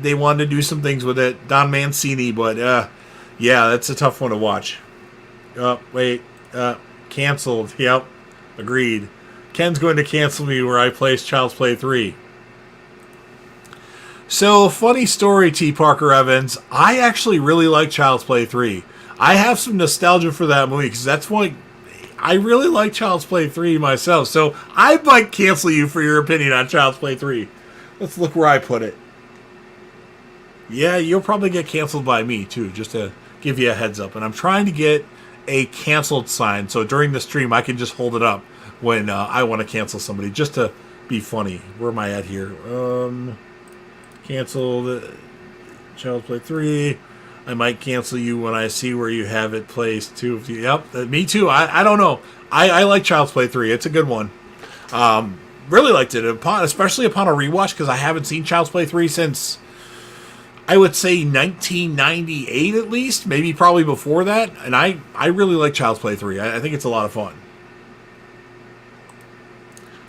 they wanted to do some things with it. Don Mancini, but yeah, that's a tough one to watch. Canceled. Yep, agreed. Ken's going to cancel me where I placed Child's Play 3. So, funny story, T. Parker Evans. I actually really like Child's Play 3. I have some nostalgia for that movie, because that's why I really like Child's Play 3 myself. So, I might cancel you for your opinion on Child's Play 3. Let's look where I put it. Yeah, you'll probably get canceled by me, too, just to give you a heads up. And I'm trying to get a canceled sign, so during the stream I can just hold it up when I want to cancel somebody, just to be funny. Where am I at here? Canceled Child's Play 3. I might cancel you when I see where you have it placed, too. Yep, me too. I don't know. I like Child's Play 3. It's a good one. Really liked it, especially upon a rewatch, because I haven't seen Child's Play 3 since... I would say 1998 at least, maybe probably before that. And I really like Child's Play 3. I think it's a lot of fun.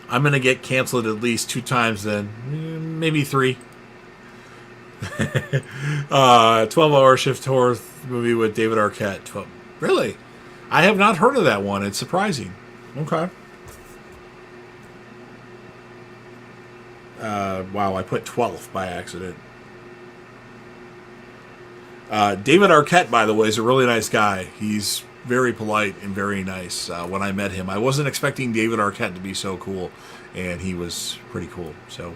I'm going to get canceled at least 2 times then. Maybe 3. 12-hour shift horror movie with David Arquette. Really? I have not heard of that one. It's surprising. Okay. Wow, I put 12th by accident. David Arquette, by the way, is a really nice guy. He's very polite and very nice. When I met him, I wasn't expecting David Arquette to be so cool, and he was pretty cool. So,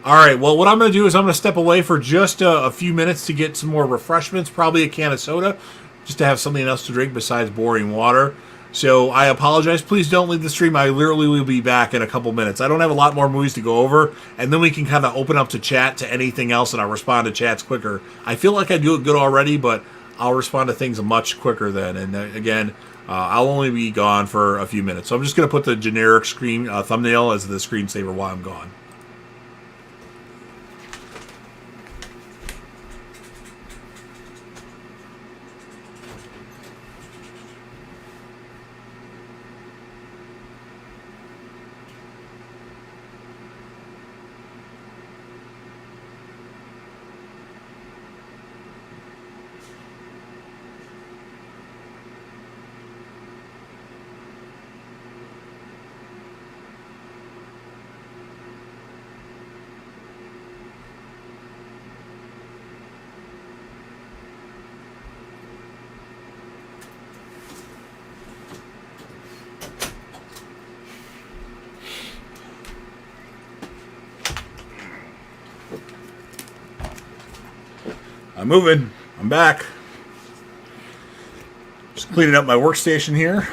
all right, well, what I'm going to do is I'm going to step away for just a few minutes to get some more refreshments, probably a can of soda, just to have something else to drink besides boring water. So I apologize. Please don't leave the stream. I literally will be back in a couple minutes. I don't have a lot more movies to go over, and then we can kind of open up to chat to anything else, and I'll respond to chats quicker. I feel like I do it good already, but I'll respond to things much quicker then. And again, I'll only be gone for a few minutes. So I'm just going to put the generic screen thumbnail as the screensaver while I'm gone. I'm moving. I'm back. Just cleaning up my workstation here.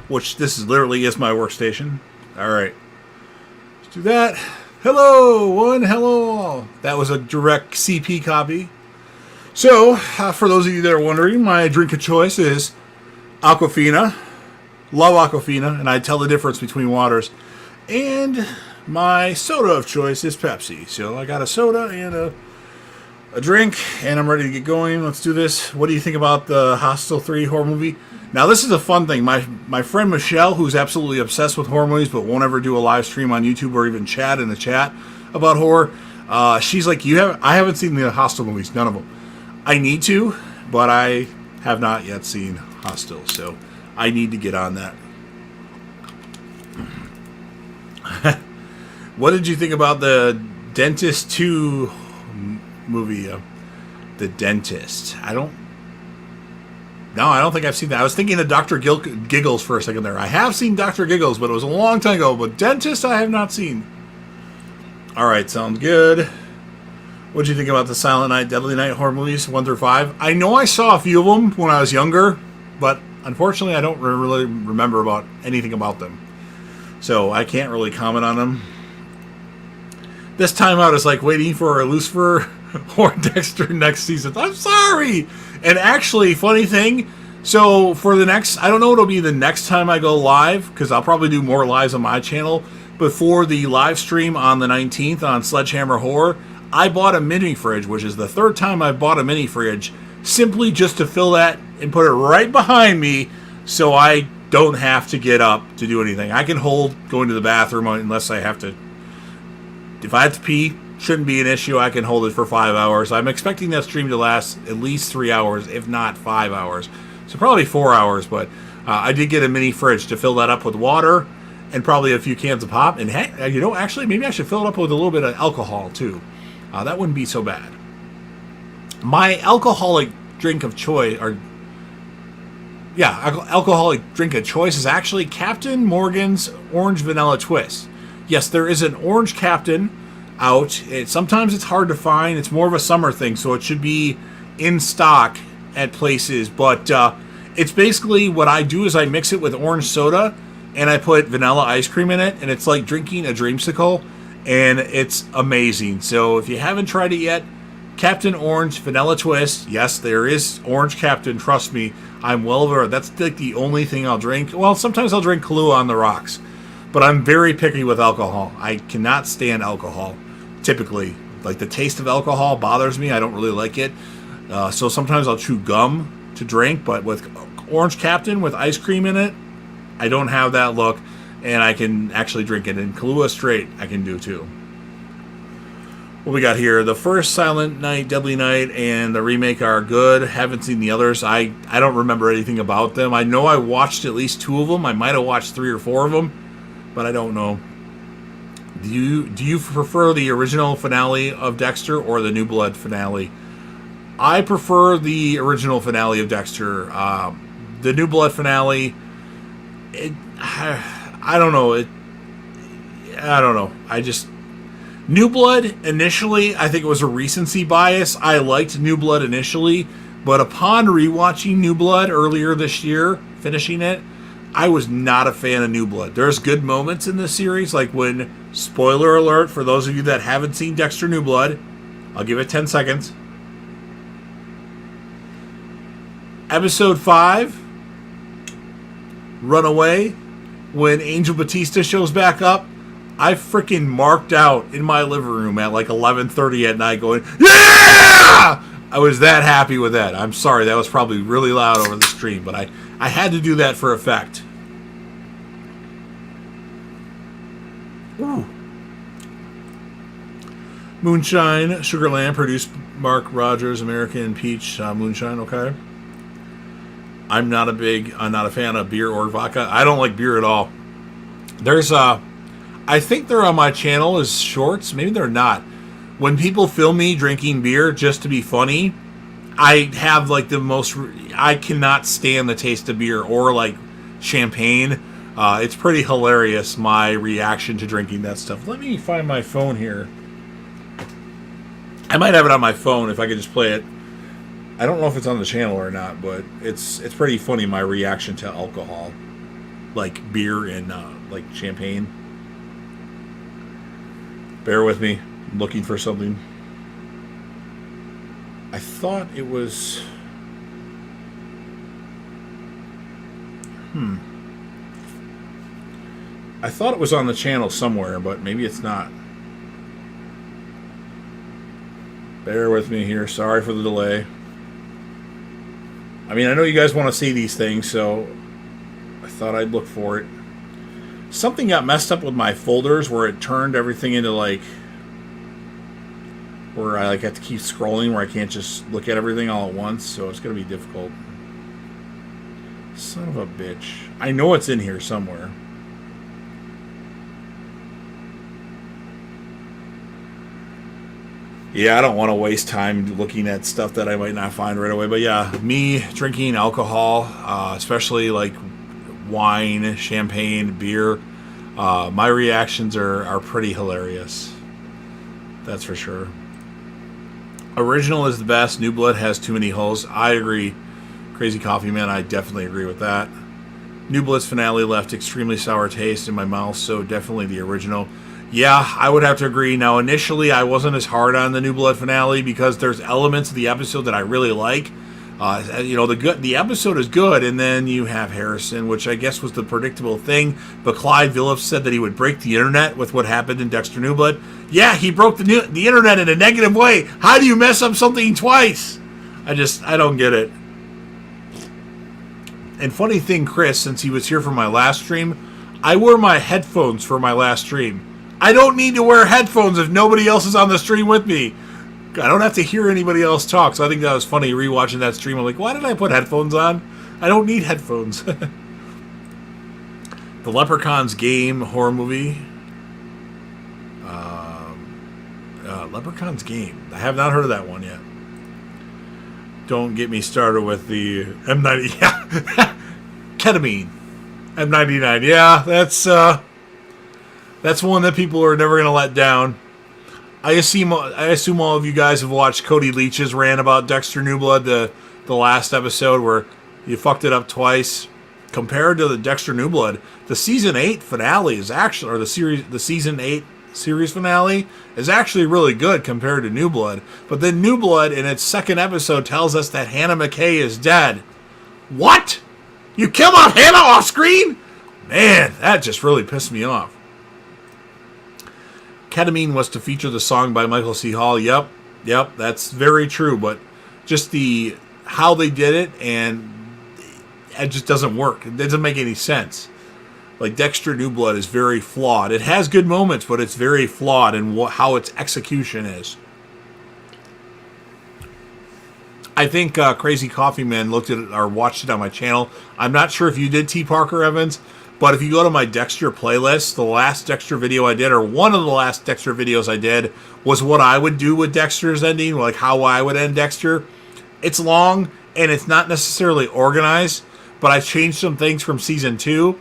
Which this is literally is my workstation. Alright. Let's do that. Hello, one. Hello, all. That was a direct CP copy. So, for those of you that are wondering, my drink of choice is Aquafina. Love Aquafina, and I tell the difference between waters. And my soda of choice is Pepsi. So I got a soda and a drink, and I'm ready to get going. Let's do this. What do you think about the Hostel 3 horror movie? Now, this is a fun thing. My friend Michelle, who's absolutely obsessed with horror movies, but won't ever do a live stream on YouTube or even chat in the chat about horror, she's like, I haven't seen the Hostel movies, none of them. I need to, but I have not yet seen Hostel, so I need to get on that. What did you think about the Dentist 2 movie? The Dentist. I don't think I've seen that. I was thinking of Dr. Giggles for a second there. I have seen Dr. Giggles, but it was a long time ago. But Dentist, I have not seen. Alright, sounds good. What did you think about the Silent Night, Deadly Night horror movies, 1 through 5? I know I saw a few of them when I was younger, but unfortunately I don't really remember about anything about them. So I can't really comment on them. This time out is like waiting for Lucifer or Dexter next season. I'm sorry! And actually, funny thing, so for the next, I don't know what'll be the next time I go live, because I'll probably do more lives on my channel, but for the live stream on the 19th on Sledgehammer Horror, I bought a mini fridge, which is the third time I've bought a mini fridge, simply just to fill that and put it right behind me so I don't have to get up to do anything. I can hold going to the bathroom unless I have to. If I have to pee, shouldn't be an issue. I can hold it for 5 hours. I'm expecting that stream to last at least 3 hours, if not 5 hours. So probably 4 hours, but I did get a mini fridge to fill that up with water and probably a few cans of pop. And hey, actually, maybe I should fill it up with a little bit of alcohol, too. That wouldn't be so bad. My alcoholic drink of choice, alcoholic drink of choice is actually Captain Morgan's Orange Vanilla Twist. Yes, there is an Orange Captain out. Sometimes it's hard to find. It's more of a summer thing, so it should be in stock at places. But it's basically what I do is I mix it with orange soda, and I put vanilla ice cream in it, and it's like drinking a dreamsicle, and it's amazing. So if you haven't tried it yet, Captain Orange Vanilla Twist. Yes, there is Orange Captain. Trust me, I'm well aware. That's like the only thing I'll drink. Well, sometimes I'll drink Kahlua on the rocks, but I'm very picky with alcohol. I cannot stand alcohol. Typically, like the taste of alcohol bothers me. I don't really like it. So sometimes I'll chew gum to drink, but with Orange Captain with ice cream in it, I don't have that look, and I can actually drink it. And Kahlua straight, I can do too. What we got here? The first Silent Night, Deadly Night, and the remake are good. Haven't seen the others. I don't remember anything about them. I know I watched at least 2 of them. I might have watched 3 or 4 of them, but I don't know. Do you prefer the original finale of Dexter or the New Blood finale? I prefer the original finale of Dexter. The New Blood finale, I don't know. I don't know. New Blood, initially, I think it was a recency bias. I liked New Blood initially, but upon rewatching New Blood earlier this year, finishing it, I was not a fan of New Blood. There's good moments in this series, like when, spoiler alert, for those of you that haven't seen Dexter New Blood, I'll give it 10 seconds. Episode 5, Runaway, when Angel Batista shows back up, I freaking marked out in my living room at like 11:30 at night going, yeah! I was that happy with that. I'm sorry, that was probably really loud over the stream, but I had to do that for effect. Ooh. Moonshine, Sugarland, produced Mark Rogers, American Peach Moonshine, okay. I'm not a fan of beer or vodka. I don't like beer at all. There's I think they're on my channel as shorts. Maybe they're not. When people film me drinking beer just to be funny, I have like I cannot stand the taste of beer or like champagne. It's pretty hilarious, my reaction to drinking that stuff. Let me find my phone here. I might have it on my phone if I could just play it. I don't know if it's on the channel or not, but it's pretty funny, my reaction to alcohol, like beer and like champagne. Bear with me, I'm looking for something. I thought it was... I thought it was on the channel somewhere, but maybe it's not. Bear with me here. Sorry for the delay. I mean, I know you guys want to see these things, so I thought I'd look for it. Something got messed up with my folders where it turned everything into like... where I like have to keep scrolling, where I can't just look at everything all at once, so it's going to be difficult. Son of a bitch. I know it's in here somewhere. Yeah, I don't want to waste time looking at stuff that I might not find right away. But yeah, me drinking alcohol, especially like wine, champagne, beer, my reactions are pretty hilarious. That's for sure. Original is the best. New Blood has too many holes. I agree. Crazy Coffee Man, I definitely agree with that. New Blood's finale left extremely sour taste in my mouth, so definitely the original. Yeah, I would have to agree. Now, initially, I wasn't as hard on the New Blood finale because there's elements of the episode that I really like. The episode is good, and then you have Harrison, which I guess was the predictable thing. But Clyde Phillips said that he would break the internet with what happened in Dexter New Blood. Yeah, he broke the internet in a negative way. How do you mess up something twice? I don't get it. And funny thing, Chris, since he was here for my last stream, I wore my headphones for my last stream. I don't need to wear headphones if nobody else is on the stream with me. I don't have to hear anybody else talk, so I think that was funny rewatching that stream. I'm like, why did I put headphones on? I don't need headphones. The Leprechaun's Game horror movie. Leprechaun's Game. I have not heard of that one yet. Don't get me started with the M90. Yeah. Ketamine. M99. Yeah, that's one that people are never going to let down. I assume all of you guys have watched Cody Leach's rant about Dexter New Blood, the last episode where you fucked it up twice. Compared to the Dexter New Blood, the season 8 finale is actually, or the season 8 series finale is actually really good compared to New Blood. But then New Blood in its second episode tells us that Hannah McKay is dead. What? You killed off Hannah off screen? Man, that just really pissed me off. Ketamine was to feature the song by Michael C. Hall. Yep, that's very true. But just how they did it, and it just doesn't work. It doesn't make any sense. Like, Dexter New Blood is very flawed. It has good moments, but it's very flawed in how its execution is. I think Crazy Coffee Man looked at it or watched it on my channel. I'm not sure if you did, T. Parker Evans, but if you go to my Dexter playlist, the last Dexter video I did, or one of the last Dexter videos I did, was what I would do with Dexter's ending, like how I would end Dexter. It's long, and it's not necessarily organized, but I changed some things from season 2,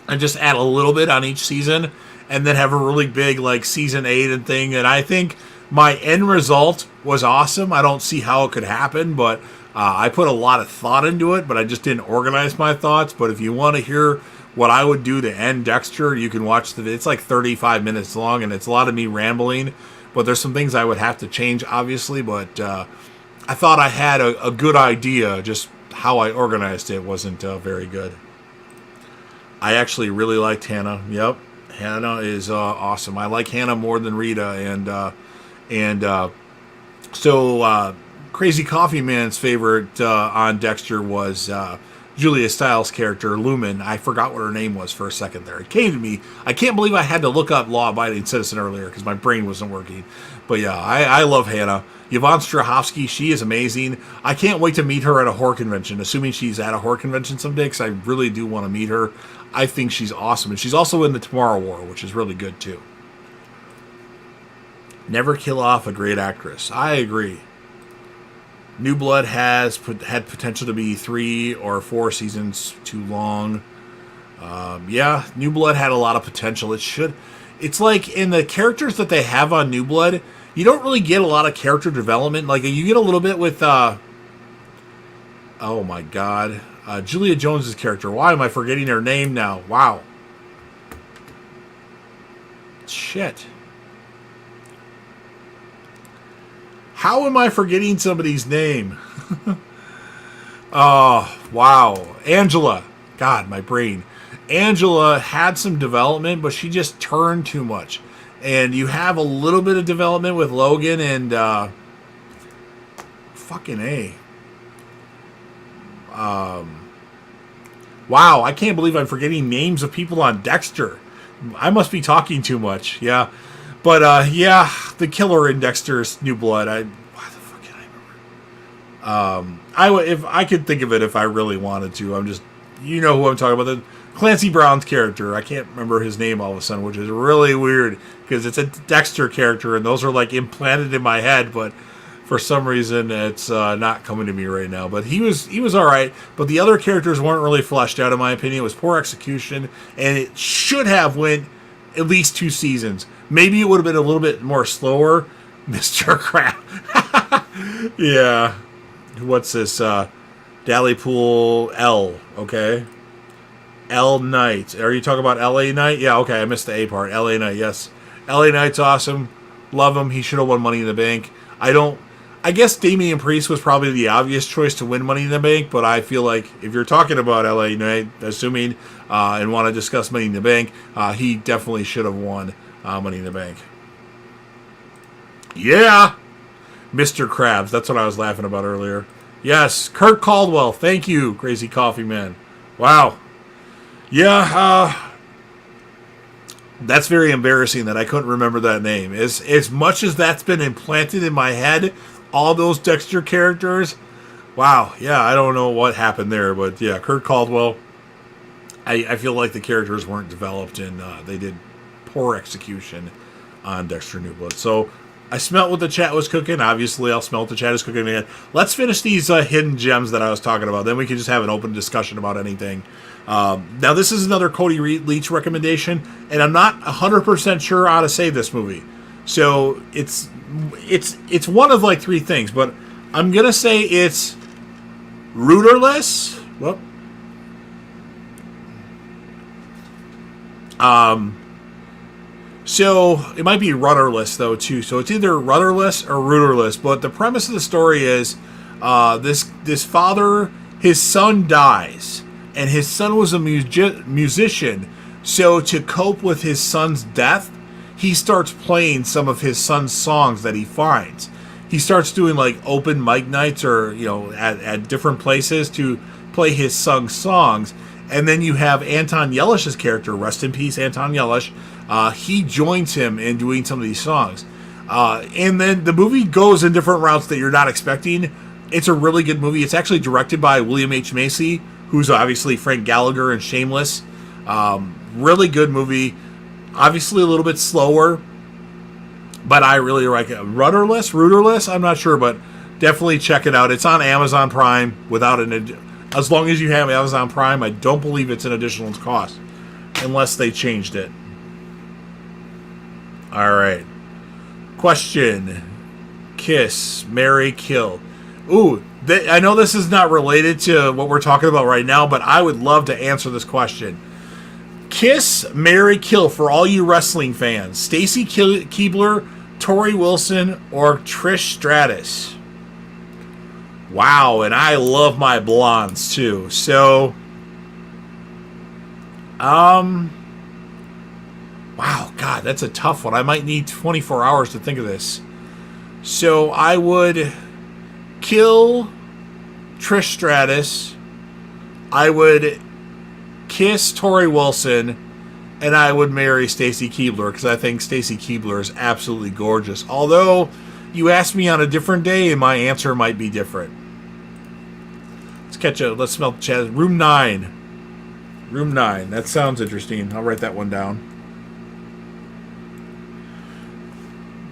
and just add a little bit on each season, and then have a really big, like, season 8 and thing, and I think my end result was awesome. I don't see how it could happen, but I put a lot of thought into it, but I just didn't organize my thoughts. But if you want to hear what I would do to end Dexter, you can watch the video. It's like 35 minutes long, and it's a lot of me rambling, but there's some things I would have to change, obviously, but I thought I had a good idea. Just how I organized it wasn't very good. I actually really liked Hannah. Yep, Hannah is awesome. I like Hannah more than Rita, so Crazy Coffee Man's favorite on Dexter was Julia Stiles' character, Lumen. I forgot what her name was for a second there. It came to me. I can't believe I had to look up Law Abiding Citizen earlier because my brain wasn't working. But yeah, I love Hannah. Yvonne Strahovski, she is amazing. I can't wait to meet her at a horror convention, assuming she's at a horror convention someday, because I really do want to meet her. I think she's awesome. And she's also in the Tomorrow War, which is really good too. Never kill off a great actress. I agree. New Blood had potential to be 3 or 4 seasons too long. Yeah, New Blood had a lot of potential. It should. it's like in the characters that they have on New Blood, you don't really get a lot of character development. Like you get a little bit with oh my god, Julia Jones's character. Why am I forgetting her name now? Wow. Shit. How am I forgetting somebody's name? Oh, wow. Angela. God, my brain. Angela had some development, but she just turned too much. And you have a little bit of development with Logan and fucking A. Wow, I can't believe I'm forgetting names of people on Dexter. I must be talking too much. Yeah. But yeah, the killer in Dexter's New Blood. Why the fuck can I remember? If I could think of it if I really wanted to. I'm just, you know who I'm talking about. The Clancy Brown's character. I can't remember his name all of a sudden, which is really weird because it's a Dexter character and those are like implanted in my head, but for some reason it's not coming to me right now. But he was all right. But the other characters weren't really fleshed out, in my opinion. It was poor execution, and it should have went at least 2 seasons. Maybe it would have been a little bit more slower. Mr. Crap. Yeah. What's this? Dallypool L. Okay. L Knight. Are you talking about LA Knight? Yeah, okay. I missed the A part. LA Knight, yes. LA Knight's awesome. Love him. He should have won Money in the Bank. I guess Damian Priest was probably the obvious choice to win Money in the Bank, but I feel like if you're talking about LA Knight, assuming, and want to discuss Money in the Bank, he definitely should have won Money in the Bank. Yeah! Mr. Krabs. That's what I was laughing about earlier. Yes, Kurt Caldwell. Thank you, Crazy Coffee Man. Wow. Yeah, that's very embarrassing that I couldn't remember that name. As much as that's been implanted in my head, all those Dexter characters, wow, yeah, I don't know what happened there, but yeah, Kurt Caldwell, I feel like the characters weren't developed and they did poor execution on Dexter New Blood. So I smelt what the chat was cooking. Obviously, I'll smell what the chat is cooking again. Let's finish these hidden gems that I was talking about. Then we can just have an open discussion about anything. Now, this is another Cody Leach recommendation, and I'm not 100% sure how to say this movie. So it's one of like 3 things, but I'm gonna say it's rudderless. Well, so it might be rudderless though too. So it's either rudderless or rudderless. But the premise of the story is this father, his son dies, and his son was a musician. So to cope with his son's death, he starts playing some of his son's songs that he finds. He starts doing like open mic nights or at different places to play his son's songs. And then you have Anton Yellish's character, rest in peace, Anton Yellish. He joins him in doing some of these songs. And then the movie goes in different routes that you're not expecting. It's a really good movie. It's actually directed by William H. Macy, who's obviously Frank Gallagher in Shameless. Really good movie. Obviously a little bit slower, but I really like it. Rudderless, I'm not sure, but definitely check it out. It's on Amazon Prime without as long as you have Amazon Prime. I don't believe it's an additional cost unless they changed it. All right. Question. Kiss, marry, kill. Ooh, I know this is not related to what we're talking about right now, but I would love to answer this question. Kiss, marry, kill for all you wrestling fans. Stacy Keibler, Tori Wilson, or Trish Stratus. Wow, and I love my blondes too. So, wow, God, that's a tough one. I might need 24 hours to think of this. So I would kill Trish Stratus. I would kiss Tori Wilson, and I would marry Stacy Keibler because I think Stacy Keibler is absolutely gorgeous. Although you asked me on a different day, and my answer might be different. Let's smell the chat. Room 9. Room 9. That sounds interesting. I'll write that one down.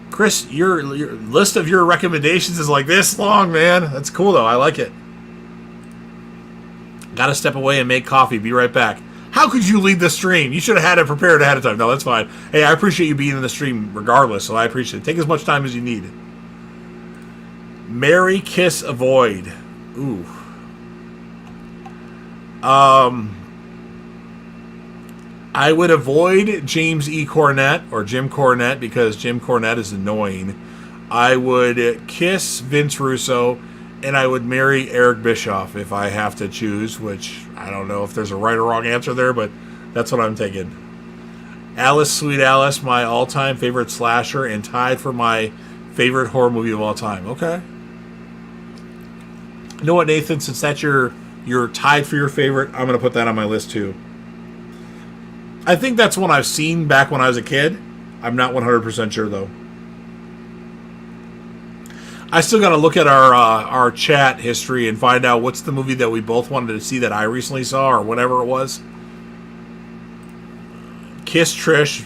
Chris, your list of your recommendations is like this long, man. That's cool, though. I like it. Gotta step away and make coffee. Be right back. How could you lead the stream? You should have had it prepared ahead of time. No, that's fine. Hey, I appreciate you being in the stream regardless, so I appreciate it. Take as much time as you need. Marry, kiss, avoid. Ooh. I would avoid James E. Cornette or Jim Cornette because Jim Cornette is annoying. I would kiss Vince Russo, and I would marry Eric Bischoff if I have to choose, which I don't know if there's a right or wrong answer there, but that's what I'm taking. Alice, Sweet Alice, my all-time favorite slasher, and tied for my favorite horror movie of all time. Okay. You know what, Nathan? Since that's your tied for your favorite, I'm going to put that on my list too. I think that's one I've seen back when I was a kid. I'm not 100% sure though. I still got to look at our chat history and find out what's the movie that we both wanted to see that I recently saw or whatever it was. Kiss Trish,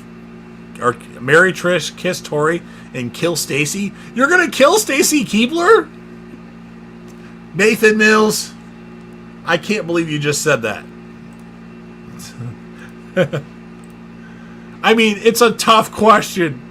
or marry Trish, kiss Tori, and kill Stacy. You're gonna kill Stacy Keibler? Nathan Mills, I can't believe you just said that. I mean, it's a tough question.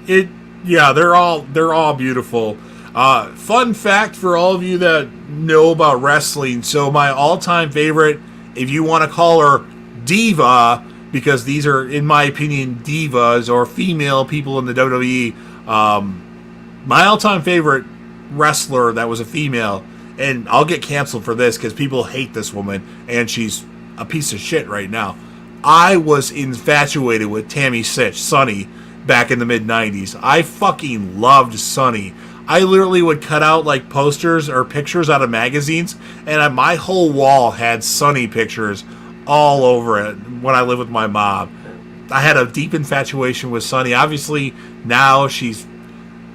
They're all beautiful. Fun fact for all of you that know about wrestling. So my all-time favorite, if you want to call her diva, because these are, in my opinion, divas or female people in the WWE. My all-time favorite wrestler that was a female, and I'll get canceled for this because people hate this woman, and she's a piece of shit right now. I was infatuated with Tammy Sitch, Sunny, back in the mid-90s. I fucking loved Sunny. I literally would cut out like posters or pictures out of magazines, and my whole wall had Sunny pictures all over it when I lived with my mom. I had a deep infatuation with Sunny. Obviously, now she's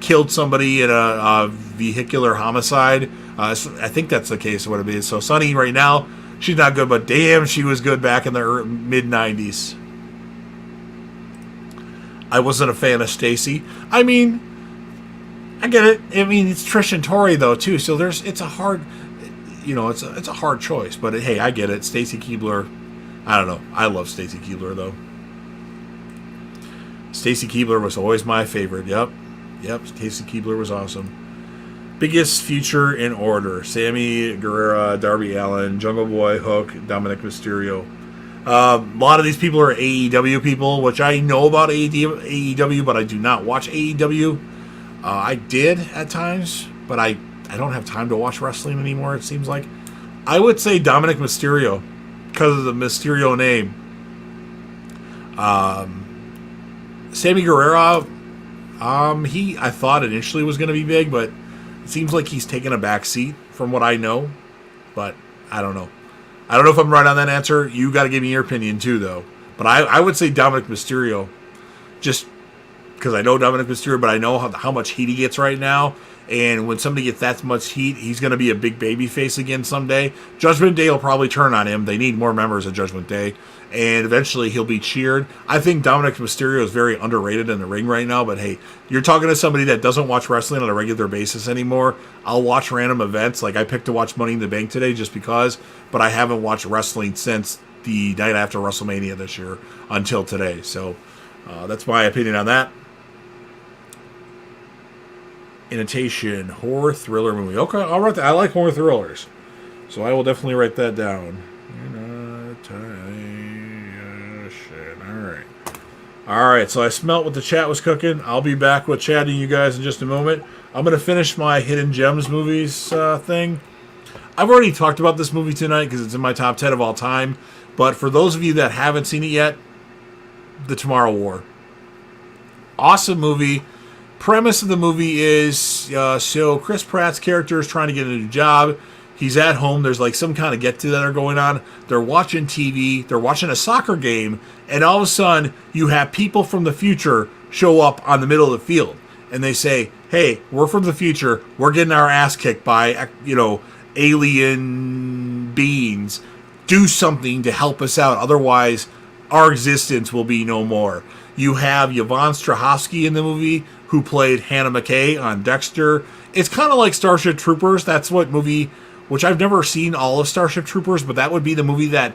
killed somebody in a vehicular homicide. I think that's the case of what it is. So Sunny right now, she's not good, but damn, she was good back in the mid-90s. I wasn't a fan of Stacy. I mean, I get it. I mean, it's Trish and Tori, though, too. So it's a hard, it's a hard choice. But, hey, I get it. Stacy Keibler, I don't know. I love Stacy Keibler, though. Stacy Keibler was always my favorite. Yep, Stacy Keibler was awesome. Biggest future in order: Sammy Guerrero, Darby Allin, Jungle Boy, Hook, Dominic Mysterio. A lot of these people are AEW people, which I know about AEW, but I do not watch AEW. I did at times, but I don't have time to watch wrestling anymore, it seems like. I would say Dominic Mysterio, because of the Mysterio name. Sammy Guerrero, I thought initially was going to be big, but it seems like he's taken a back seat from what I know, but I don't know. I don't know if I'm right on that answer. You got to give me your opinion too, though. But I would say Dominic Mysterio, just because I know Dominic Mysterio, but I know how much heat he gets right now. And when somebody gets that much heat, he's going to be a big baby face again someday. Judgment Day will probably turn on him. They need more members of Judgment Day. And eventually he'll be cheered. I think Dominic Mysterio is very underrated in the ring right now. But hey, you're talking to somebody that doesn't watch wrestling on a regular basis anymore. I'll watch random events. Like I picked to watch Money in the Bank today just because. But I haven't watched wrestling since the night after WrestleMania this year until today. So that's my opinion on that. Imitation horror thriller movie. Okay, I'll write that. I like horror thrillers, so I will definitely write that down. All right. So I smelt what the chat was cooking. I'll be back with chatting you guys in just a moment. I'm gonna finish my Hidden Gems movies thing. I've already talked about this movie tonight because it's in my top 10 of all time. But for those of you that haven't seen it yet, The Tomorrow War. Awesome movie. Premise of the movie is so Chris Pratt's character is trying to get a new job. He's at home. There's like some kind of get-together going on. They're watching TV. They're watching a soccer game. And all of a sudden, you have people from the future show up on the middle of the field. And they say, hey, we're from the future. We're getting our ass kicked by, alien beings. Do something to help us out. Otherwise, our existence will be no more. You have Yvonne Strahovski in the movie, who played Hannah McKay on Dexter. It's kind of like Starship Troopers. That's what movie, which I've never seen all of Starship Troopers, but that would be the movie that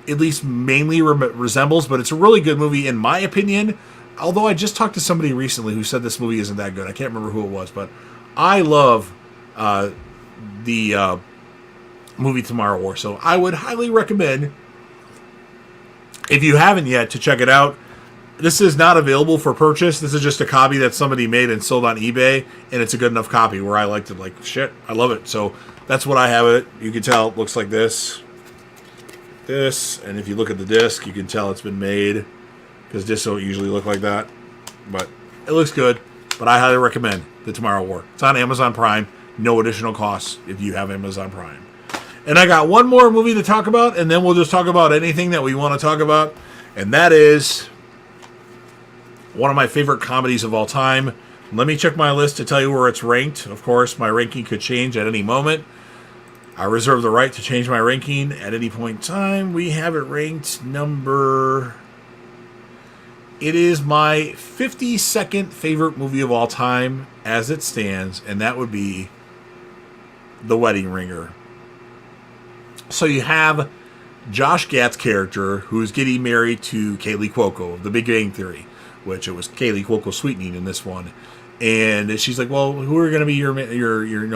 at least mainly resembles, but it's a really good movie in my opinion. Although I just talked to somebody recently who said this movie isn't that good. I can't remember who it was, but I love the movie Tomorrow War. So I would highly recommend, if you haven't yet, to check it out. This is not available for purchase. This is just a copy that somebody made and sold on eBay, and it's a good enough copy where I liked it like shit. I love it. So that's what I have it. You can tell it looks like this. And if you look at the disc, you can tell it's been made, because discs don't usually look like that. But it looks good. But I highly recommend The Tomorrow War. It's on Amazon Prime. No additional costs if you have Amazon Prime. And I got one more movie to talk about, and then we'll just talk about anything that we want to talk about. And that is one of my favorite comedies of all time. Let me check my list to tell you where it's ranked. Of course, my ranking could change at any moment. I reserve the right to change my ranking at any point in time. We have it ranked number... It is my 52nd favorite movie of all time as it stands, and that would be The Wedding Ringer. So you have Josh Gad's character, who's getting married to Kaylee Cuoco of The Big Bang Theory, which it was Kaylee Cuoco sweetening in this one. And she's like, well, who are going to be your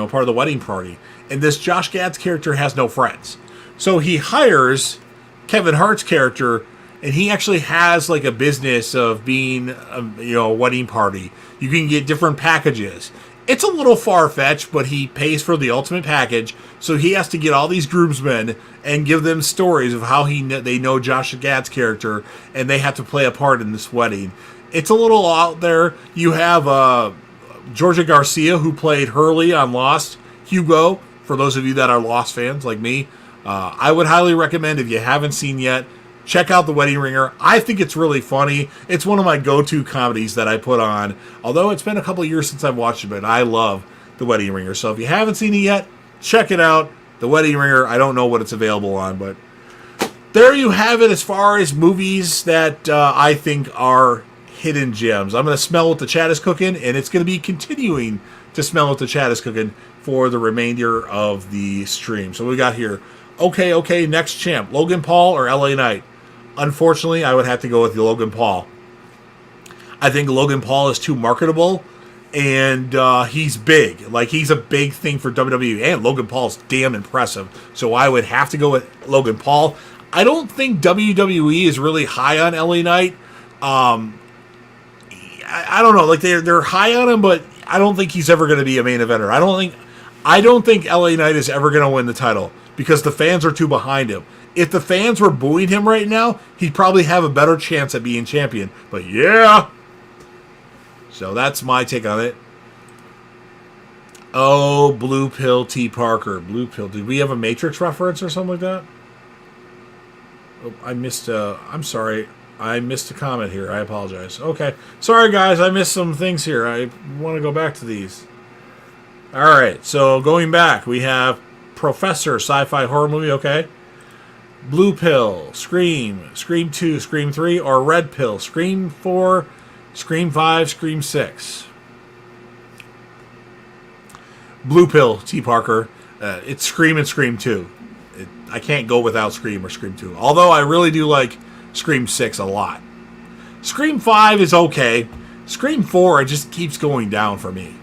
part of the wedding party? And this Josh Gad's character has no friends. So he hires Kevin Hart's character, and he actually has like a business of being a wedding party. You can get different packages. It's a little far-fetched, but he pays for the ultimate package. So he has to get all these groomsmen and give them stories of how they know Josh Gad's character, and they have to play a part in this wedding. It's a little out there. You have Georgia Garcia, who played Hurley on Lost, Hugo, for those of you that are Lost fans like me. I would highly recommend, if you haven't seen yet, check out The Wedding Ringer. I think it's really funny. It's one of my go-to comedies that I put on, although it's been a couple of years since I've watched it, but I love The Wedding Ringer. So if you haven't seen it yet, check it out. The Wedding Ringer, I don't know what it's available on, but there you have it as far as movies that I think are hidden gems. I'm going to smell what the chat is cooking, and it's going to be continuing to smell what the chat is cooking for the remainder of the stream. So we got here, okay, next champ, Logan Paul or LA Knight? Unfortunately, I would have to go with Logan Paul. I think Logan Paul is too marketable, and he's big. Like, he's a big thing for WWE, and Logan Paul's damn impressive. So I would have to go with Logan Paul. I don't think WWE is really high on LA Knight. I don't know, like they're high on him, but I don't think he's ever going to be a main eventer. I don't think LA Knight is ever going to win the title because the fans are too behind him. If the fans were booing him right now, he'd probably have a better chance at being champion. But yeah. So that's my take on it. Oh, Blue Pill T. Parker. Blue Pill. Did we have a Matrix reference or something like that? Oh, I missed I'm sorry. I missed a comment here. I apologize. Okay. Sorry, guys. I missed some things here. I want to go back to these. All right. So going back, we have Professor, sci-fi horror movie. Okay. Blue Pill, Scream, Scream 2, Scream 3, or Red Pill, Scream 4, Scream 5, Scream 6. Blue Pill, T. Parker. It's Scream and Scream 2. I can't go without Scream or Scream 2. Although I really do like Scream 6 a lot. Scream 5 is okay. Scream 4, it just keeps going down for me.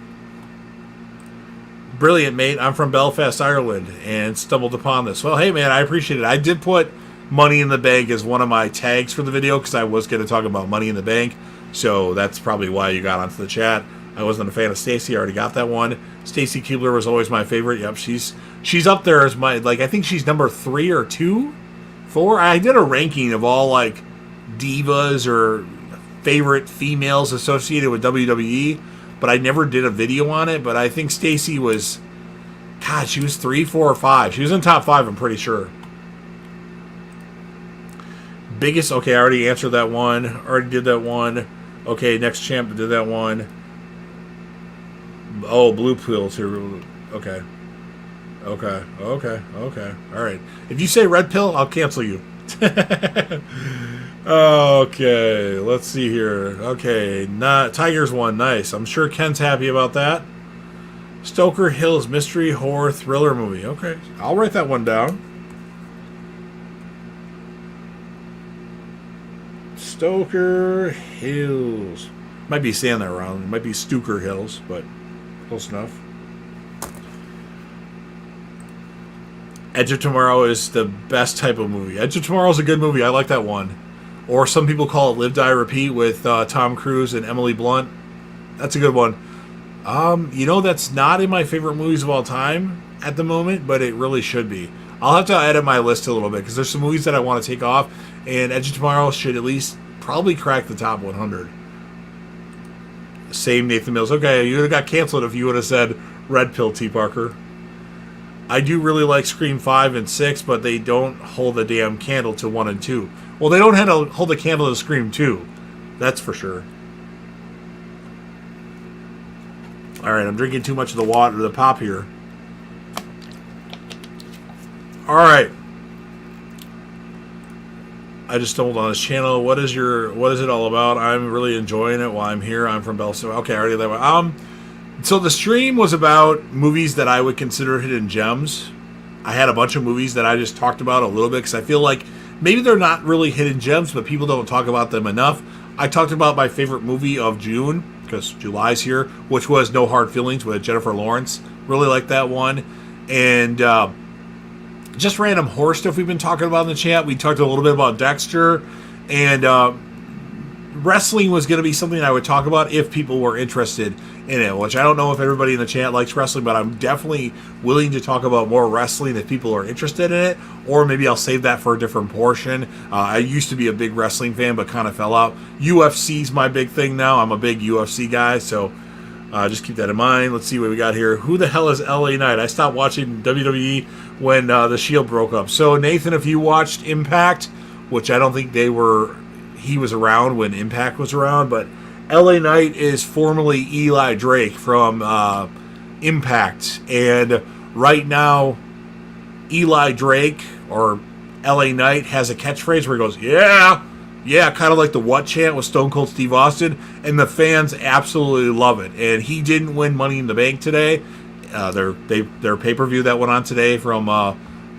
Brilliant, mate. I'm from Belfast, Ireland, and stumbled upon this. Well, hey, man, I appreciate it. I did put Money in the Bank as one of my tags for the video because I was going to talk about Money in the Bank. So that's probably why you got onto the chat. I wasn't a fan of Stacy. I already got that one. Stacy Keibler was always my favorite. Yep, she's up there as my, like, I think she's number 3 or 2, 4. I did a ranking of all, like, divas or favorite females associated with WWE, but I never did a video on it. But I think Stacy was, God, she was 3, 4, or 5. She was in top 5, I'm pretty sure. Biggest, okay, I already answered that one. Already did that one. Okay, next champ did that one. Oh, Blue Pill too. Okay. Okay. All right. If you say Red Pill, I'll cancel you. Okay, let's see here. Okay, Tiger's one. Nice. I'm sure Ken's happy about that. Stoker Hill's mystery horror thriller movie. Okay, I'll write that one down. Stoker Hills. Might be saying that wrong. It might be Stuker Hills, but close enough. Edge of Tomorrow is the best type of movie. Edge of Tomorrow is a good movie. I like that one. Or some people call it Live, Die, Repeat with Tom Cruise and Emily Blunt. That's a good one. That's not in my favorite movies of all time at the moment, but it really should be. I'll have to edit my list a little bit because there's some movies that I want to take off, and Edge of Tomorrow should at least probably crack the top 100. Same Nathan Mills. Okay, you would have got canceled if you would have said Red Pill, T. Parker. I do really like Scream 5 and 6, but they don't hold the damn candle to 1 and 2. Well, they don't hold the candle to Scream 2. That's for sure. Alright, I'm drinking too much of the water, the pop here. Alright. I just stumbled on this channel. What is it all about? I'm really enjoying it while I'm here. I'm from Belgium. Okay, I already that one. So the stream was about movies that I would consider hidden gems. I had a bunch of movies that I just talked about a little bit because I feel like maybe they're not really hidden gems, but people don't talk about them enough. I talked about my favorite movie of June, because July's here, which was No Hard Feelings with Jennifer Lawrence. Really like that one. And just random horror stuff we've been talking about in the chat. We talked a little bit about Dexter. And wrestling was going to be something I would talk about if people were interested in it, which I don't know if everybody in the chat likes wrestling, but I'm definitely willing to talk about more wrestling if people are interested in it, or maybe I'll save that for a different portion. I used to be a big wrestling fan, but kind of fell out. UFC's my big thing now. I'm a big UFC guy, so just keep that in mind. Let's see what we got here. Who the hell is LA Knight? I stopped watching WWE when The Shield broke up. So, Nathan, if you watched Impact, which I don't think he was around when Impact was around, but LA Knight is formerly Eli Drake from Impact, and right now Eli Drake, or LA Knight, has a catchphrase where he goes, yeah, kind of like the What chant with Stone Cold Steve Austin, and the fans absolutely love it. And he didn't win Money in the Bank today. Their pay-per-view that went on today from,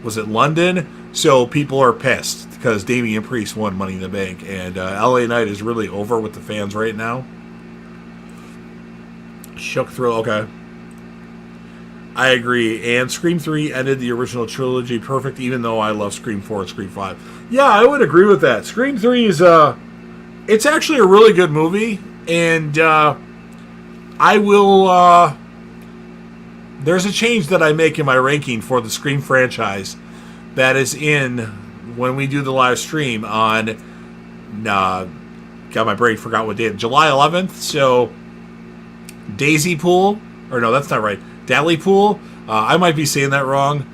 was it London? So people are pissed because Damian Priest won Money in the Bank, and LA Knight is really over with the fans right now. Shook Thrill, okay. I agree. And Scream 3 ended the original trilogy perfect, even though I love Scream 4 and Scream 5. Yeah, I would agree with that. Scream 3 is it's actually a really good movie, and I will there's a change that I make in my ranking for the Scream franchise that is in when we do the live stream on got my brain, forgot what date, July 11th. So Daisy Pool, or no, that's not right, Dally Pool. I might be saying that wrong.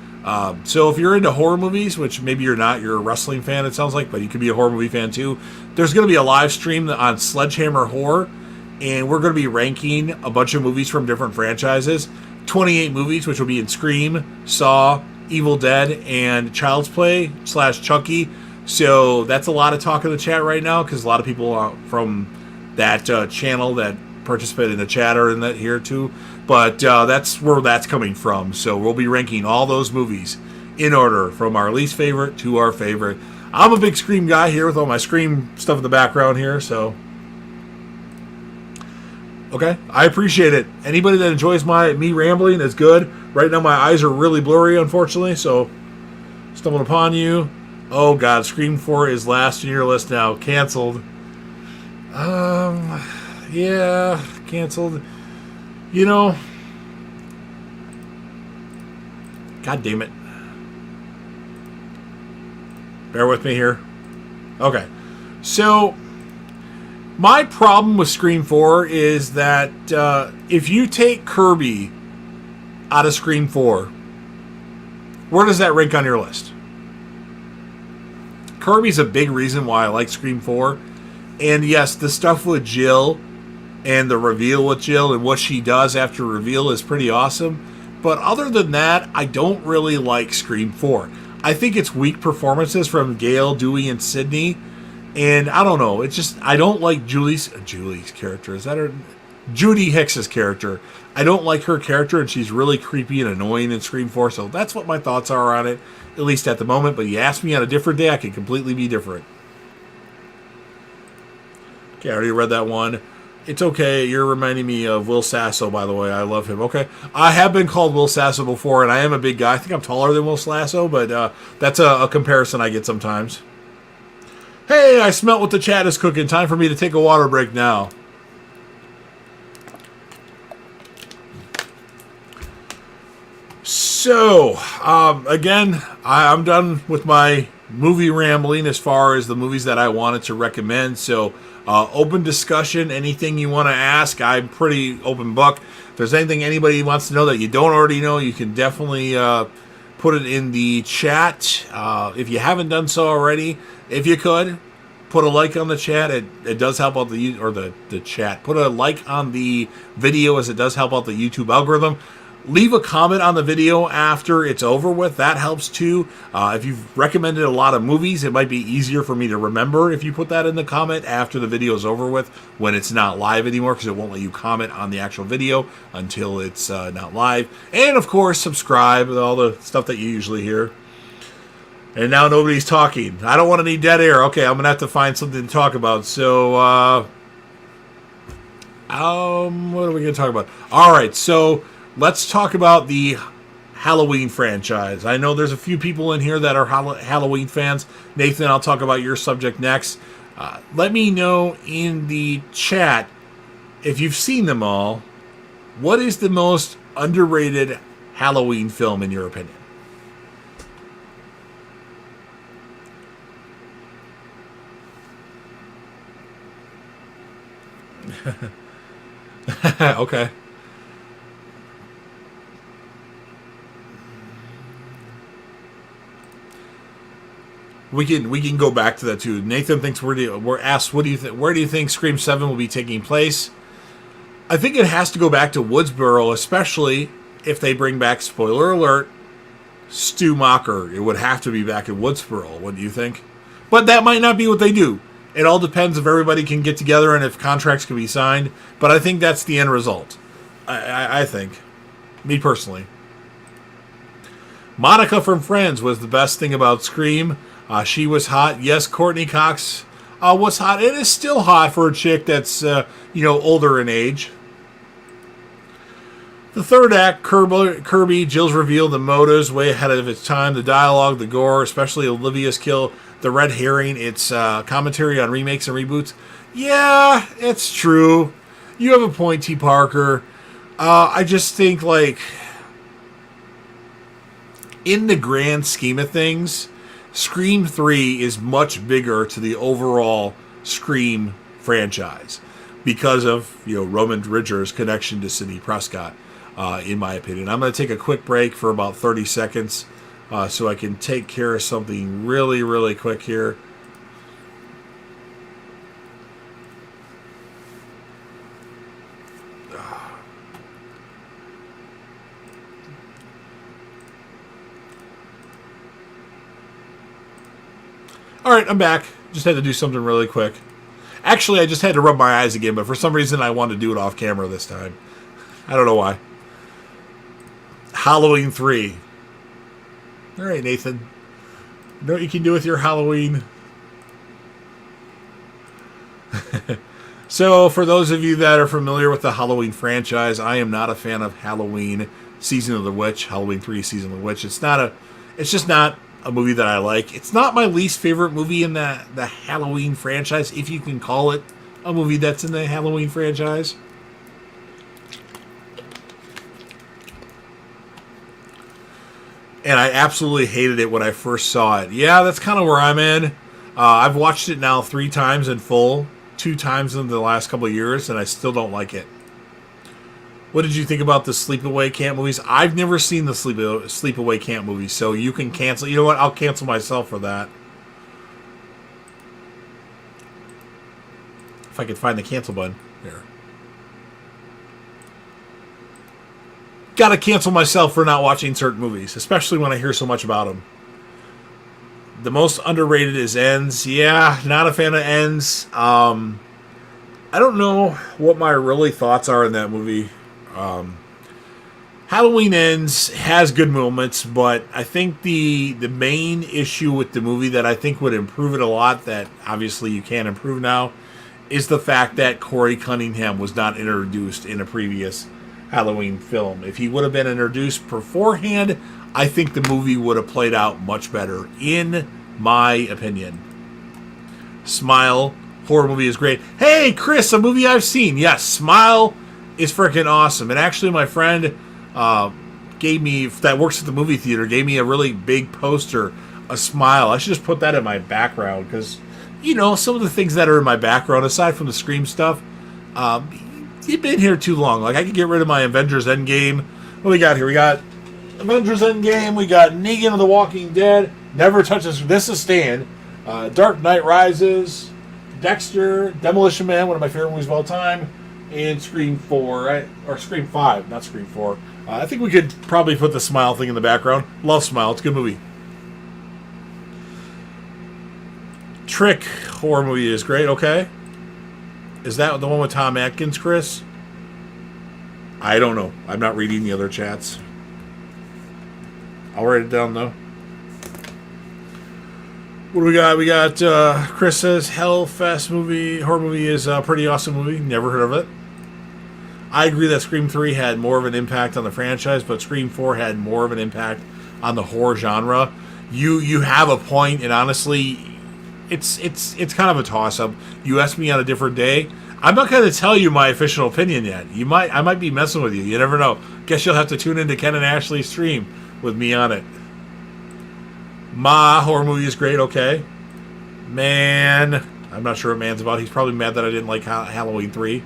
So if you're into horror movies, which maybe you're not, you're a wrestling fan, it sounds like, but you could be a horror movie fan too. There's going to be a live stream on Sledgehammer Horror, and we're going to be ranking a bunch of movies from different franchises. 28 movies, which will be in Scream, Saw, Evil Dead, and Child's Play / Chucky. So that's a lot of talk in the chat right now, because a lot of people from that channel that participate in the chat are in that here too. But that's where that's coming from. So we'll be ranking all those movies in order from our least favorite to our favorite. I'm a big Scream guy here with all my Scream stuff in the background here, so okay, I appreciate it. Anybody that enjoys me rambling is good. Right now my eyes are really blurry, unfortunately, so stumbled upon you. Oh god, Scream 4 is last in your list now. Canceled. Yeah, canceled. You know, god damn it. Bear with me here. Okay, so my problem with Scream 4 is that if you take Kirby out of Scream 4, where does that rank on your list? Kirby's a big reason why I like Scream 4. And yes, the stuff with Jill and the reveal with Jill and what she does after reveal is pretty awesome. But other than that, I don't really like Scream 4. I think it's weak performances from Gail, Dewey, and Sydney. And I don't know, it's just, I don't like Julie's character. Is that her? Judy Hicks's character. I don't like her character, and she's really creepy and annoying in Scream 4. So that's what my thoughts are on it, at least at the moment. But you ask me on a different day, I could completely be different. Okay, I already read that one. It's okay. You're reminding me of Will Sasso, by the way. I love him. Okay. I have been called Will Sasso before, and I am a big guy. I think I'm taller than Will Sasso, but that's a comparison I get sometimes. Hey, I smelt what the chat is cooking. Time for me to take a water break now. So, again, I'm done with my movie rambling as far as the movies that I wanted to recommend. So, open discussion, anything you want to ask, I'm pretty open book. If there's anything anybody wants to know that you don't already know, you can definitely put it in the chat. If you haven't done so already, if you could, put a like on the chat. It does help out the chat. Put a like on the video, as it does help out the YouTube algorithm. Leave a comment on the video after it's over with. That helps too. If you've recommended a lot of movies, it might be easier for me to remember if you put that in the comment after the video is over with, when it's not live anymore, because it won't let you comment on the actual video until it's not live. And of course, subscribe with all the stuff that you usually hear. And now nobody's talking. I don't want any dead air. Okay, I'm going to have to find something to talk about. So, what are we going to talk about? All right, so let's talk about the Halloween franchise. I know there's a few people in here that are Halloween fans. Nathan, I'll talk about your subject next. Let me know in the chat, if you've seen them all, what is the most underrated Halloween film in your opinion? Okay. We can go back to that too. Nathan thinks we're asked, where do you think Scream 7 will be taking place? I think it has to go back to Woodsboro, especially if they bring back, spoiler alert, Stu Macher. It would have to be back in Woodsboro, wouldn't you think? But that might not be what they do. It all depends if everybody can get together and if contracts can be signed. But I think that's the end result. I think. Me personally. Monica from Friends was the best thing about Scream. She was hot. Yes, Courtney Cox was hot. It is still hot for a chick that's, older in age. The third act, Kirby, Jill's reveal, the motives way ahead of its time, the dialogue, the gore, especially Olivia's kill, the red herring, its commentary on remakes and reboots. Yeah, it's true. You have a point, T. Parker. I just think, in the grand scheme of things, Scream 3 is much bigger to the overall Scream franchise because of, Roman Ridger's connection to Sidney Prescott, in my opinion. I'm going to take a quick break for about 30 seconds so I can take care of something really, really quick here. All right, I'm back. Just had to do something really quick. Actually, I just had to rub my eyes again, but for some reason I wanted to do it off camera this time. I don't know why. Halloween 3. All right, Nathan. You know what you can do with your Halloween? So, for those of you that are familiar with the Halloween franchise, I am not a fan of Halloween Season of the Witch, Halloween 3 Season of the Witch. It's just not a movie that I like. It's not my least favorite movie in the Halloween franchise, if you can call it a movie that's in the Halloween franchise. And I absolutely hated it when I first saw it. Yeah, that's kind of where I'm in. I've watched it now 3 times in full, 2 times in the last couple of years, and I still don't like it. What did you think about the Sleepaway Camp movies? I've never seen the Sleepaway Camp movies, so you can cancel. You know what? I'll cancel myself for that. If I could find the cancel button. Here. Gotta cancel myself for not watching certain movies, especially when I hear so much about them. The most underrated is Ends. Yeah, not a fan of Ends. I don't know what my really thoughts are in that movie. Halloween Ends has good moments, but I think the main issue with the movie that I think would improve it a lot, that obviously you can't improve now, is the fact that Corey Cunningham was not introduced in a previous Halloween film. If he would have been introduced beforehand, I think the movie would have played out much better, in my opinion. Smile, horror movie is great. Hey, Chris, a movie I've seen. Yes, Smile is freaking awesome. And actually, my friend gave me, that works at the movie theater, gave me a really big poster, a Smile. I should just put that in my background, because, you know, some of the things that are in my background, aside from the Scream stuff, you've been here too long. Like, I could get rid of my Avengers Endgame. What do we got here? We got Avengers Endgame. We got Negan of the Walking Dead. Never Touches. This is Stan. Dark Knight Rises. Dexter. Demolition Man, one of my favorite movies of all time. And Scream 4. Right? Or Scream 5, not Scream 4. I think we could probably put the Smile thing in the background. Love Smile. It's a good movie. Trick horror movie is great. Okay. Is that the one with Tom Atkins, Chris? I don't know. I'm not reading the other chats. I'll write it down, though. What do we got? We got, Chris says, Hellfest movie, horror movie is a pretty awesome movie. Never heard of it. I agree that Scream 3 had more of an impact on the franchise, but Scream 4 had more of an impact on the horror genre. You have a point, and honestly, it's kind of a toss-up. You asked me on a different day. I'm not going to tell you my official opinion yet. I might be messing with you. You never know. Guess you'll have to tune into Ken and Ashley's stream with me on it. Ma, horror movie is great. Okay. Man, I'm not sure what Man's about. He's probably mad that I didn't like Halloween 3.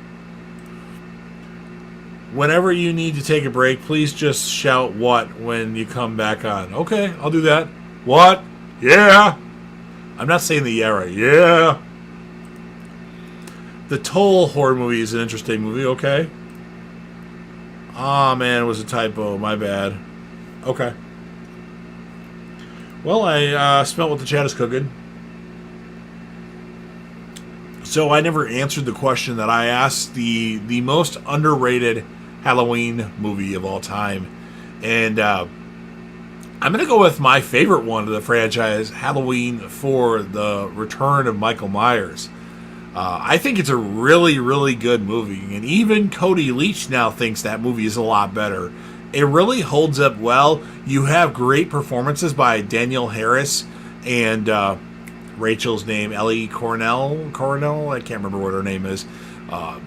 Whenever you need to take a break, please just shout what when you come back on. Okay, I'll do that. What? Yeah. I'm not saying the yeah right. Yeah. The Toll horror movie is an interesting movie. Okay. Oh, man, it was a typo. My bad. Okay. Well, I smelled what the chat is cooking. So I never answered the question that I asked, the most underrated Halloween movie of all time. And I'm going to go with my favorite one of the franchise, Halloween 4, The Return of Michael Myers. I think it's a really, really good movie. And even Cody Leach now thinks that movie is a lot better. It really holds up well. You have great performances by Danielle Harris and Rachel's name, Ellie Cornell. I can't remember what her name is.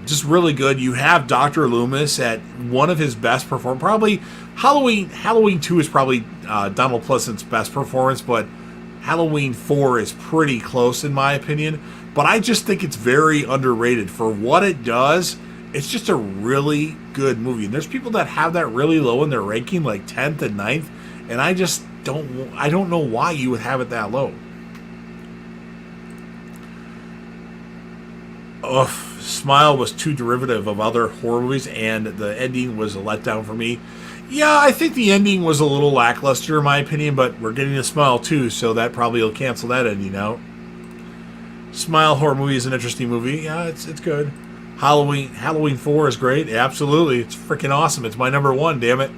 Just really good. You have Dr. Loomis at one of his best performances. Probably Halloween 2 is probably Donald Pleasant's best performance, but Halloween 4 is pretty close in my opinion. But I just think it's very underrated for what it does. It's just a really good movie. And there's people that have that really low in their ranking, like 10th and 9th, and I just don't know why you would have it that low. Ugh, Smile was too derivative of other horror movies, and the ending was a letdown for me. Yeah, I think the ending was a little lackluster in my opinion, but we're getting a Smile too, so that probably will cancel that ending out. Smile horror movie is an interesting movie. Yeah, it's good. Halloween 4 is great. Absolutely. It's freaking awesome. It's my number one, damn it.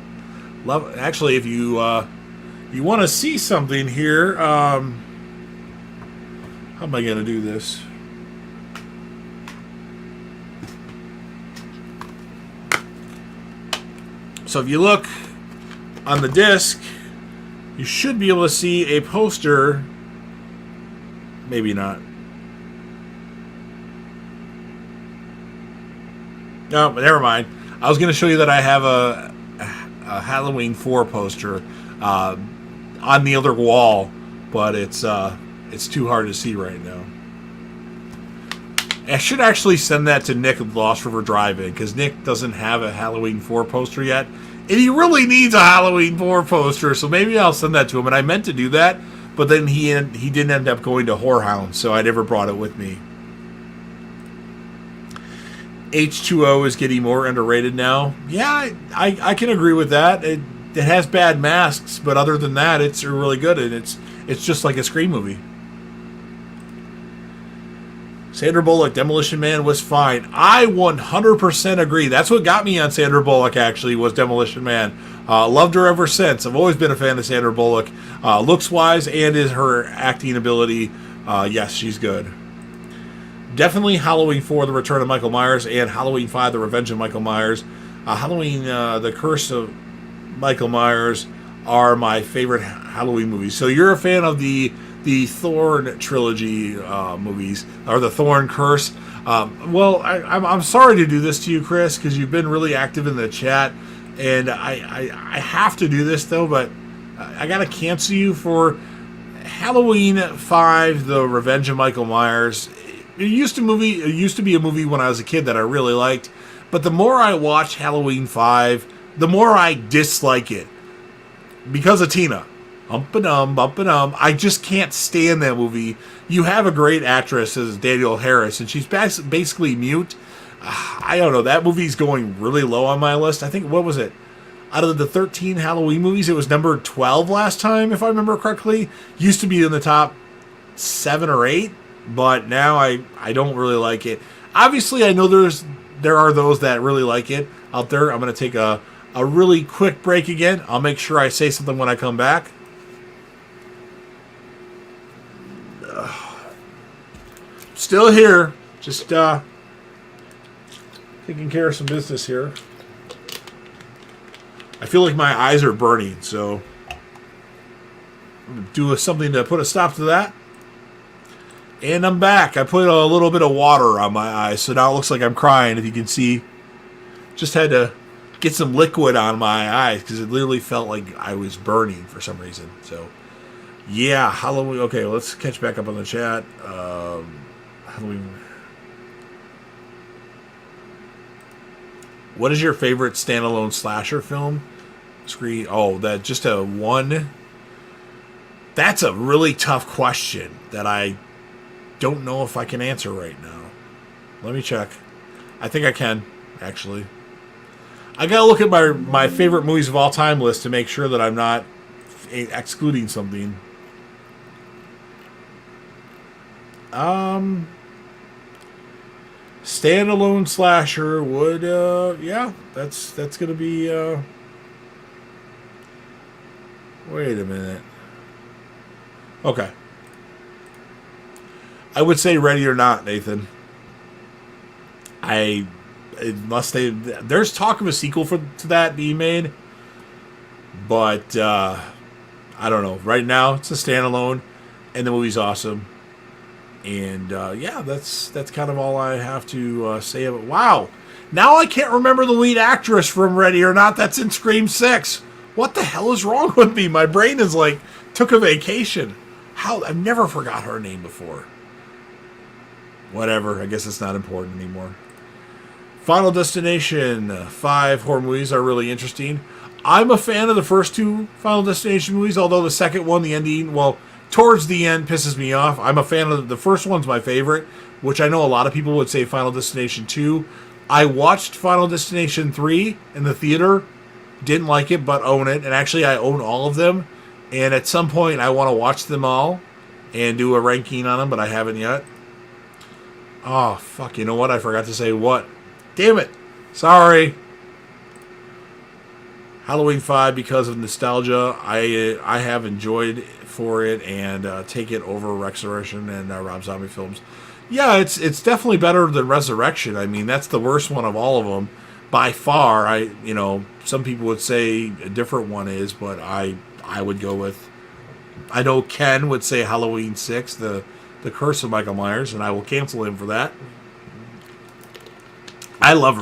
Love it. Actually, if you want to see something here, how am I going to do this? So if you look on the disc, you should be able to see a poster. Maybe not. No, but never mind. I was going to show you that I have a Halloween 4 poster on the other wall, but it's too hard to see right now. I should actually send that to Nick of Lost River Drive-In, because Nick doesn't have a Halloween 4 poster yet, and he really needs a Halloween 4 poster, so maybe I'll send that to him. And I meant to do that, but then he didn't end up going to Whorehound, so I never brought it with me. H2O is getting more underrated now. Yeah, I can agree with that. It has bad masks, but other than that, it's really good, and it's just like a Scream movie. Sandra Bullock, Demolition Man was fine. I 100% agree. That's what got me on Sandra Bullock, actually, was Demolition Man. Loved her ever since. I've always been a fan of Sandra Bullock. Looks-wise and is her acting ability. Yes, she's good. Definitely Halloween 4, The Return of Michael Myers, and Halloween 5, The Revenge of Michael Myers. Halloween, The Curse of Michael Myers are my favorite Halloween movies. So you're a fan of the Thorn trilogy movies, or the Thorn Curse. Well, I'm sorry to do this to you, Chris, because you've been really active in the chat, and I have to do this though, but I gotta cancel you for Halloween 5, The Revenge of Michael Myers. It used to be a movie when I was a kid that I really liked, but the more I watch Halloween 5, the more I dislike it because of Tina. Bump-a-dum. I just can't stand that movie. You have a great actress as Danielle Harris, and she's basically mute. I don't know. That movie's going really low on my list. I think, what was it? Out of the 13 Halloween movies, it was number 12 last time, if I remember correctly. Used to be in the top 7 or 8, but now I don't really like it. Obviously, I know there are those that really like it out there. I'm going to take a really quick break again. I'll make sure I say something when I come back. Still here. Just taking care of some business here. I feel like my eyes are burning, so I'm going to do something to put a stop to that. And I'm back. I put a little bit of water on my eyes, so now it looks like I'm crying, if you can see. Just had to get some liquid on my eyes, because it literally felt like I was burning for some reason. So, yeah, Halloween. Okay, let's catch back up on the chat. Halloween. What is your favorite standalone slasher film? Screen. Oh, that just a one. That's a really tough question that I don't know if I can answer right now. Let me check. I think I can, actually. I gotta look at my favorite movies of all time list to make sure that I'm not excluding something. Standalone slasher would, yeah, that's gonna be, wait a minute. Okay. I would say Ready or Not, Nathan. There's talk of a sequel to that being made, but I don't know. Right now, it's a standalone, and the movie's awesome. And yeah, that's kind of all I have to say about. Wow, now I can't remember the lead actress from Ready or Not. That's in Scream 6. What the hell is wrong with me? My brain is like took a vacation. How I've never forgot her name before. Whatever. I guess it's not important anymore. Final Destination 5 horror movies are really interesting. I'm a fan of the first 2 Final Destination movies, although the second one, the ending, well, towards the end pisses me off. I'm a fan of the first one's my favorite, which I know a lot of people would say Final Destination 2. I watched Final Destination 3 in the theater, didn't like it, but own it. And actually, I own all of them. And at some point, I want to watch them all and do a ranking on them, but I haven't yet. Oh, fuck. You know what? I forgot to say what. Damn it. Sorry. Halloween 5, because of nostalgia, I have enjoyed for it and take it over Resurrection and Rob Zombie films. Yeah, it's definitely better than Resurrection. I mean, that's the worst one of all of them by far. Some people would say a different one is, but I would go with. I know Ken would say Halloween 6, the Curse of Michael Myers, and I will cancel him for that. I love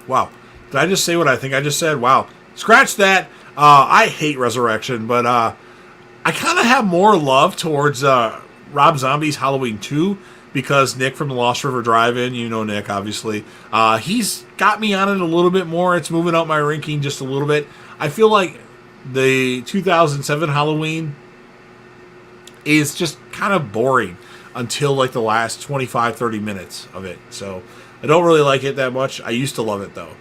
wow. Did I just say what I think I just said? Wow. Scratch that. I hate Resurrection, but I kind of have more love towards Rob Zombie's Halloween 2 because Nick from the Lost River Drive-In, you know Nick, obviously, he's got me on it a little bit more. It's moving up my ranking just a little bit. I feel like the 2007 Halloween is just kind of boring until like the last 25, 30 minutes of it. So I don't really like it that much. I used to love it, though.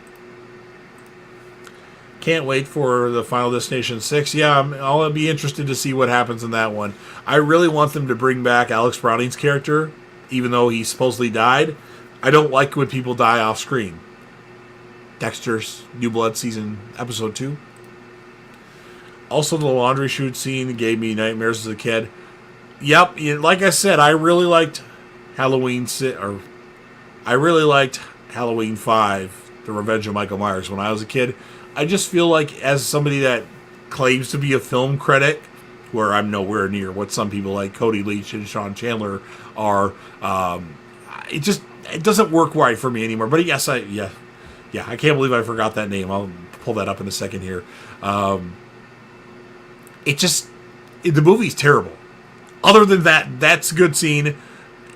Can't wait for the Final Destination 6. Yeah, I'll be interested to see what happens in that one. I really want them to bring back Alex Browning's character, even though he supposedly died. I don't like when people die off screen. Dexter's New Blood episode 2. Also, the laundry chute scene gave me nightmares as a kid. Yep, like I said, I really liked I really liked Halloween 5, The Revenge of Michael Myers when I was a kid. I just feel like as somebody that claims to be a film critic, where I'm nowhere near what some people like Cody Leach and Sean Chandler are, it doesn't work right for me anymore. But yes, I can't believe I forgot that name. I'll pull that up in a second here. The movie's terrible. Other than that, that's a good scene,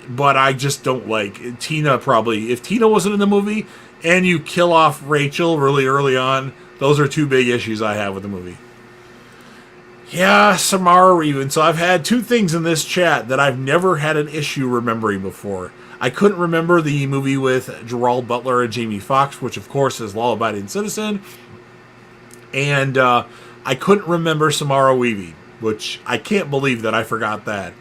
but I just don't like Tina. Probably if Tina wasn't in the movie and you kill off Rachel really early on, those are two big issues I have with the movie. Yeah, Samara even. So I've had two things in this chat that I've never had an issue remembering before. I couldn't remember the movie with Gerald Butler and Jamie Foxx, which of course is Law Abiding Citizen. And I couldn't remember Samara Weaving, which I can't believe that I forgot that.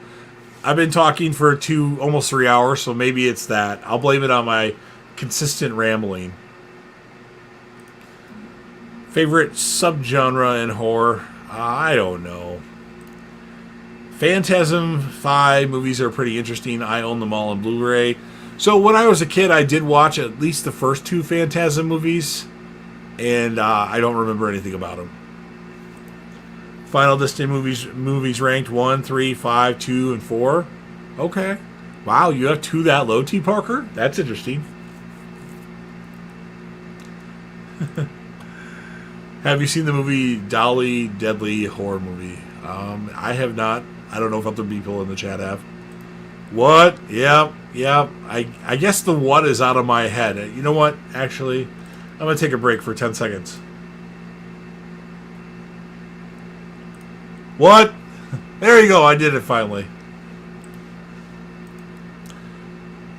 I've been talking for almost 3 hours, so maybe it's that. I'll blame it on my consistent rambling. Favorite subgenre in horror? I don't know. Phantasm 5 movies are pretty interesting. I own them all on Blu-ray. So when I was a kid, I did watch at least the first two Phantasm movies, and I don't remember anything about them. Final Destination movies ranked 1, 3, 5, 2, and 4. Okay. Wow, you have two that low, T. Parker? That's interesting. Have you seen the movie Dolly Deadly Horror Movie? I have not. I don't know if other people in the chat have. What? Yep. I guess the what is out of my head. You know what? Actually, I'm going to take a break for 10 seconds. What? There you go. I did it finally.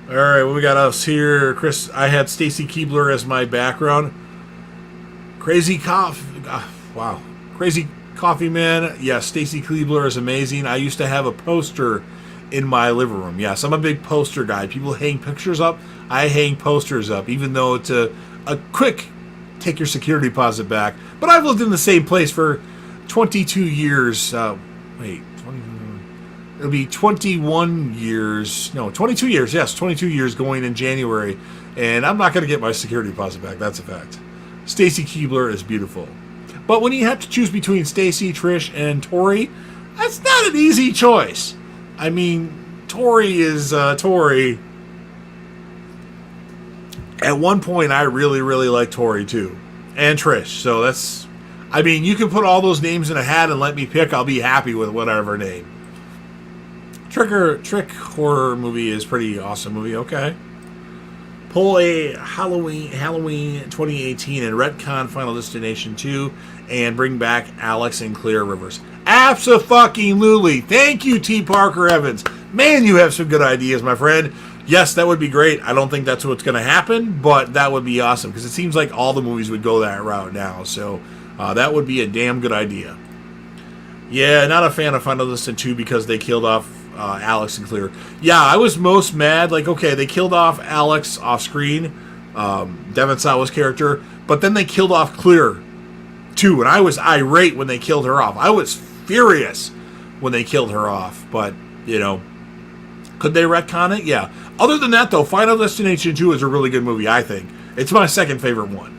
All right, what we got us here? Chris, I had Stacy Keebler as my background. Crazy Coffee Man. Yes, Stacy Keebler is amazing. I used to have a poster in my living room. Yes, I'm a big poster guy. People hang pictures up. I hang posters up, even though it's a quick take your security deposit back. But I've lived in the same place for 22 years. It'll be 21 years. No, 22 years. Yes, 22 years going in January. And I'm not going to get my security deposit back. That's a fact. Stacy Keebler is beautiful. But when you have to choose between Stacy, Trish, and Tori, that's not an easy choice. I mean, Tori is Tori. At one point, I really, really liked Tori, too. And Trish. So that's... I mean, you can put all those names in a hat and let me pick. I'll be happy with whatever name. Trick horror movie is pretty awesome movie. Okay. Pull a Halloween 2018 and retcon Final Destination 2 and bring back Alex and Clear Rivers. Abso-fucking-lutely. Thank you, T. Parker Evans. Man, you have some good ideas, my friend. Yes, that would be great. I don't think that's what's going to happen, but that would be awesome because it seems like all the movies would go that route now. So that would be a damn good idea. Yeah, not a fan of Final Destination 2 because they killed off Alex and Clear. Yeah, I was most mad. Like, okay, they killed off Alex off screen, Devon Sawa's character, but then they killed off Clear too, and I was irate when they killed her off. I was furious when they killed her off, but, you know, could they retcon it? Yeah. Other than that, though, Final Destination 2 is a really good movie, I think. It's my second favorite one.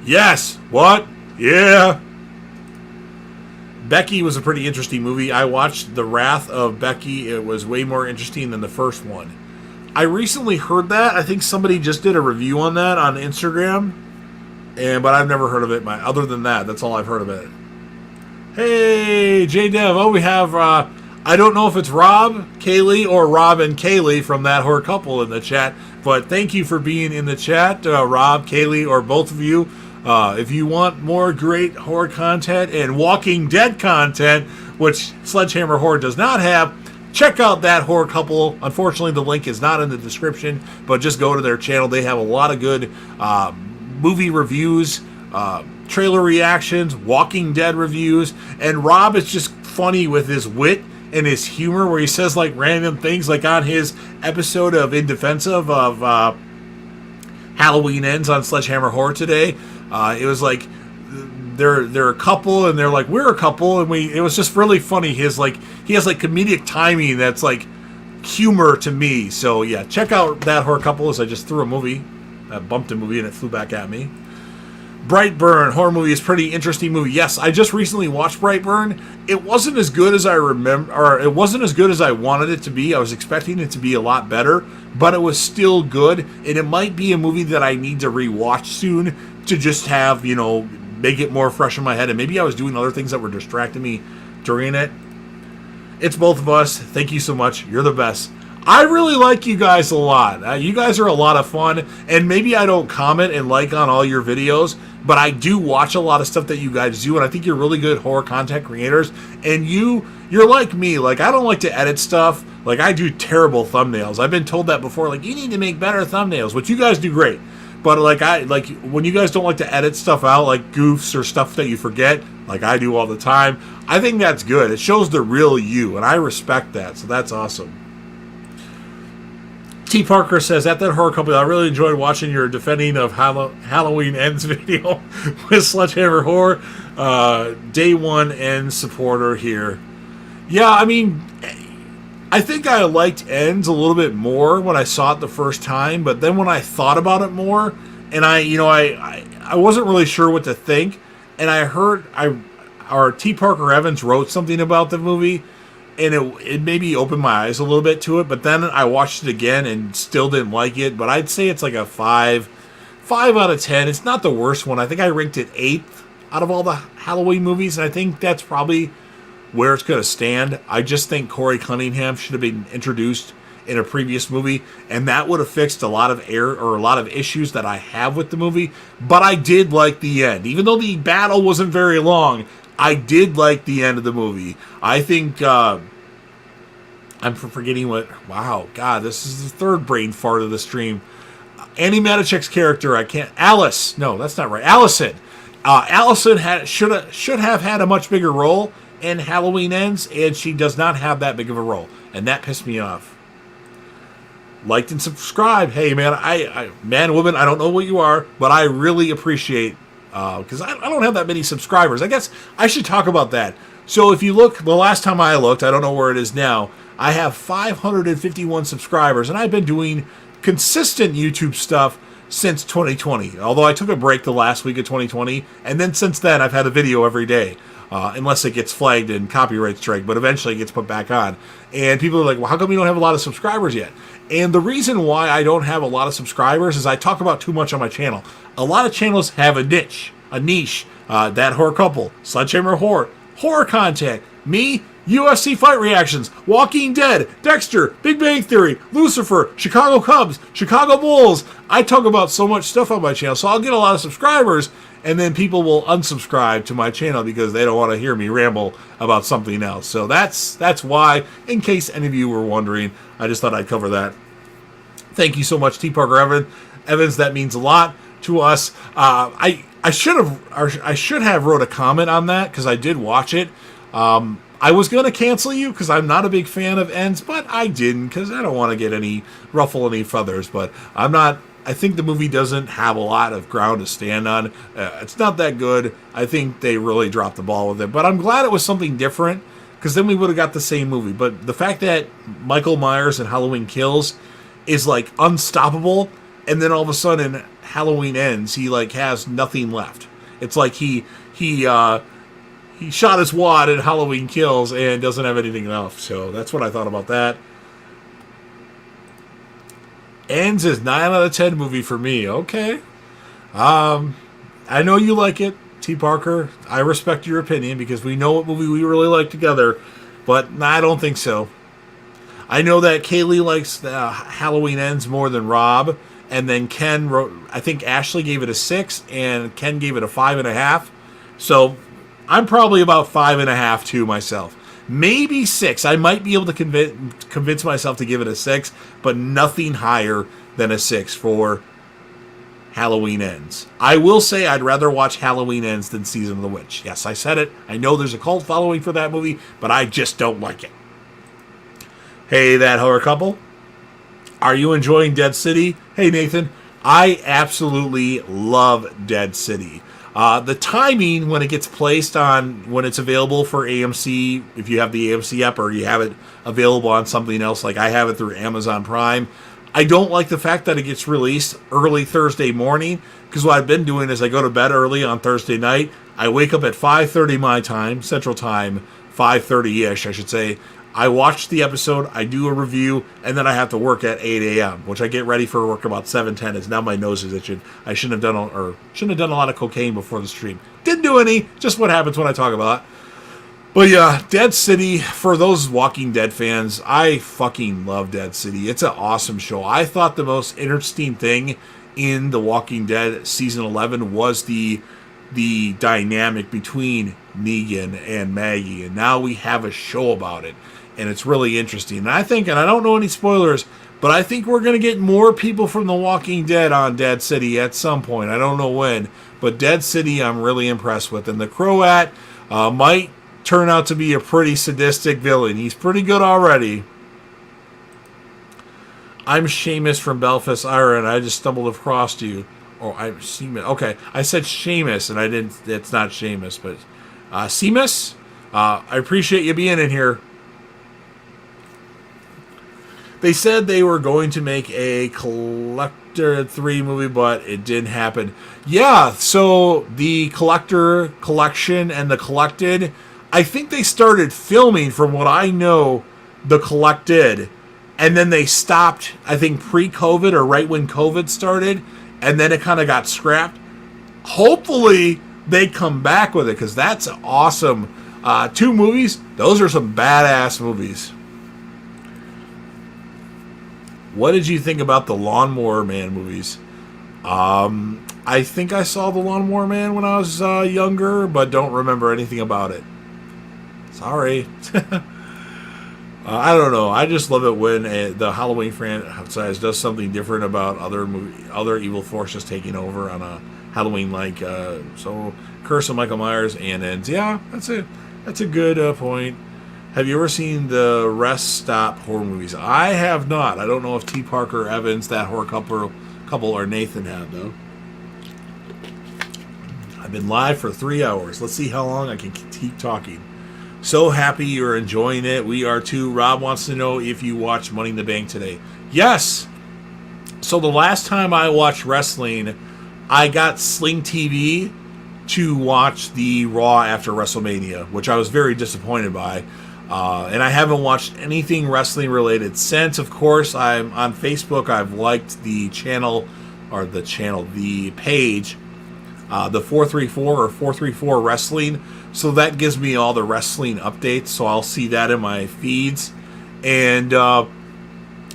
Yes. What? Yeah. Becky was a pretty interesting movie. I watched The Wrath of Becky. It was way more interesting than the first one. I recently heard that. I think somebody just did a review on that on Instagram. But I've never heard of it. Other than that, that's all I've heard of it. Hey, J-Dev. Oh, we have, I don't know if it's Rob, Kaylee, or Rob and Kaylee from That Horror Couple in the chat. But thank you for being in the chat, Rob, Kaylee, or both of you. If you want more great horror content and Walking Dead content, which Sledgehammer Horror does not have, check out That Horror Couple. Unfortunately, the link is not in the description, but just go to their channel. They have a lot of good movie reviews, trailer reactions, Walking Dead reviews, and Rob is just funny with his wit and his humor where he says like random things, like on his episode of In Defensive of Halloween Ends on Sledgehammer Horror today. It was like they're a couple and they're like, we're a couple, and it was just really funny. He has like comedic timing that's like humor to me. So yeah, check out That Horror Couple as I just threw a movie. I bumped a movie and it flew back at me. Brightburn, horror movie, is pretty interesting movie. Yes, I just recently watched Brightburn. It wasn't as good as I remember, or it wasn't as good as I wanted it to be. I was expecting it to be a lot better, but it was still good. And it might be a movie that I need to rewatch soon to just have, make it more fresh in my head. And maybe I was doing other things that were distracting me during it. It's both of us. Thank you so much. You're the best. I really like you guys a lot. You guys are a lot of fun, and maybe I don't comment and like on all your videos, but I do watch a lot of stuff that you guys do, and I think you're really good horror content creators, and you're like me. Like, I don't like to edit stuff. Like, I do terrible thumbnails. I've been told that before. Like, you need to make better thumbnails, which you guys do great. But like when you guys don't like to edit stuff out, like goofs or stuff that you forget, like I do all the time, I think that's good. It shows the real you, and I respect that, so that's awesome. T. Parker says, at That Horror Couple, I really enjoyed watching your defending of Halloween Ends video with Sledgehammer Horror. Day one Ends supporter here. Yeah, I mean, I think I liked Ends a little bit more when I saw it the first time, but then when I thought about it more, and I wasn't really sure what to think, and I heard our T. Parker Evans wrote something about the movie, and it maybe opened my eyes a little bit to it, but then I watched it again and still didn't like it. But I'd say it's like a 5 out of 10. It's not the worst one. I think I ranked it 8th out of all the Halloween movies, and I think that's probably where it's going to stand. I just think Corey Cunningham should have been introduced in a previous movie, and that would have fixed a lot of error or a lot of issues that I have with the movie. But I did like the end, even though the battle wasn't very long. I did like the end of the movie. I think, I'm forgetting what, wow, God, this is the third brain fart of the stream. Annie Matichek's character, Alice, no, that's not right, Allison. Allison should have had a much bigger role in Halloween Ends, and she does not have that big of a role, and that pissed me off. Liked and subscribe. Hey, man, man, woman, I don't know what you are, but I really appreciate because I don't have that many subscribers. I guess I should talk about that. So if you look, the last time I looked, I don't know where it is now, I have 551 subscribers, and I've been doing consistent YouTube stuff since 2020. Although I took a break the last week of 2020, and then since then I've had a video every day, unless it gets flagged and copyright strike, but eventually it gets put back on. And people are like, well, how come you don't have a lot of subscribers yet? And the reason why I don't have a lot of subscribers is I talk about too much on my channel. A lot of channels have a niche. That Horror Couple, Sledgehammer Horror, horror content, me, UFC fight reactions, Walking Dead, Dexter, Big Bang Theory, Lucifer, Chicago Cubs, Chicago Bulls. I talk about so much stuff on my channel, so I'll get a lot of subscribers, and then people will unsubscribe to my channel because they don't want to hear me ramble about something else. So that's why, in case any of you were wondering, I just thought I'd cover that. Thank you so much, T. Parker Evans. That means a lot to us. I should have wrote a comment on that because I did watch it. I was going to cancel you because I'm not a big fan of Ends, but I didn't because I don't want to get ruffle any feathers. But I think the movie doesn't have a lot of ground to stand on. It's not that good. I think they really dropped the ball with it. But I'm glad it was something different because then we would have got the same movie. But the fact that Michael Myers in Halloween Kills is like unstoppable, and then all of a sudden Halloween Ends, he like has nothing left. It's like he shot his wad in Halloween Kills and doesn't have anything left. So that's what I thought about that. Ends is 9 out of 10 movie for me. Okay. I know you like it, T. Parker. I respect your opinion because we know what movie we really like together. But I don't think so. I know that Kaylee likes Halloween Ends more than Rob. And then Ken wrote, I think Ashley gave it a 6 and Ken gave it a 5.5. So I'm probably about 5.5 too myself. Maybe 6. I might be able to convince myself to give it a 6, but nothing higher than a 6 for Halloween Ends. I will say I'd rather watch Halloween Ends than Season of the Witch. Yes, I said it. I know there's a cult following for that movie, but I just don't like it. Hey, That Horror Couple. Are you enjoying Dead City? Hey, Nathan. I absolutely love Dead City. The timing when it gets placed on, when it's available for AMC, if you have the AMC app or you have it available on something else, like I have it through Amazon Prime, I don't like the fact that it gets released early Thursday morning, because what I've been doing is I go to bed early on Thursday night. I wake up at 5:30 my time, Central Time, 5:30-ish, I should say. I watch the episode, I do a review, and then I have to work at 8 a.m., which I get ready for work about 7:10. As now my nose is itching. I shouldn't have done a lot of cocaine before the stream. Didn't do any. Just what happens when I talk about it. But yeah, Dead City, for those Walking Dead fans, I fucking love Dead City. It's an awesome show. I thought the most interesting thing in The Walking Dead Season 11 was the dynamic between Negan and Maggie. And now we have a show about it. And it's really interesting. And I think, and I don't know any spoilers, but I think we're going to get more people from The Walking Dead on Dead City at some point. I don't know when. But Dead City I'm really impressed with. And the Croat might turn out to be a pretty sadistic villain. He's pretty good already. I'm Seamus from Belfast, Ireland. I just stumbled across you. Oh, I'm Seamus. Okay, I said Seamus, and I didn't. It's not Seamus, but Seamus. I appreciate you being in here. They said they were going to make a Collector 3 movie, but it didn't happen. Yeah, so the Collector Collection and the Collected, I think they started filming, from what I know, the Collected, and then they stopped, I think, pre-COVID or right when COVID started, and then it kind of got scrapped. Hopefully, they come back with it, because that's awesome. 2 movies, those are some badass movies. What did you think about the Lawnmower Man movies? I think I saw the Lawnmower Man when I was younger, but don't remember anything about it. Sorry. I don't know. I just love it when the Halloween franchise does something different about other evil forces taking over on a Halloween, like so Curse of Michael Myers and ends. Yeah, that's a good point. Have you ever seen the Rest Stop horror movies? I have not. I don't know if T. Parker Evans, that horror couple, or Nathan have, though. I've been live for 3 hours. Let's see how long I can keep talking. So happy you're enjoying it. We are too. Rob wants to know if you watched Money in the Bank today. Yes. So the last time I watched wrestling, I got Sling TV to watch the Raw after WrestleMania, which I was very disappointed by. And I haven't watched anything wrestling related since. Of course, I'm on Facebook. I've liked the the page, the 434 or 434 Wrestling. So that gives me all the wrestling updates. So I'll see that in my feeds. And I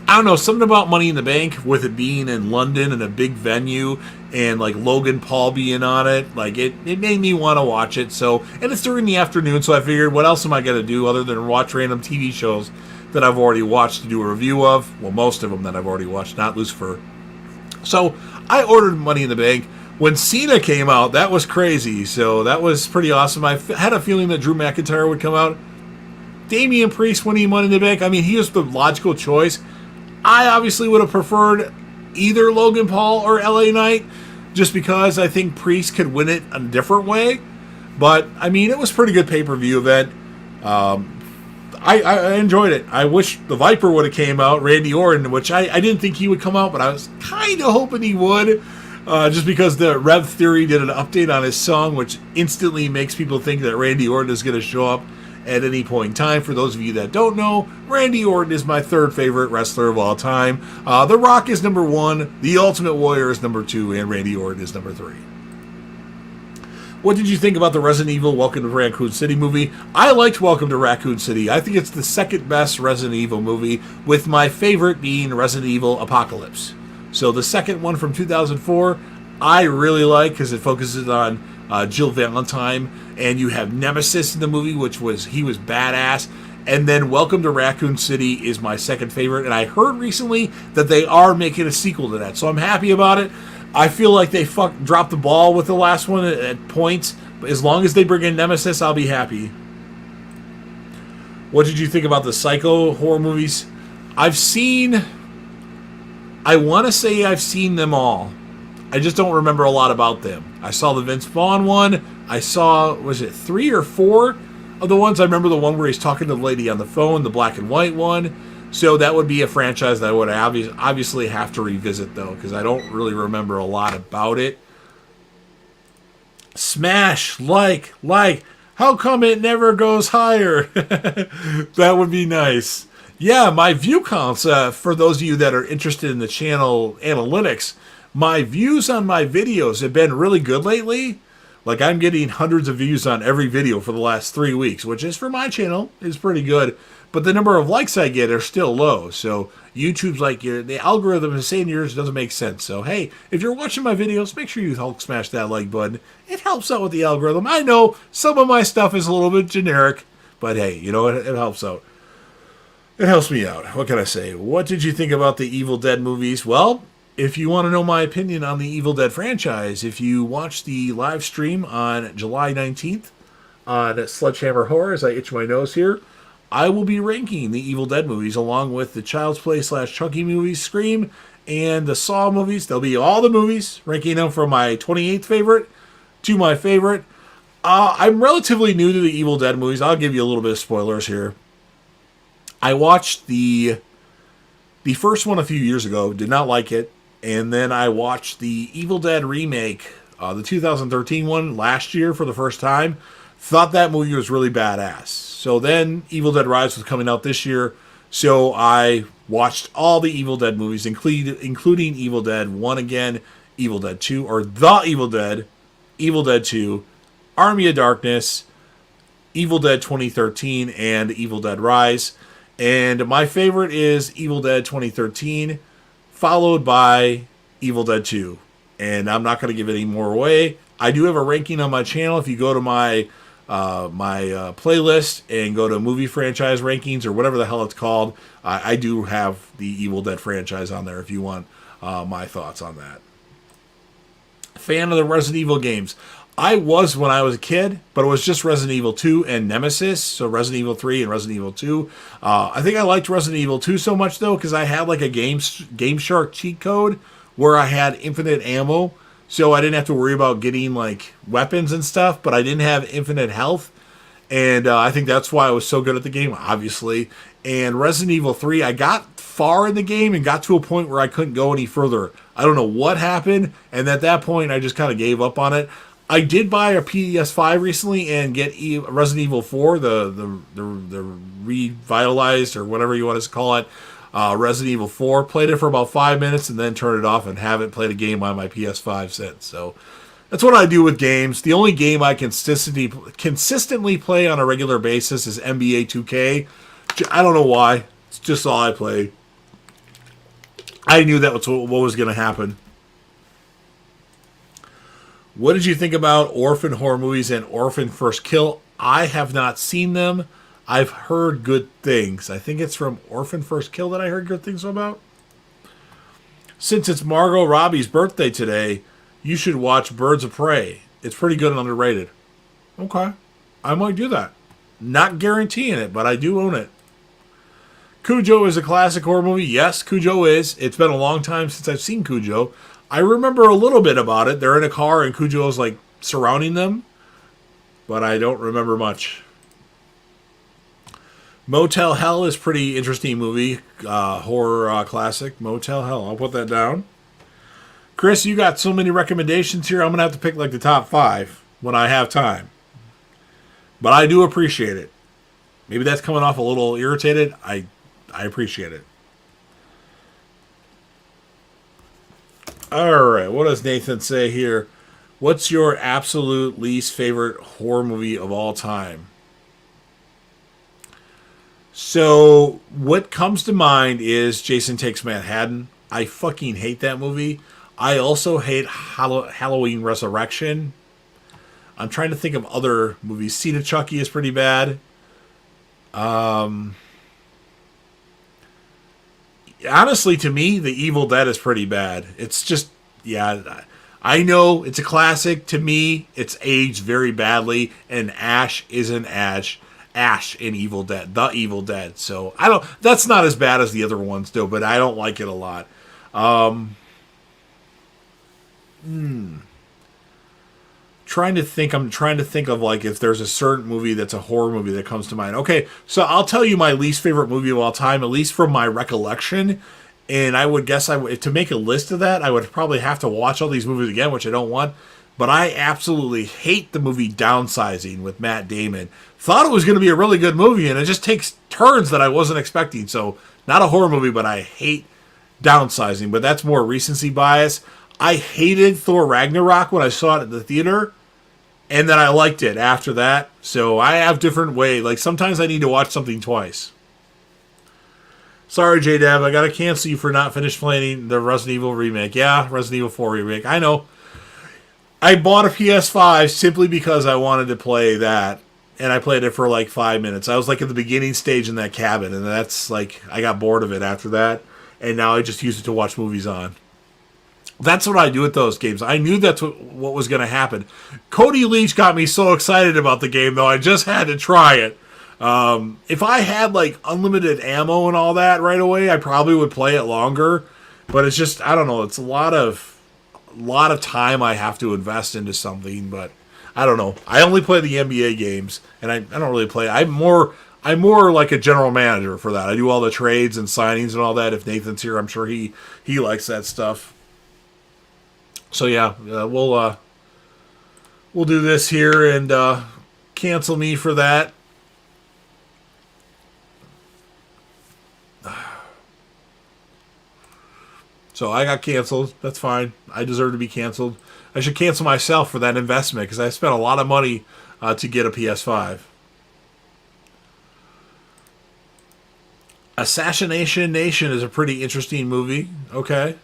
don't know, something about Money in the Bank, with it being in London and a big venue, and like Logan Paul being on it, like it made me want to watch it. So, and it's during the afternoon, so I figured, what else am I going to do other than watch random TV shows that I've already watched to do a review of? Well, most of them that I've already watched, not Lucifer. So I ordered Money in the Bank. When Cena came out, that was crazy. So that was pretty awesome. I had a feeling that Drew McIntyre would come out. Damian Priest winning Money in the Bank, I mean, he was the logical choice. I obviously would have preferred either Logan Paul or LA Knight, just because I think Priest could win it a different way. But, I mean, it was a pretty good pay-per-view event. I enjoyed it. I wish the Viper would have came out, Randy Orton, which I didn't think he would come out, but I was kind of hoping he would. Just because the Rev Theory did an update on his song, which instantly makes people think that Randy Orton is going to show up at any point in time. For those of you that don't know, Randy Orton is my 3rd favorite wrestler of all time. The Rock is number 1, The Ultimate Warrior is number 2, and Randy Orton is number 3. What did you think about the Resident Evil Welcome to Raccoon City movie? I liked Welcome to Raccoon City. I think it's the 2nd best Resident Evil movie, with my favorite being Resident Evil Apocalypse. So the second one from 2004, I really like, because it focuses on Jill Valentine, and you have Nemesis in the movie, he was badass. And then Welcome to Raccoon City is my 2nd favorite, and I heard recently that they are making a sequel to that, so I'm happy about it. I feel like they dropped the ball with the last one at points, but as long as they bring in Nemesis, I'll be happy. What did you think about the Psycho horror movies? I want to say I've seen them all. I just don't remember a lot about them. I saw the Vince Vaughn one. I saw, was it 3 or 4 of the ones? I remember the one where he's talking to the lady on the phone, the black and white one. So that would be a franchise that I would obviously have to revisit, though, because I don't really remember a lot about it. Smash, like. How come it never goes higher? That would be nice. Yeah, my view counts, for those of you that are interested in the channel analytics, my views on my videos have been really good lately. Like, I'm getting hundreds of views on every video for the last 3 weeks, which is, for my channel, is pretty good. But the number of likes I get are still low. So YouTube's like, the algorithm is saying yours doesn't make sense. So, hey, if you're watching my videos, make sure you Hulk smash that like button. It helps out with the algorithm. I know some of my stuff is a little bit generic, but hey, you know, it helps out. It helps me out. What can I say? What did you think about the Evil Dead movies? Well, if you want to know my opinion on the Evil Dead franchise, if you watch the live stream on July 19th on Sledgehammer Horror, as I itch my nose here, I will be ranking the Evil Dead movies along with the Child's Play / Chucky movies, Scream, and the Saw movies. There'll be all the movies, ranking them from my 28th favorite to my favorite. I'm relatively new to the Evil Dead movies. I'll give you a little bit of spoilers here. I watched the first one a few years ago, did not like it, and then I watched the Evil Dead remake, the 2013 one, last year for the first time. Thought that movie was really badass. So then Evil Dead Rise was coming out this year, so I watched all the Evil Dead movies, including Evil Dead 1 again, Evil Dead 2, or The Evil Dead 2, Army of Darkness, Evil Dead 2013, and Evil Dead Rise. And my favorite is Evil Dead 2013, followed by Evil Dead 2. And I'm not going to give any more away. I do have a ranking on my channel. If you go to my playlist and go to movie franchise rankings or whatever the hell it's called, I do have the Evil Dead franchise on there if you want my thoughts on that. Fan of the Resident Evil games. I was when I was a kid, but it was just Resident Evil 2 and Nemesis, so Resident Evil 3 and Resident Evil 2. I think I liked Resident Evil 2 so much, though, because I had like a Game Shark cheat code where I had infinite ammo, so I didn't have to worry about getting like weapons and stuff, but I didn't have infinite health, and I think that's why I was so good at the game, obviously. And Resident Evil 3, I got far in the game and got to a point where I couldn't go any further. I don't know what happened, and at that point, I just kind of gave up on it. I did buy a PS5 recently and get Resident Evil 4, the revitalized, or whatever you want to call it, Resident Evil 4. Played it for about 5 minutes and then turned it off and haven't played a game on my PS5 since. So that's what I do with games. The only game I consistently play on a regular basis is NBA 2K. I don't know why. It's just all I play. I knew that was what was going to happen. What did you think about orphan horror movies and Orphan First Kill? I have not seen them. I've heard good things. I think it's from Orphan First Kill that I heard good things about. Since it's Margot Robbie's birthday today, you should watch Birds of Prey. It's pretty good and underrated. Okay. I might do that. Not guaranteeing it, but I do own it. Cujo is a classic horror movie. Yes, Cujo is. It's been a long time since I've seen Cujo. I remember a little bit about it. They're in a car and Cujo's like surrounding them, but I don't remember much. Motel Hell is a pretty interesting movie, horror classic. Motel Hell, I'll put that down. Chris, you got so many recommendations here. I'm gonna have to pick like the top 5 when I have time, but I do appreciate it. Maybe that's coming off a little irritated. I appreciate it. All right, what does Nathan say here? What's your absolute least favorite horror movie of all time? So, what comes to mind is Jason Takes Manhattan. I fucking hate that movie. I also hate Halloween Resurrection. I'm trying to think of other movies. Seed of Chucky is pretty bad. Honestly, to me, The Evil Dead is pretty bad. It's just, yeah, I know it's a classic. To me, it's aged very badly, and Ash isn't Ash in Evil Dead, The Evil Dead. So that's not as bad as the other ones, though, but I don't like it a lot. trying to think. I'm trying to think of like if there's a certain movie that's a horror movie that comes to mind. Okay, so I'll tell you my least favorite movie of all time, at least from my recollection. And I would guess to make a list of that, I would probably have to watch all these movies again, which I don't want. But I absolutely hate the movie Downsizing with Matt Damon. Thought it was going to be a really good movie, and it just takes turns that I wasn't expecting. So, not a horror movie, but I hate Downsizing. But that's more recency bias. I hated Thor Ragnarok when I saw it at the theater, and then I liked it after that. So, I have different ways. Like, sometimes I need to watch something twice. Sorry, J-Dab, I got to cancel you for not finished playing the Resident Evil remake. Yeah, Resident Evil 4 remake. I know. I bought a PS5 simply because I wanted to play that, and I played it for like 5 minutes. I was like at the beginning stage in that cabin, and that's like, I got bored of it after that, and now I just use it to watch movies on. That's what I do with those games. I knew that's what was going to happen. Cody Leach got me so excited about the game, though, I just had to try it. If I had like unlimited ammo and all that right away, I probably would play it longer, but it's just, I don't know, it's a lot of time I have to invest into something, but I don't know. I only play the NBA games, and I don't really play. I'm more like a general manager for that. I do all the trades and signings and all that. If Nathan's here, I'm sure he likes that stuff. So yeah, we'll do this here and cancel me for that. So I got canceled. That's fine. I deserve to be canceled. I should cancel myself for that investment because I spent a lot of money to get a PS5. Assassination Nation is a pretty interesting movie. Okay.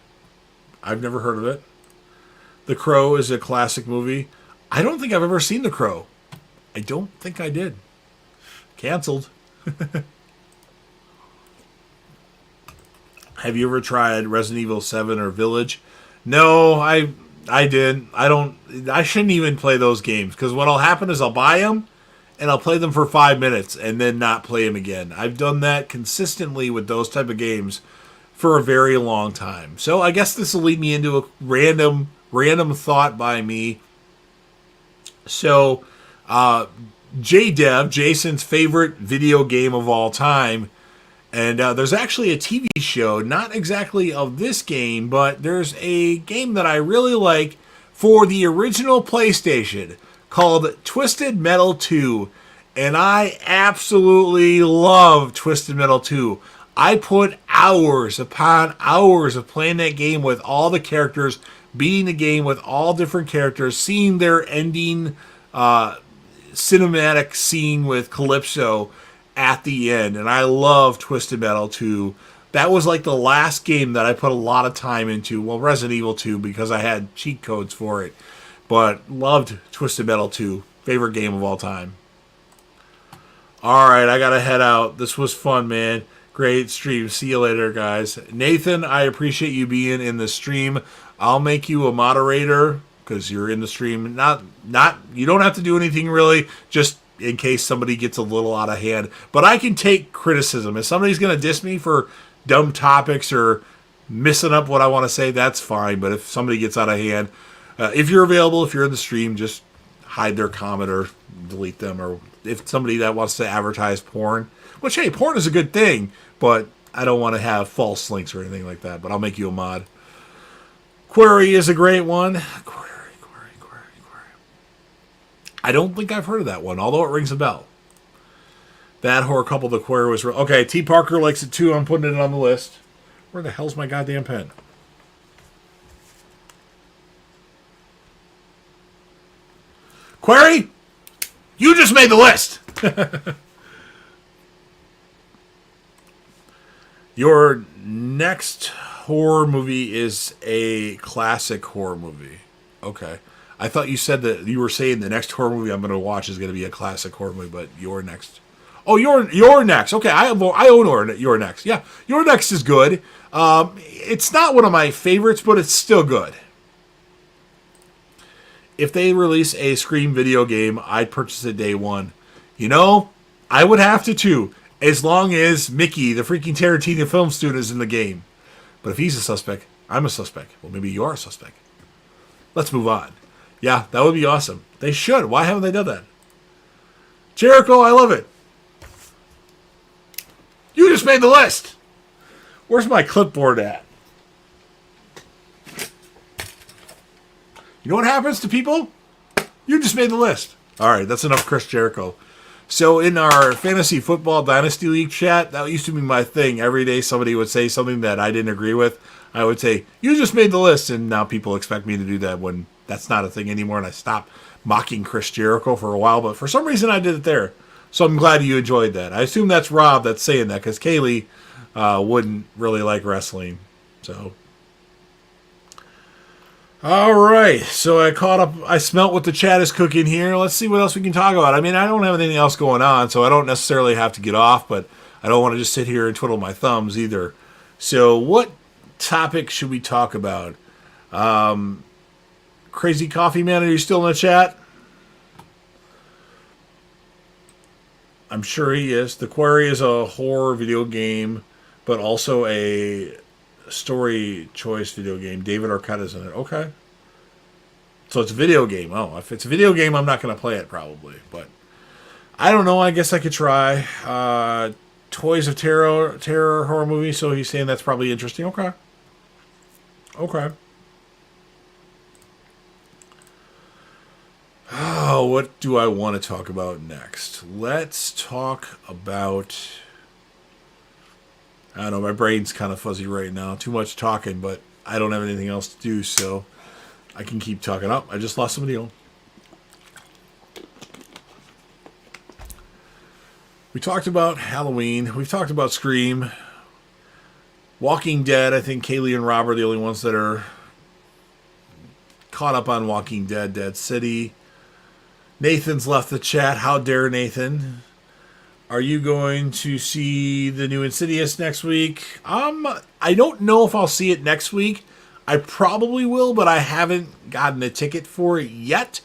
I've never heard of it. The Crow is a classic movie. I don't think I've ever seen The Crow. I don't think I did. Canceled. Have you ever tried Resident Evil 7 or Village? No, I did. I shouldn't even play those games because what'll happen is I'll buy them and I'll play them for 5 minutes and then not play them again. I've done that consistently with those type of games for a very long time. So I guess this will lead me into a random thought by me. So, JDev, Jason's favorite video game of all time. And there's actually a TV show, not exactly of this game, but there's a game that I really like for the original PlayStation called Twisted Metal 2. And I absolutely love Twisted Metal 2. I put hours upon hours of playing that game with all the characters, beating the game with all different characters, seeing their ending cinematic scene with Calypso at the end, and I love Twisted Metal 2. That was like the last game that I put a lot of time into. Well, Resident Evil 2 because I had cheat codes for it, but loved Twisted Metal 2. Favorite game of all time. All right, I gotta head out. This was fun, man. Great stream. See you later, guys. Nathan, I appreciate you being in the stream. I'll make you a moderator because you're in the stream. Not. You don't have to do anything really. Just in case somebody gets a little out of hand. But I can take criticism. If somebody's going to diss me for dumb topics or messing up what I want to say, that's fine. But if somebody gets out of hand, if you're available, if you're in the stream, just hide their comment or delete them. Or if somebody that wants to advertise porn, which, hey, porn is a good thing, but I don't want to have false links or anything like that. But I'll make you a mod. Query is a great one. Query. I don't think I've heard of that one, although it rings a bell. That horror couple, The Query was real. Okay, T. Parker likes it too. I'm putting it on the list. Where the hell's my goddamn pen? Query, you just made the list. Your next horror movie is a classic horror movie. Okay. I thought you said that you were saying the next horror movie I'm going to watch is going to be a classic horror movie, but Your Next. Oh, Your Next. Okay, I own Your Next. Yeah, Your Next is good. It's not one of my favorites, but it's still good. If they release a Scream video game, I'd purchase it day one. You know, I would have to too, as long as Mickey, the freaking Tarantino film student, is in the game. But if he's a suspect, I'm a suspect. Well, maybe you're a suspect. Let's move on. Yeah, that would be awesome. They should. Why haven't they done that? Jericho, I love it. You just made the list. Where's my clipboard at? You know what happens to people? You just made the list. All right, that's enough Chris Jericho. So in our Fantasy Football Dynasty League chat, that used to be my thing. Every day somebody would say something that I didn't agree with. I would say, you just made the list. And now people expect me to do that when that's not a thing anymore. And I stopped mocking Chris Jericho for a while. But for some reason, I did it there. So I'm glad you enjoyed that. I assume that's Rob that's saying that because Kaylee wouldn't really like wrestling. So... all right, so I smelt what the chat is cooking here. Let's see what else we can talk about. I mean, I don't have anything else going on, so I don't necessarily have to get off, but I don't want to just sit here and twiddle my thumbs either. So what topic should we talk about? Crazy Coffee Man, are you still in the chat? I'm sure he is. The Quarry is a horror video game, but also a story choice video game. David Arquetta's in it. Okay. So it's a video game. Oh, if it's a video game, I'm not going to play it probably. But I don't know. I guess I could try. Toys of Terror horror movie. So he's saying that's probably interesting. Okay. Okay. Oh, what do I want to talk about next? Let's talk about... I don't know, my brain's kind of fuzzy right now. Too much talking, but I don't have anything else to do, so I can keep talking. Oh, I just lost somebody else. We talked about Halloween. We've talked about Scream. Walking Dead, I think Kaylee and Rob are the only ones that are caught up on Walking Dead, Dead City. Nathan's left the chat. How dare Nathan? Are you going to see the new Insidious next week? I don't know if I'll see it next week. I probably will, but I haven't gotten a ticket for it yet.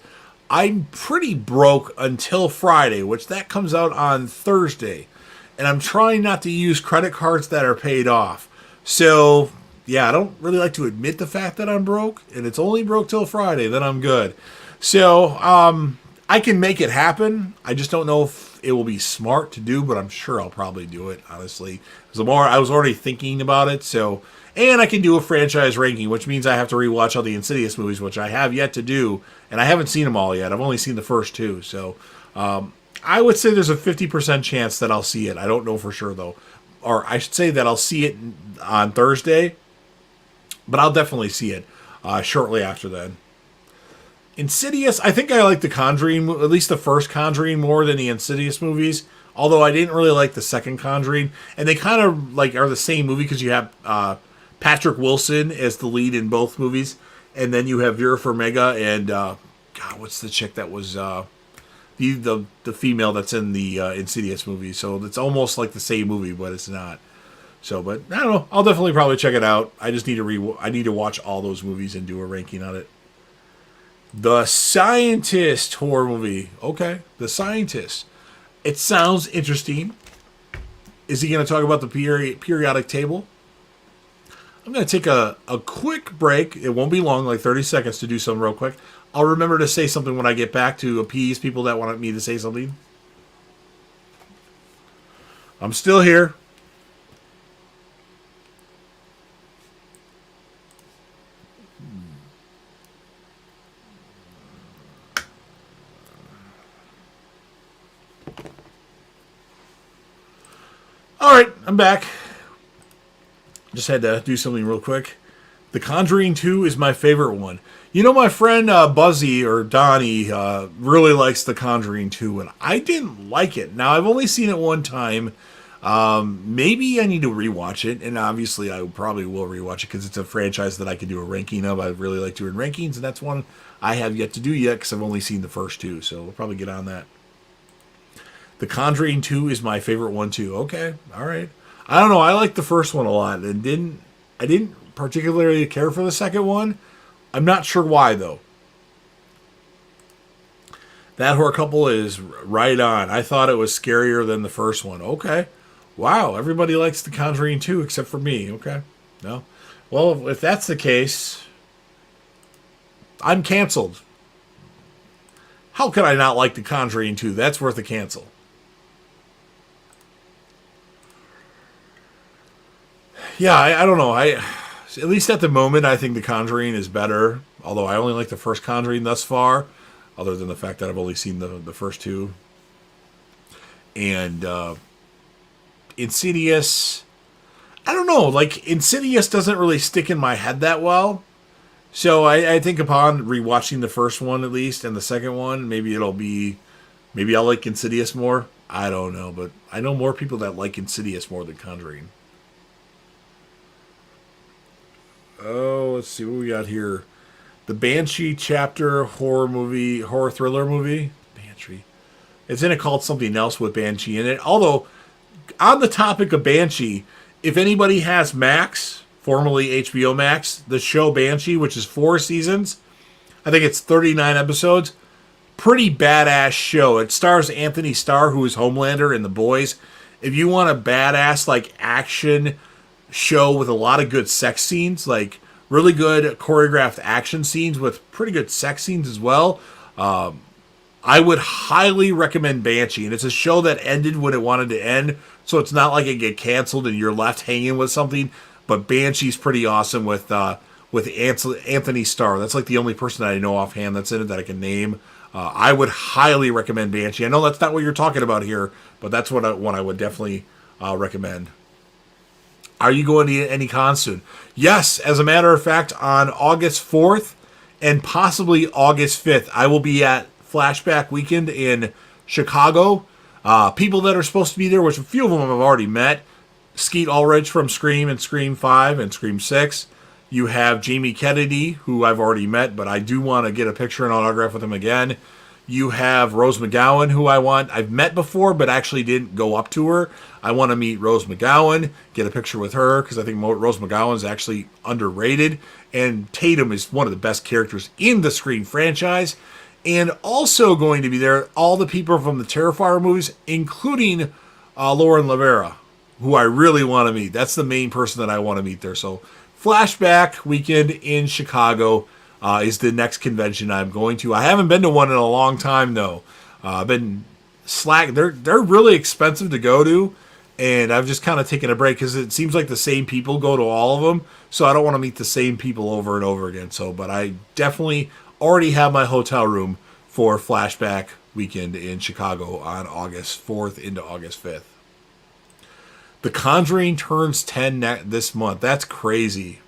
I'm pretty broke until Friday, which that comes out on Thursday. And I'm trying not to use credit cards that are paid off. So, yeah, I don't really like to admit the fact that I'm broke. And it's only broke till Friday, then I'm good. So, I can make it happen. I just don't know if it will be smart to do, but I'm sure I'll probably do it, honestly. I was already thinking about it, so... and I can do a franchise ranking, which means I have to rewatch all the Insidious movies, which I have yet to do, and I haven't seen them all yet. I've only seen the first two, so... I would say there's a 50% chance that I'll see it. I don't know for sure, though. Or I should say that I'll see it on Thursday, but I'll definitely see it shortly after then. Insidious, I think I like the Conjuring, at least the first Conjuring, more than the Insidious movies. Although I didn't really like the second Conjuring. And they kind of like are the same movie because you have Patrick Wilson as the lead in both movies. And then you have Vera Farmiga and, God, what's the chick that was the female that's in the Insidious movie. So it's almost like the same movie, but it's not. So, but I don't know. I'll definitely probably check it out. I just need to watch all those movies and do a ranking on it. The Scientist horror movie. Okay, The Scientist. It sounds interesting. Is he going to talk about the periodic table? I'm going to take a quick break. It won't be long, like 30 seconds to do something real quick. I'll remember to say something when I get back to appease people that want me to say something. I'm still here. All right, I'm back. Just had to do something real quick. The Conjuring 2 is my favorite one. You know, my friend Buzzy or Donnie really likes The Conjuring 2, and I didn't like it. Now, I've only seen it one time. Maybe I need to rewatch it, and obviously I probably will rewatch it because it's a franchise that I can do a ranking of. I really like doing rankings, and that's one I have yet to do yet because I've only seen the first two, so we'll probably get on that. The Conjuring 2 is my favorite one, too. Okay, all right. I don't know. I like the first one a lot, and I didn't particularly care for the second one. I'm not sure why, though. That horror couple is right on. I thought it was scarier than the first one. Okay. Wow, everybody likes The Conjuring 2 except for me. Okay. No. Well, if that's the case, I'm canceled. How could I not like The Conjuring 2? That's worth a cancel. Yeah, I don't know. At least at the moment, I think The Conjuring is better. Although I only like the first Conjuring thus far, other than the fact that I've only seen the first two. And Insidious, I don't know. Like, Insidious doesn't really stick in my head that well. So I think upon rewatching the first one at least and the second one, maybe I'll like Insidious more. I don't know, but I know more people that like Insidious more than Conjuring. Oh, let's see what we got here. The Banshee chapter horror thriller movie. Banshee. It's in it called something else with Banshee in it. Although, on the topic of Banshee, if anybody has Max, formerly HBO Max, the show Banshee, which is 4 seasons, I think it's 39 episodes, pretty badass show. It stars Anthony Starr, who is Homelander in The Boys. If you want a badass, like, action show with a lot of good sex scenes, like really good choreographed action scenes with pretty good sex scenes as well, I would highly recommend Banshee. And it's a show that ended when it wanted to end, so it's not like it get canceled and you're left hanging with something. But Banshee's pretty awesome with Anthony Starr. That's like the only person that I know offhand that's in it that I can name. I would highly recommend Banshee. I know that's not what you're talking about here, but that's one I would definitely recommend. Are you going to any cons soon? Yes, as a matter of fact, on August 4th and possibly August 5th, I will be at Flashback Weekend in Chicago. People that are supposed to be there, which a few of them I've already met. Skeet Ulrich from Scream and Scream 5 and Scream 6. You have Jamie Kennedy, who I've already met, but I do want to get a picture and autograph with him again. You have Rose McGowan, who I've met before, but actually didn't go up to her. I want to meet Rose McGowan, get a picture with her, because I think Rose McGowan is actually underrated. And Tatum is one of the best characters in the Scream franchise. And also going to be there, all the people from the Terrifier movies, including Lauren Lavera, who I really want to meet. That's the main person that I want to meet there. So Flashback Weekend in Chicago is the next convention I'm going to. I haven't been to one in a long time, though. I've been slack. They're really expensive to go to, and I've just kind of taken a break because it seems like the same people go to all of them, so I don't want to meet the same people over and over again. But I definitely already have my hotel room for Flashback Weekend in Chicago on August 4th into August 5th. The Conjuring turns 10 this month. That's crazy.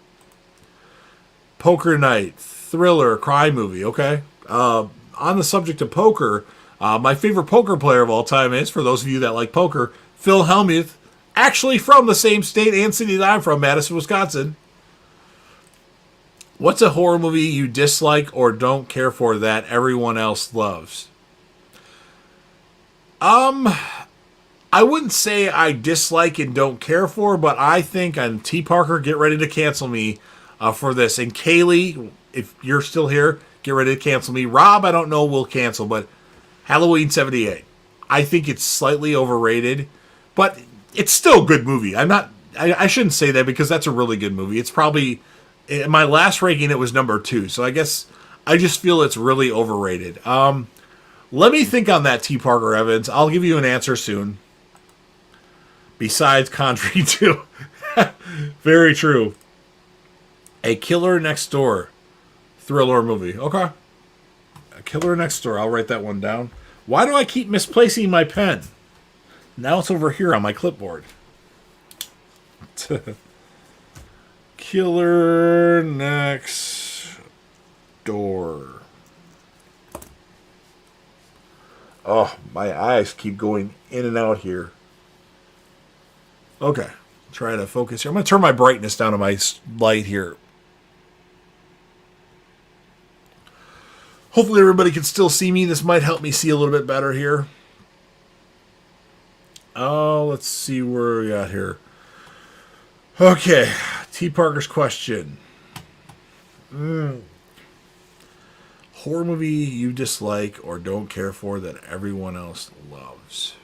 Poker Night, thriller, crime movie. Okay. On the subject of poker, my favorite poker player of all time is, for those of you that like poker, Phil Hellmuth, actually from the same state and city that I'm from, Madison, Wisconsin. What's a horror movie you dislike or don't care for that everyone else loves? I wouldn't say I dislike and don't care for, but I think, and T. Parker, get ready to cancel me for this. And Kaylee, if you're still here, get ready to cancel me. Rob, I don't know, will cancel, but Halloween 78. I think it's slightly overrated, but it's still a good movie. I shouldn't say that because that's a really good movie. It's probably, in my last ranking, it was number 2. So I guess I just feel it's really overrated. Let me think on that, T. Parker Evans. I'll give you an answer soon. Besides Conjuring 2. Very true. A Killer Next Door thriller movie. Okay. A Killer Next Door. I'll write that one down. Why do I keep misplacing my pen? Now it's over here on my clipboard. Killer Next Door. Oh, my eyes keep going in and out here. Okay, try to focus here. I'm going to turn my brightness down to my light here. Hopefully everybody can still see me. This might help me see a little bit better here. Oh, let's see where we got here. Okay, T. Parker's question. Horror movie you dislike or don't care for that everyone else loves.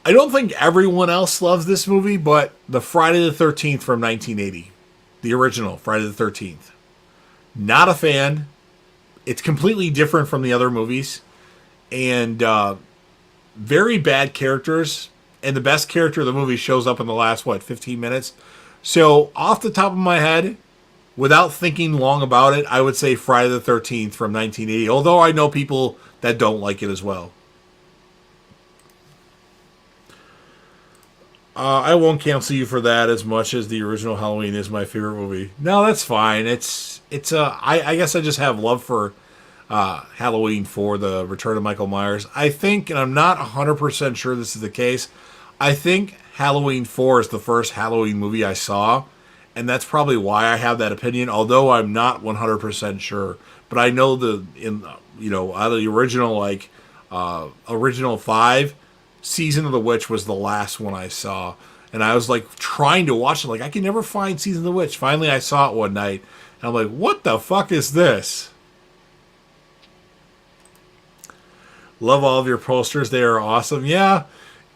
I don't think everyone else loves this movie, but the Friday the 13th from 1980. The original Friday the 13th. Not a fan. It's completely different from the other movies. And very bad characters. And the best character of the movie shows up in the last, 15 minutes? So, off the top of my head, without thinking long about it, I would say Friday the 13th from 1980. Although I know people that don't like it as well. I won't cancel you for that as much as the original Halloween is my favorite movie. No, that's fine. I guess I just have love for Halloween for the Return of Michael Myers. I think, and I'm not 100% sure this is the case, I think Halloween 4 is the first Halloween movie I saw, and that's probably why I have that opinion, although I'm not 100% sure. But I know out of the original 5, Season of the Witch was the last one I saw. And I was like trying to watch it. Like, I can never find Season of the Witch. Finally, I saw it one night. And I'm like, what the fuck is this? Love all of your posters. They are awesome. Yeah,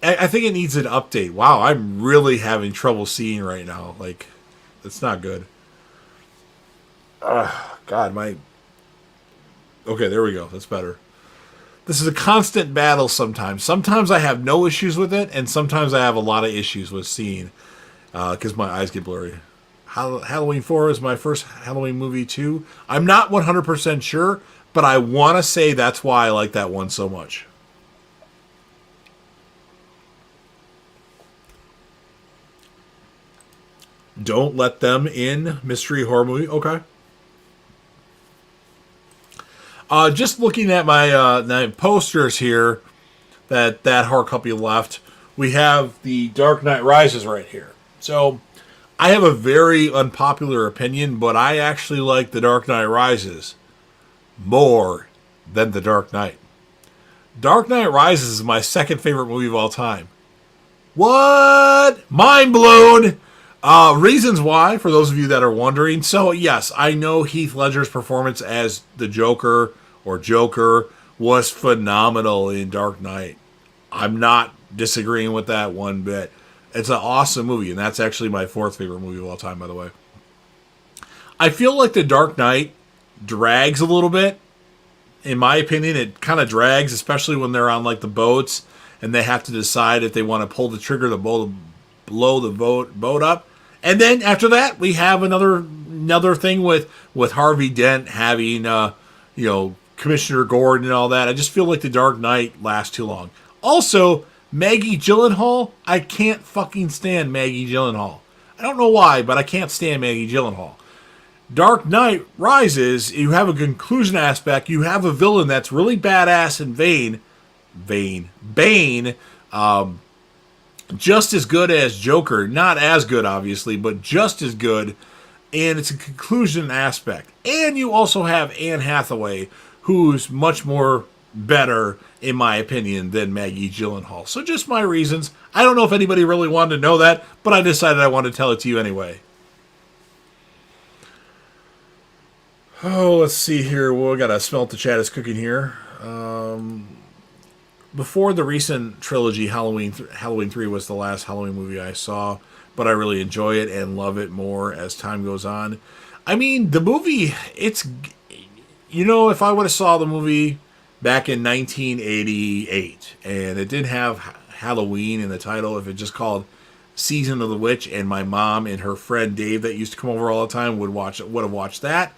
I think it needs an update. Wow, I'm really having trouble seeing right now. Like, it's not good. God, Okay, there we go. That's better. This is a constant battle sometimes. Sometimes I have no issues with it, and sometimes I have a lot of issues with seeing because my eyes get blurry. Halloween 4 is my first Halloween movie, too. I'm not 100% sure, but I want to say that's why I like that one so much. Don't Let Them In, mystery horror movie. Okay. Just looking at my posters here that horror company left, we have the Dark Knight Rises right here. So I have a very unpopular opinion, but I actually like the Dark Knight Rises more than the Dark Knight. Dark Knight Rises is my second favorite movie of all time. What? Mind blown! Reasons why, for those of you that are wondering. So, yes, I know Heath Ledger's performance as the Joker was phenomenal in Dark Knight. I'm not disagreeing with that one bit. It's an awesome movie, and that's actually my fourth favorite movie of all time, by the way. I feel like the Dark Knight drags a little bit. In my opinion, it kind of drags, especially when they're on like the boats and they have to decide if they want to pull the trigger to blow the boat up. And then after that, we have another thing with Harvey Dent having Commissioner Gordon and all that. I just feel like the Dark Knight lasts too long. Also, Maggie Gyllenhaal, I can't fucking stand Maggie Gyllenhaal. I don't know why, but I can't stand Maggie Gyllenhaal. Dark Knight Rises, you have a conclusion aspect. You have a villain that's really badass and Bane, just as good as Joker. Not as good, obviously, but just as good. And it's a conclusion aspect. And you also have Anne Hathaway, who's much more better, in my opinion, than Maggie Gyllenhaal. So just my reasons. I don't know if anybody really wanted to know that, but I decided I wanted to tell it to you anyway. Oh, let's see here. Well, we got to smell the chat is cooking here. Before the recent trilogy, Halloween 3 was the last Halloween movie I saw, but I really enjoy it and love it more as time goes on. I mean, the movie, if I would have saw the movie back in 1988 and it didn't have Halloween in the title, if it just called Season of the Witch, and my mom and her friend Dave that used to come over all the time would have watched that,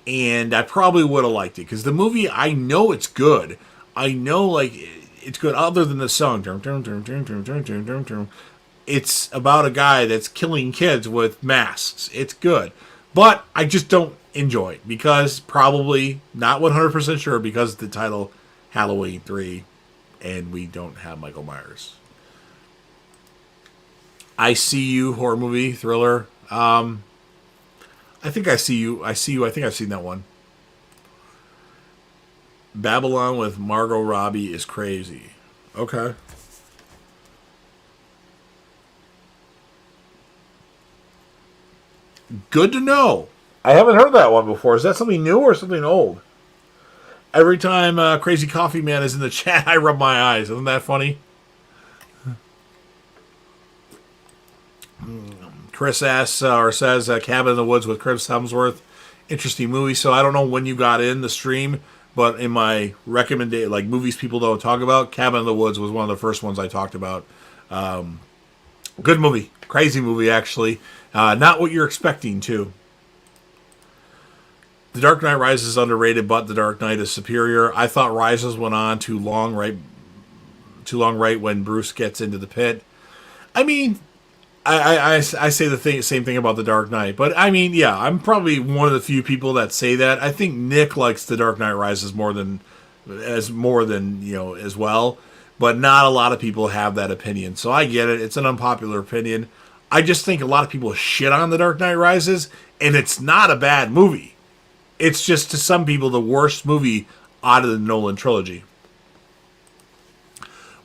and I probably would have liked it, because the movie, I know it's good. I know, it's good other than the song. It's about a guy that's killing kids with masks. It's good. But I just don't enjoy it, because probably, not 100% sure, because of the title Halloween 3, and we don't have Michael Myers. I See You, horror movie, thriller. I think I See You. I think I've seen that one. Babylon with Margot Robbie is crazy. Okay. Good to know. I haven't heard that one before. Is that something new or something old? Every time Crazy Coffee Man is in the chat, I rub my eyes. Isn't that funny? Chris asks or says Cabin in the Woods with Chris Hemsworth interesting movie. So I don't know when you got in the stream, but in my recommended like movies people don't talk about, Cabin in the Woods was one of the first ones I talked about. Good movie, crazy movie actually. Not what you're expecting too. The Dark Knight Rises is underrated, but The Dark Knight is superior. I thought Rises went on too long, right when Bruce gets into the pit. I mean, I say the same thing about The Dark Knight, but I mean, yeah, I'm probably one of the few people that say that. I think Nick likes The Dark Knight Rises more than as well, but not a lot of people have that opinion. So I get it; it's an unpopular opinion. I just think a lot of people shit on The Dark Knight Rises, and it's not a bad movie. It's just to some people the worst movie out of the Nolan trilogy.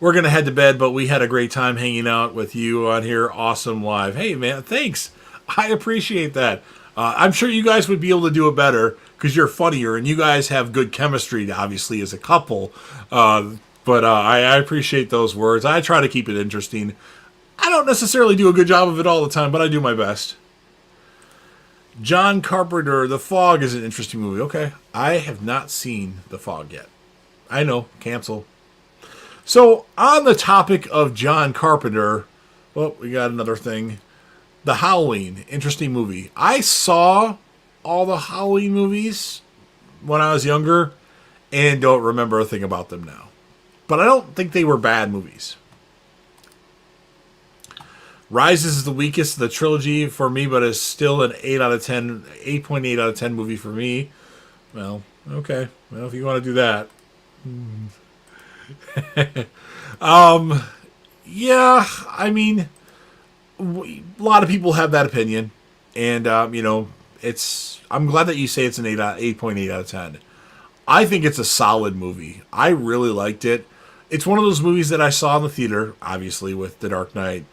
We're going to head to bed, but we had a great time hanging out with you on here. Awesome live. Hey, man, thanks. I appreciate that. I'm sure you guys would be able to do it better because you're funnier and you guys have good chemistry, obviously, as a couple. But I appreciate those words. I try to keep it interesting. I don't necessarily do a good job of it all the time, but I do my best. John Carpenter, The Fog is an interesting movie. Okay. I have not seen The Fog yet. I know. Cancel. So, on the topic of John Carpenter, well, we got another thing. The Halloween. Interesting movie. I saw all the Halloween movies when I was younger and don't remember a thing about them now. But I don't think they were bad movies. Rises is the weakest of the trilogy for me, but is still an 8 out of 10, 8.8 out of 10 movie for me. Well, okay. Well, if you want to do that. Yeah, I mean, a lot of people have that opinion. And, I'm glad that you say it's an 8.8 out of 10. I think it's a solid movie. I really liked it. It's one of those movies that I saw in the theater, obviously, with The Dark Knight.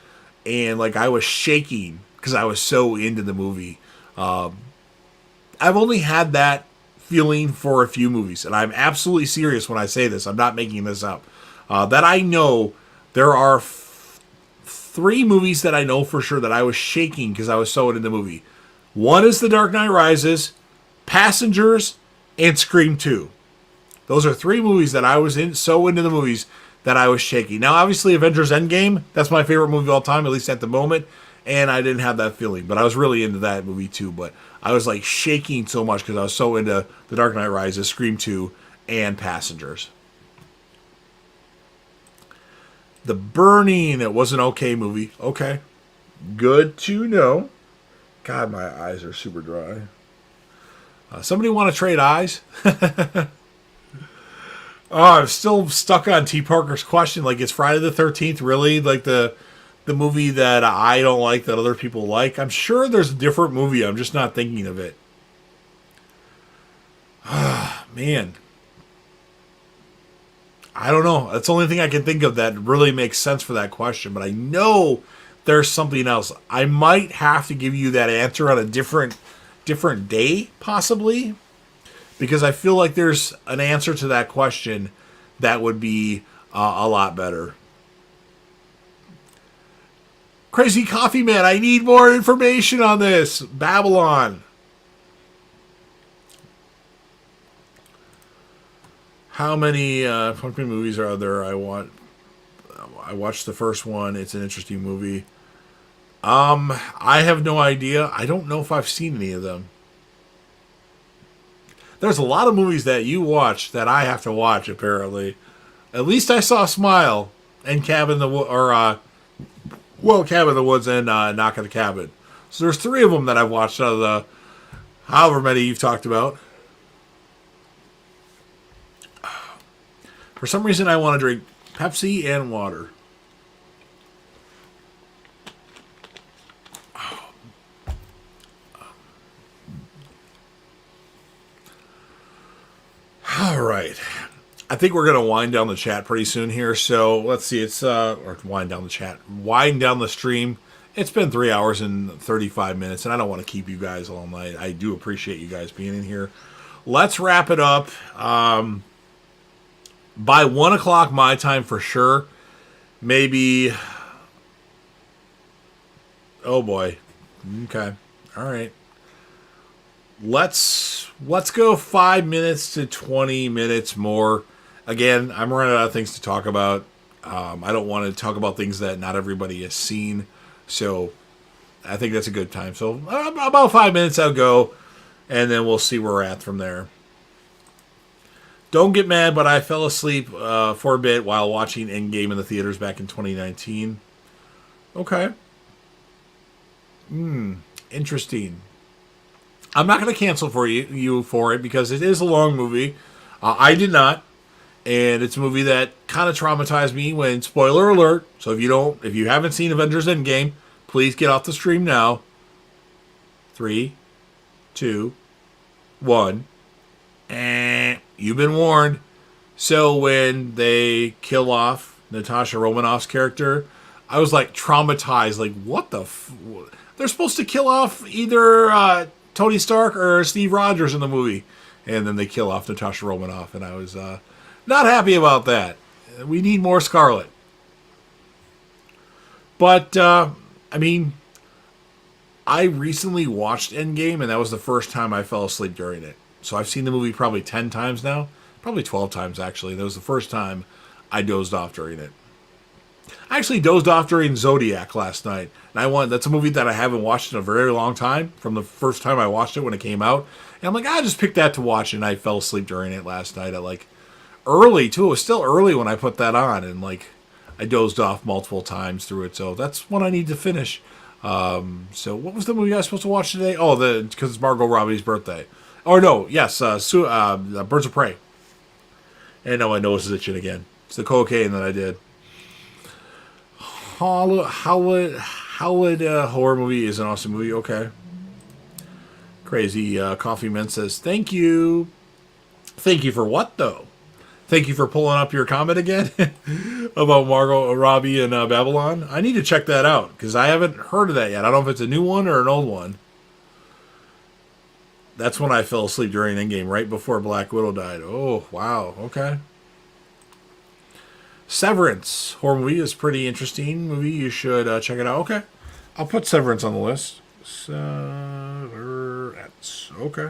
And I was shaking because I was so into the movie. I've only had that feeling for a few movies, and I'm absolutely serious when I say this. I'm not making this up. That I know there are 3 movies that I know for sure that I was shaking because I was so into the movie. One is The Dark Knight Rises, Passengers, and Scream 2. Those are 3 movies that I was so into the movies that I was shaking. Now, obviously, Avengers Endgame, that's my favorite movie of all time, at least at the moment, and I didn't have that feeling, but I was really into that movie too, but I was shaking so much because I was so into The Dark Knight Rises, Scream 2, and Passengers. The Burning, it was an okay movie. Okay. Good to know. God, my eyes are super dry. Somebody want to trade eyes? Oh, I'm still stuck on T. Parker's question. Is Friday the 13th really the movie that I don't like that other people like? I'm sure there's a different movie. I'm just not thinking of it. Man. I don't know. That's the only thing I can think of that really makes sense for that question. But I know there's something else. I might have to give you that answer on a different day, possibly. Because I feel like there's an answer to that question that would be a lot better. Crazy Coffee Man, I need more information on this. Babylon. How many pumpkin movies are there? I watched the first one. It's an interesting movie. I have no idea. I don't know if I've seen any of them. There's a lot of movies that you watch that I have to watch, apparently. At least I saw Smile and Cabin in the Woods and Knock at the Cabin. So there's 3 of them that I've watched out of the however many you've talked about. For some reason, I want to drink Pepsi and water. All right. I think we're going to wind down the chat pretty soon here. So let's see. It's, or wind down the chat. Wind down the stream. It's been 3 hours and 35 minutes, and I don't want to keep you guys all night. I do appreciate you guys being in here. Let's wrap it up. By 1 o'clock my time for sure. Maybe. Oh boy. Okay. All right. let's go 5 minutes to 20 minutes more. Again, I'm running out of things to talk about. I don't want to talk about things that not everybody has seen, so I think that's a good time. So about 5 minutes I'll go, and then we'll see where we're at from there. Don't get mad, but I fell asleep for a bit while watching Endgame in the theaters back in 2019. Okay. Interesting. I'm not going to cancel for you for it because it is a long movie. I did not, and it's a movie that kind of traumatized me. When spoiler alert. So if you haven't seen Avengers Endgame, please get off the stream now. 3, 2, 1. You've been warned. So when they kill off Natasha Romanoff's character, I was like traumatized. Like, what the? They're supposed to kill off either Tony Stark or Steve Rogers in the movie, and then they kill off Natasha Romanoff, and I was not happy about that. We need more Scarlet. But I mean, I recently watched Endgame, and that was the first time I fell asleep during it. So I've seen the movie probably 10 times now. Probably 12 times, actually. That was the first time I dozed off during it. I actually dozed off during Zodiac last night. And that's a movie that I haven't watched in a very long time, from the first time I watched it when it came out. And I'm like, I just picked that to watch, and I fell asleep during it last night at like early, too. It was still early when I put that on, and like I dozed off multiple times through it. So that's one I need to finish. So what was the movie I was supposed to watch today? Oh, because it's Margot Robbie's birthday. Or no, yes, Birds of Prey. And now my nose is itching again. It's the cocaine that I did. Howlett horror movie is an awesome movie. Okay. Crazy Coffee Man says, thank you. Thank you for what, though? Thank you for pulling up your comment again about Margot Robbie and Babylon. I need to check that out because I haven't heard of that yet. I don't know if it's a new one or an old one. That's when I fell asleep during Endgame, right before Black Widow died. Oh, wow. Okay. Severance. Horror movie is pretty interesting movie. You should check it out. Okay. I'll put Severance on the list. Severance. Okay.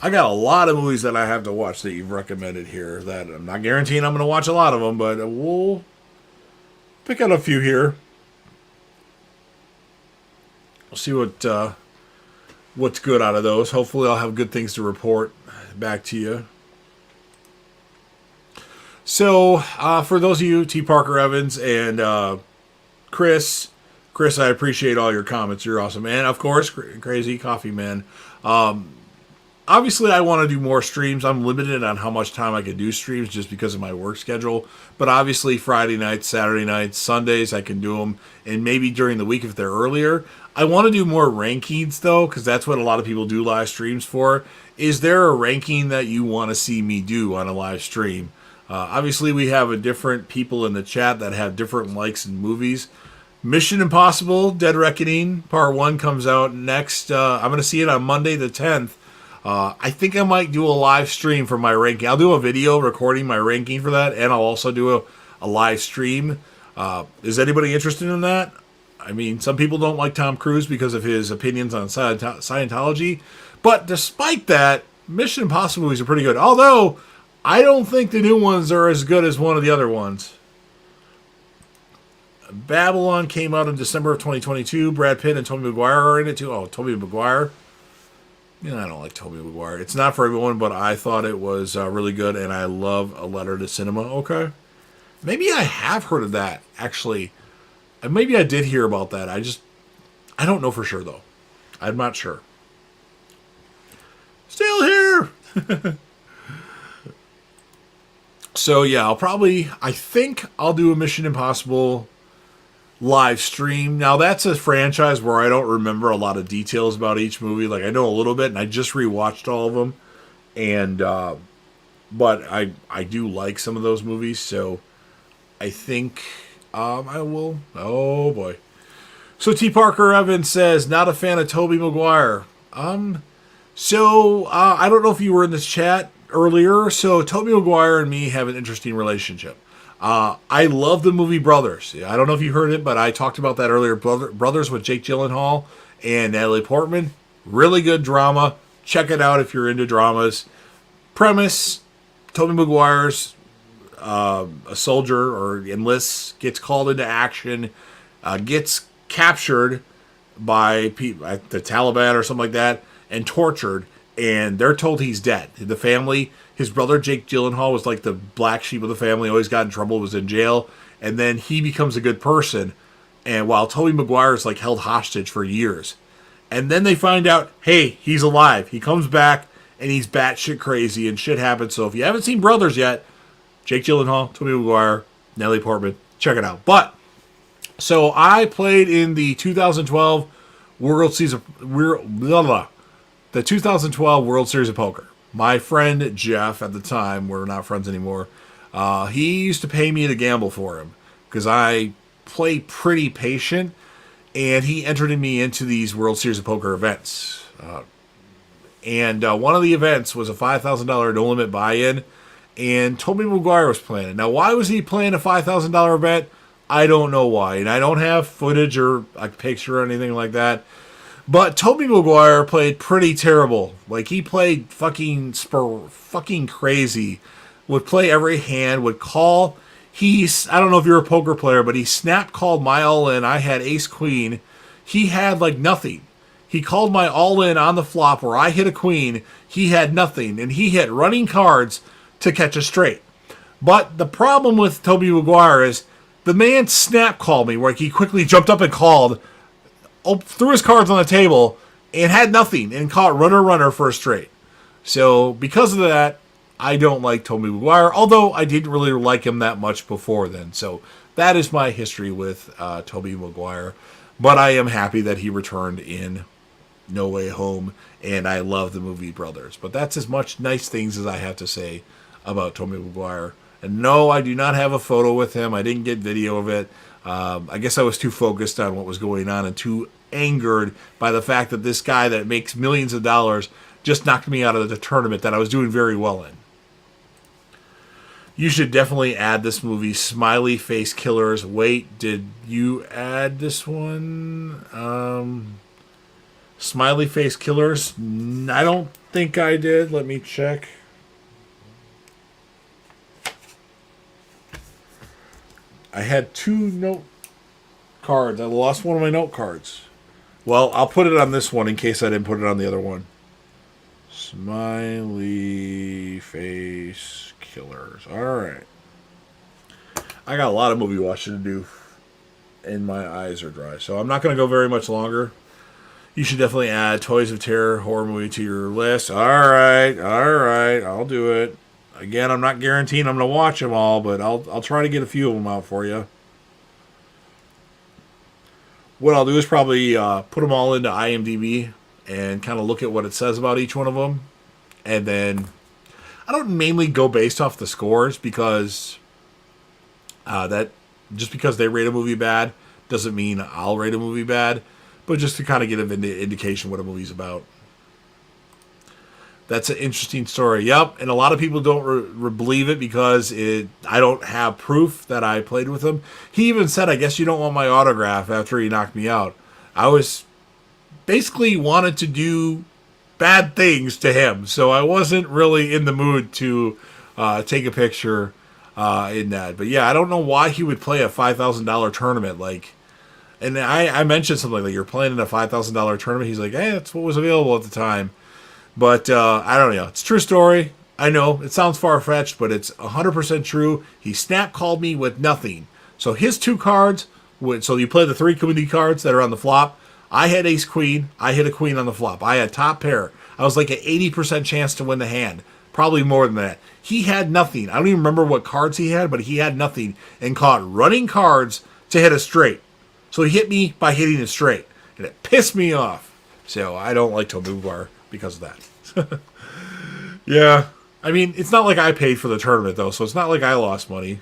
I got a lot of movies that I have to watch that you've recommended here that I'm not guaranteeing I'm going to watch a lot of them, but we'll pick out a few here. We'll see what's good out of those. Hopefully I'll have good things to report back to you. So, for those of you, T. Parker Evans and Chris, I appreciate all your comments. You're awesome. And, of course, Crazy Coffee Man. Obviously, I want to do more streams. I'm limited on how much time I can do streams just because of my work schedule. But obviously, Friday nights, Saturday nights, Sundays, I can do them. And maybe during the week if they're earlier. I want to do more rankings, though, because that's what a lot of people do live streams for. Is there a ranking that you want to see me do on a live stream? Obviously, we have different people in the chat that have different likes in movies. Mission Impossible, Dead Reckoning, Part 1 comes out next. I'm going to see it on Monday the 10th. I think I might do a live stream for my ranking. I'll do a video recording my ranking for that, and I'll also do a live stream. Is anybody interested in that? I mean, some people don't like Tom Cruise because of his opinions on Scientology. But despite that, Mission Impossible movies are pretty good. Although, I don't think the new ones are as good as one of the other ones. Babylon came out in December of 2022. Brad Pitt and Tobey Maguire are in it too. Oh, Tobey Maguire. Yeah, I don't like Tobey Maguire. It's not for everyone, but I thought it was really good, and I love A Letter to Cinema. Okay. Maybe I have heard of that, actually. Maybe I did hear about that. I don't know for sure, though. I'm not sure. Still here! So, yeah, I think I'll do a Mission Impossible live stream. Now, that's a franchise where I don't remember a lot of details about each movie. Like, I know a little bit, and I just rewatched all of them. And, but I do like some of those movies, so I think I will. Oh, boy. So, T. Parker Evans says, not a fan of Tobey Maguire. So, I don't know if you were in this chat earlier. So, Tobey Maguire and me have an interesting relationship. I love the movie Brothers. I don't know if you heard it, but I talked about that earlier. Brothers with Jake Gyllenhaal and Natalie Portman. Really good drama. check it out if you're into dramas. Premise: Tobey Maguire's a soldier or enlists, gets called into action, gets captured by the Taliban or something like that, and tortured, and they're told he's dead. The family, his brother Jake Gyllenhaal was like the black sheep of the family, always got in trouble, was in jail, and then he becomes a good person, and while Tobey Maguire is like held hostage for years. And then they find out, hey, he's alive. He comes back, and he's batshit crazy, and shit happens. So if you haven't seen Brothers yet, Jake Gyllenhaal, Tobey Maguire, Natalie Portman, check it out. But so I played in the 2012 World Series of the 2012 World Series of Poker. My friend Jeff, at the time, we're not friends anymore. He used to pay me to gamble for him because I play pretty patient, and he entered me into these World Series of Poker events. And one of the events was a $5,000 no limit buy-in, and Tobey Maguire was playing it. Now, why was he playing a $5,000 event? I don't know why, and I don't have footage or a picture or anything like that. But Tobey Maguire played pretty terrible. Like, he played fucking crazy. Would play every hand, would call. I don't know if you're a poker player, but he snap called my all-in. I had ace-queen. He had, like, nothing. He called my all-in on the flop where I hit a queen. He had nothing, and he hit running cards to catch a straight. But the problem with Tobey Maguire is the man snap called me, where he quickly jumped up and called, threw his cards on the table, and had nothing, and caught runner for a straight. So, because of that, I don't like Tobey Maguire, although I didn't really like him that much before then. So, that is my history with Tobey Maguire. But I am happy that he returned in No Way Home, and I love the movie Brothers. But that's as much nice things as I have to say about Tobey Maguire. And no, I do not have a photo with him. I didn't get video of it. I guess I was too focused on what was going on and too angered by the fact that this guy that makes millions of dollars just knocked me out of the tournament that I was doing very well in. You should definitely add this movie, Smiley Face Killers. Wait, did you add this one? Smiley Face Killers? I don't think I did. Let me check. I had 2 note cards. I lost one of my note cards. Well, I'll put it on this one in case I didn't put it on the other one. Smiley Face Killers. Alright. I got a lot of movie watching to do, and my eyes are dry. So I'm not going to go very much longer. You should definitely add Toys of Terror horror movie to your list. Alright. I'll do it. Again, I'm not guaranteeing I'm going to watch them all, but I'll try to get a few of them out for you. What I'll do is probably put them all into IMDb and kind of look at what it says about each one of them. And then I don't mainly go based off the scores because that just because they rate a movie bad doesn't mean I'll rate a movie bad, but just to kind of get an indication what a movie's about. That's an interesting story. Yep, and a lot of people don't believe it because I don't have proof that I played with him. He even said, I guess you don't want my autograph after he knocked me out. I was basically wanted to do bad things to him, so I wasn't really in the mood to take a picture in that. But yeah, I don't know why he would play a $5,000 tournament. And I mentioned something like, you're playing in a $5,000 tournament. He's like, hey, that's what was available at the time. But I don't know. It's a true story. I know it sounds far-fetched, but it's 100% true. He snap called me with nothing. So his 2 cards, so you play the 3 community cards that are on the flop. I had ace-queen. I hit a queen on the flop. I had top pair. I was like an 80% chance to win the hand. Probably more than that. He had nothing. I don't even remember what cards he had, but he had nothing and caught running cards to hit a straight. So he hit me by hitting a straight. And it pissed me off. So I don't like Tobey Maguire because of that. Yeah. I mean, it's not like I paid for the tournament, though, so it's not like I lost money.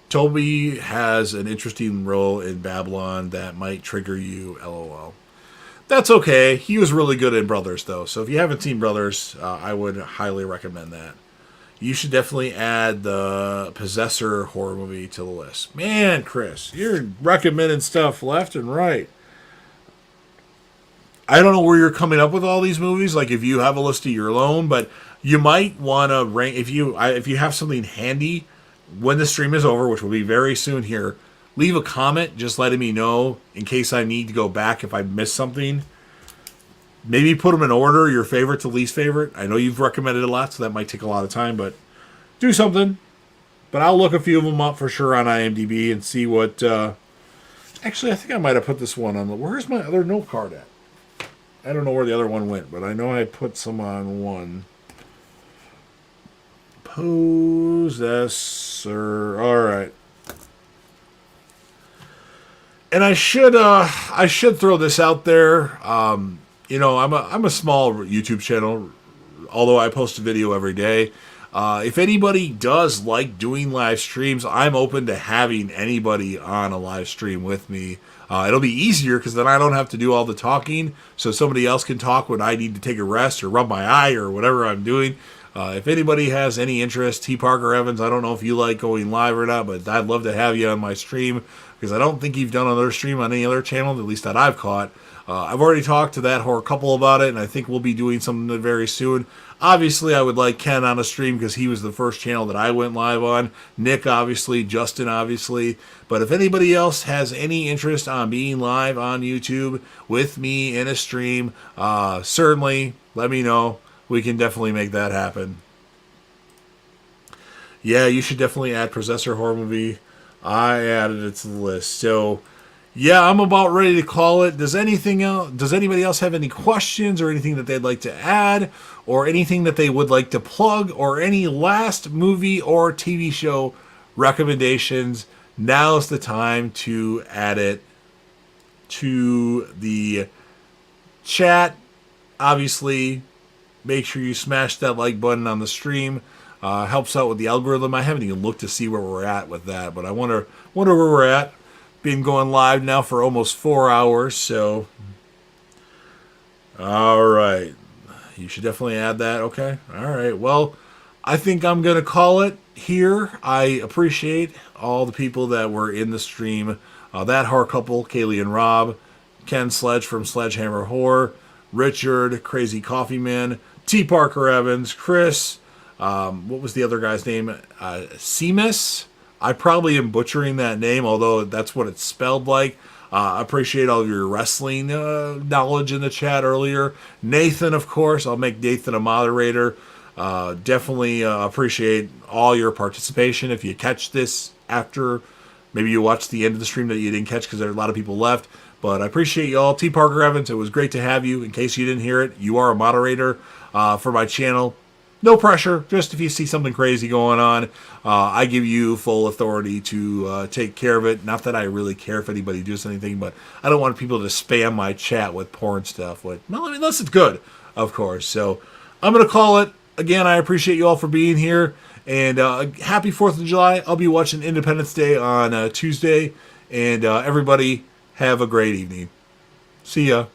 Tobey has an interesting role in Babylon that might trigger you, LOL. That's okay. He was really good in Brothers, though, so if you haven't seen Brothers, I would highly recommend that. You should definitely add the Possessor horror movie to the list. Man, Chris, you're recommending stuff left and right. I don't know where you're coming up with all these movies. Like if you have a list of your own, but you might want to rank if you have something handy when the stream is over, which will be very soon here. Leave a comment, just letting me know in case I need to go back if I missed something. Maybe put them in order, your favorite to least favorite. I know you've recommended a lot, so that might take a lot of time, but do something. But I'll look a few of them up for sure on IMDb and see what. Actually, I think I might have put this one on the. Where's my other note card at? I don't know where the other one went, but I know I put some on one. Possessor. All right. And I should throw this out there. I'm a small YouTube channel, although I post a video every day. If anybody does like doing live streams, I'm open to having anybody on a live stream with me. It'll be easier because then I don't have to do all the talking, so somebody else can talk when I need to take a rest or rub my eye or whatever I'm doing. If anybody has any interest, T. Parker Evans, I don't know if you like going live or not, but I'd love to have you on my stream because I don't think you've done another stream on any other channel, at least that I've caught. I've already talked to that horror couple about it, and I think we'll be doing something very soon. Obviously, I would like Ken on a stream because he was the first channel that I went live on. Nick, obviously. Justin, obviously. But if anybody else has any interest on being live on YouTube with me in a stream, certainly let me know. We can definitely make that happen. Yeah, you should definitely add Possessor Horror Movie. I added it to the list. So, yeah, I'm about ready to call it. Does anybody else have any questions or anything that they'd like to add or anything that they would like to plug or any last movie or TV show recommendations? Now's the time to add it to the chat. Obviously, make sure you smash that like button on the stream. Helps out with the algorithm. I haven't even looked to see where we're at with that, but I wonder where we're at. Been going live now for almost 4 hours, so all right. You should definitely add that. Okay. All right. Well, I think I'm going to call it here. I appreciate all the people that were in the stream. That horror couple, Kaylee and Rob, Ken Sledge from Sledgehammer Horror, Richard, Crazy Coffee Man, T. Parker Evans, Chris, what was the other guy's name? Seamus. I probably am butchering that name, although that's what it's spelled like. I appreciate all of your wrestling knowledge in the chat earlier. Nathan, of course. I'll make Nathan a moderator. Definitely appreciate all your participation. If you catch this after, maybe you watched the end of the stream that you didn't catch because there are a lot of people left. But I appreciate you all. T. Parker Evans, it was great to have you. In case you didn't hear it, you are a moderator for my channel. No pressure, just if you see something crazy going on, I give you full authority to take care of it. Not that I really care if anybody does anything, but I don't want people to spam my chat with porn stuff. Unless it's good, of course. So I'm going to call it. Again, I appreciate you all for being here. And happy 4th of July. I'll be watching Independence Day on Tuesday. And everybody have a great evening. See ya.